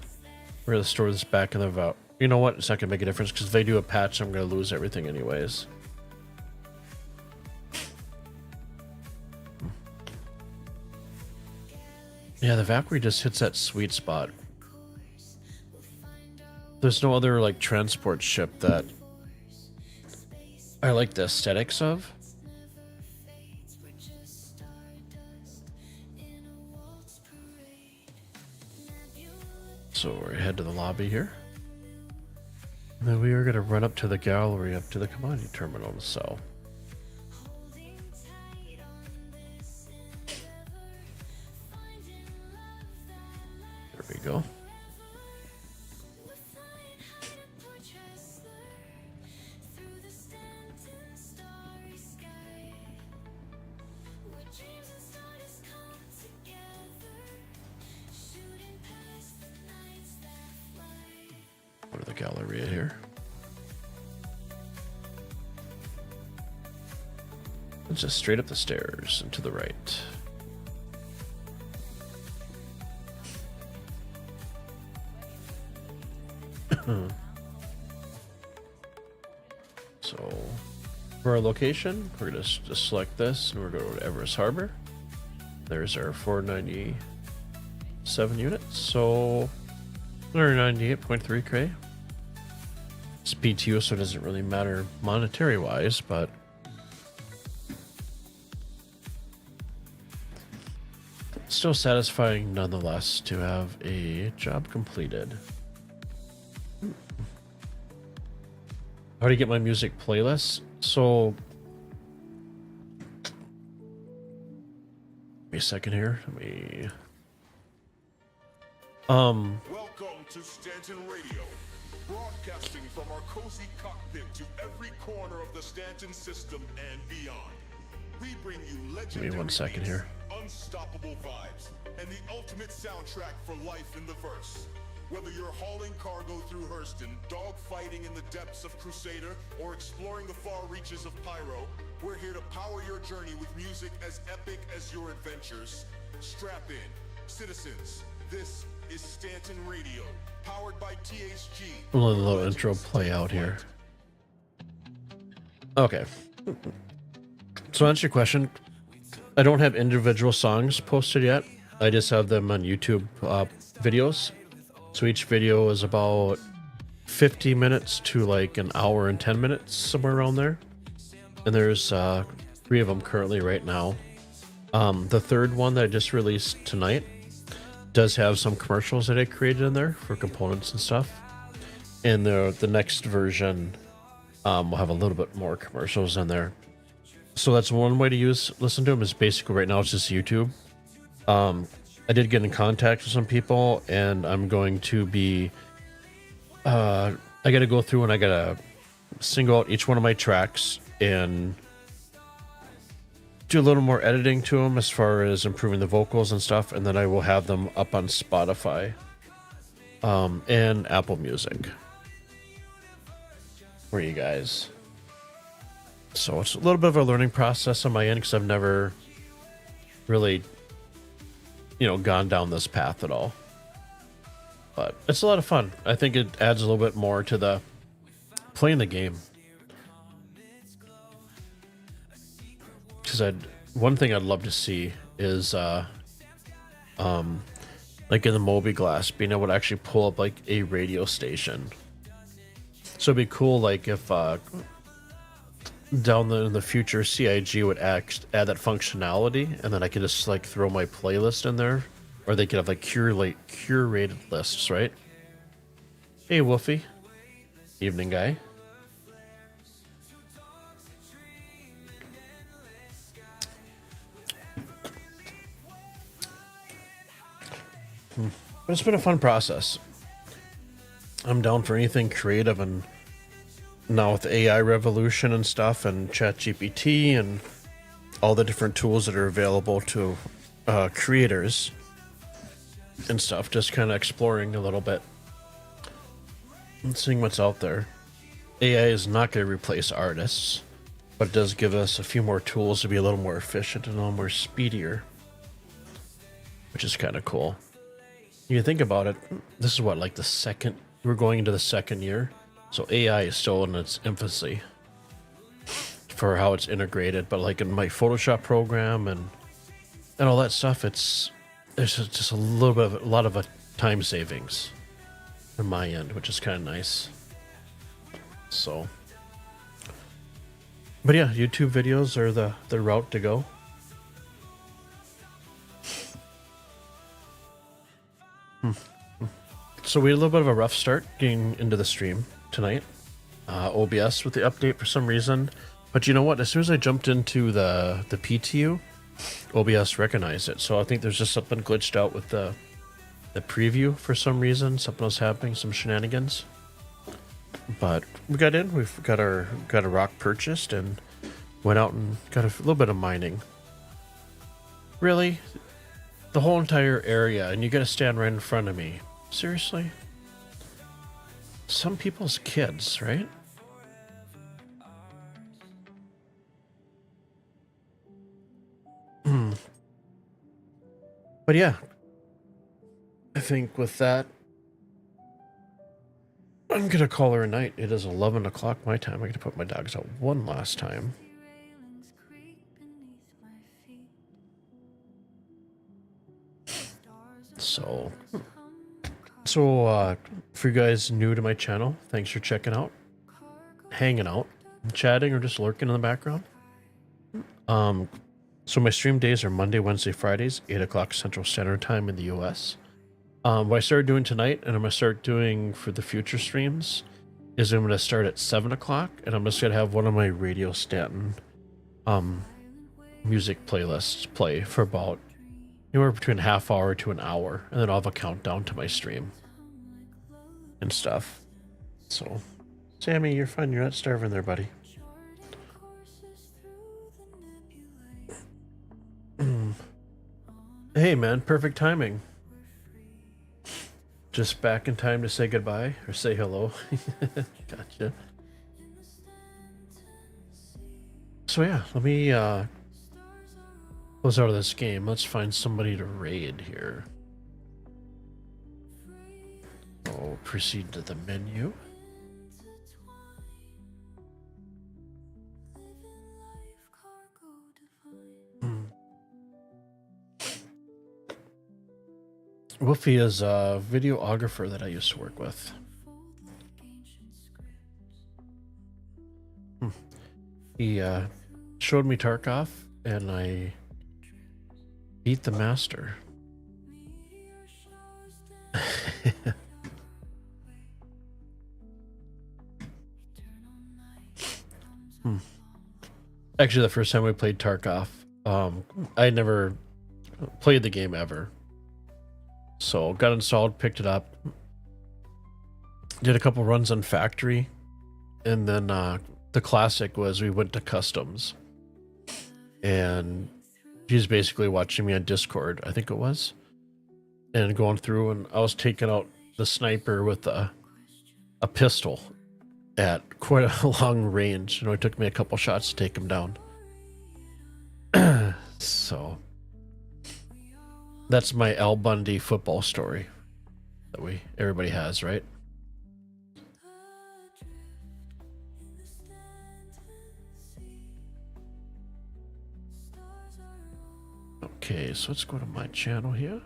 We're going to store this back in the vault. You know what? It's not going to make a difference because if they do a patch, I'm going to lose everything anyways. Yeah, the Valkyrie just hits that sweet spot. There's no other like transport ship that I like the aesthetics of. So we're head to the lobby here. And then we are going to run up to the gallery, up to the commodity terminal to sell. There we go. Go to the Galleria here. It's just straight up the stairs and to the right. So, for our location, we're going to just select this and we're going to go to Everest Harbor. There's our 497 units. So, 198.3 K. It's PTO, so it doesn't really matter monetary wise, but still satisfying nonetheless to have a job completed. How do you get my music playlist? So, give me a second here. Let me. Welcome to Stanton Radio, broadcasting from our cozy cockpit to every corner of the Stanton system and beyond. We bring you legendary Give me 1 second beats, here. unstoppable vibes, and the ultimate soundtrack for life in the verse. Whether you're hauling cargo through Hurston, dogfighting in the depths of Crusader, or exploring the far reaches of Pyro, we're here to power your journey with music as epic as your adventures. Strap in, citizens. This is Stanton Radio, powered by THG. We'll let the little intro play out here. Okay. So to answer your question, I don't have individual songs posted yet. I just have them on YouTube videos. So each video is about 50 minutes to like an hour and 10 minutes, somewhere around there. And there's 3 of them currently right now. The third one that I just released tonight does have some commercials that I created in there for components and stuff. And the next version will have a little bit more commercials in there. So that's one way to listen to them, is basically right now it's just YouTube. I did get in contact with some people, and I'm going to be I got to go through and I got to single out each one of my tracks and do a little more editing to them as far as improving the vocals and stuff, and then I will have them up on Spotify and Apple Music for you guys. So it's a little bit of a learning process on my end, because I've never really, gone down this path at all. But it's a lot of fun. I think it adds a little bit more to the playing the game. Because one thing I'd love to see is like in the Moby Glass, being able to actually pull up like a radio station. So it'd be cool, like if down in the future CIG would add that functionality, and then I could just like throw my playlist in there, or they could have like curated lists, right? Hey Wolfie, evening guy. But it's been a fun process. I'm down for anything creative, and now with the AI revolution and stuff, and ChatGPT and all the different tools that are available to creators and stuff, just kind of exploring a little bit and seeing what's out there. AI is not going to replace artists, but it does give us a few more tools to be a little more efficient and a little more speedier, which is kind of cool. You think about it, this is what, like we're going into the second year. So AI is still in its infancy for how it's integrated, but like in my Photoshop program and all that stuff, there's just a lot of a time savings on my end, which is kind of nice. So, but yeah, YouTube videos are the route to go. So we had a little bit of a rough start getting into the stream tonight. OBS with the update for some reason, but you know what? As soon as I jumped into the PTU, OBS recognized it. So I think there's just something glitched out with the preview for some reason. Something was happening, some shenanigans. But we got in. We've got a rock purchased and went out and got a little bit of mining. Really, the whole entire area, and you got to stand right in front of me. Seriously? Some people's kids, right? But yeah, I think with that, I'm gonna call her a night. It is 11 o'clock my time. I gotta put my dogs out one last time. Railings creak beneath my feet. So for you guys new to my channel, thanks for checking out, hanging out, chatting, or just lurking in the background. So my stream days are Monday, Wednesday, Fridays, 8 o'clock Central Standard Time in the US. What I started doing tonight, and I'm going to start doing for the future streams, is I'm going to start at 7 o'clock, and I'm just going to have one of my Radio Stanton music playlists play for about anywhere between a half hour to an hour, and then I'll have a countdown to my stream and stuff. So, Sammy, you're fine. You're not starving there, buddy. Hey, man, perfect timing. Just back in time to say goodbye or say hello. Gotcha. So yeah, let me close out of this game. Let's find somebody to raid here. I'll proceed to the menu. Wolfie is a videographer that I used to work with. He showed me Tarkov, and I beat the master. Actually, the first time we played Tarkov, I had never played the game ever. So got installed, picked it up, did a couple runs on factory, and then the classic was we went to customs, and she's basically watching me on Discord, I think it was, and going through, and I was taking out the sniper with a pistol at quite a long range. You know, it took me a couple shots to take him down. So that's my Al Bundy football story that everybody has, right? Okay, so let's go to my channel here.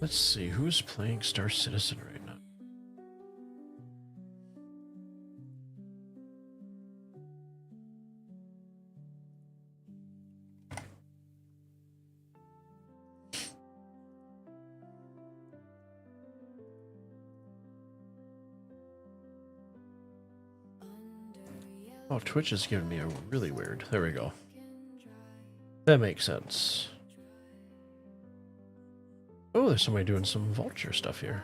Let's see, who's playing Star Citizen right now? Oh, Twitch is giving me a really weird. There we go. That makes sense. Oh, there's somebody doing some vulture stuff here.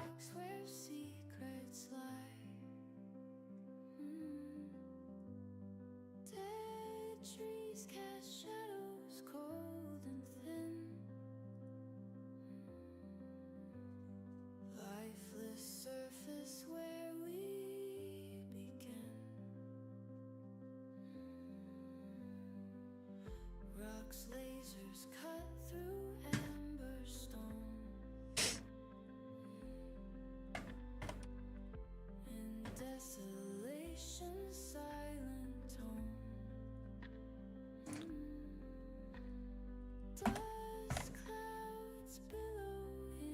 Lasers cut through amber stone. In desolation, silent tone. Dust clouds billow in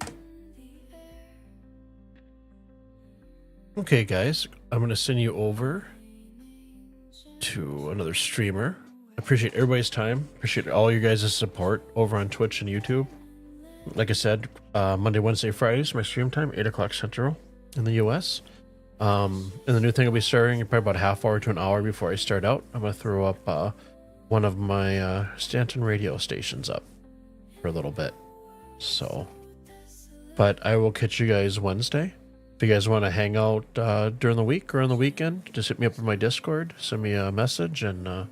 the air. Okay, guys, I'm going to send you over to another streamer. Appreciate everybody's time. Appreciate all you guys' support over on Twitch and YouTube. Like I said, Monday, Wednesday, Fridays, my stream time, 8 o'clock Central in the US. And the new thing will be starting probably about a half hour to an hour before I start out. I'm going to throw up one of my Stanton radio stations up for a little bit. So, but I will catch you guys Wednesday. If you guys want to hang out during the week or on the weekend, just hit me up on my Discord, send me a message, and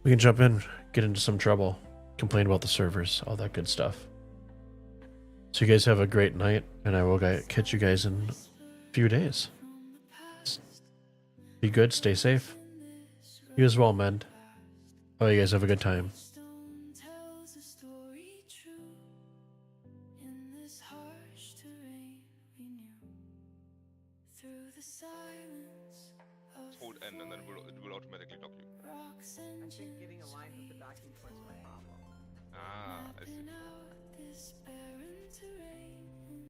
we can jump in, get into some trouble, complain about the servers, all that good stuff. So you guys have a great night, and I will catch you guys in a few days. Be good, stay safe. You as well, Mend. Oh, you guys have a good time. Stone tells a story true. In this harsh terrain we knew. Through the silence of Hold N and then it will automatically lock you. rocks and Getting aligned with the docking points is my problem. Ah, I see. out this barren terrain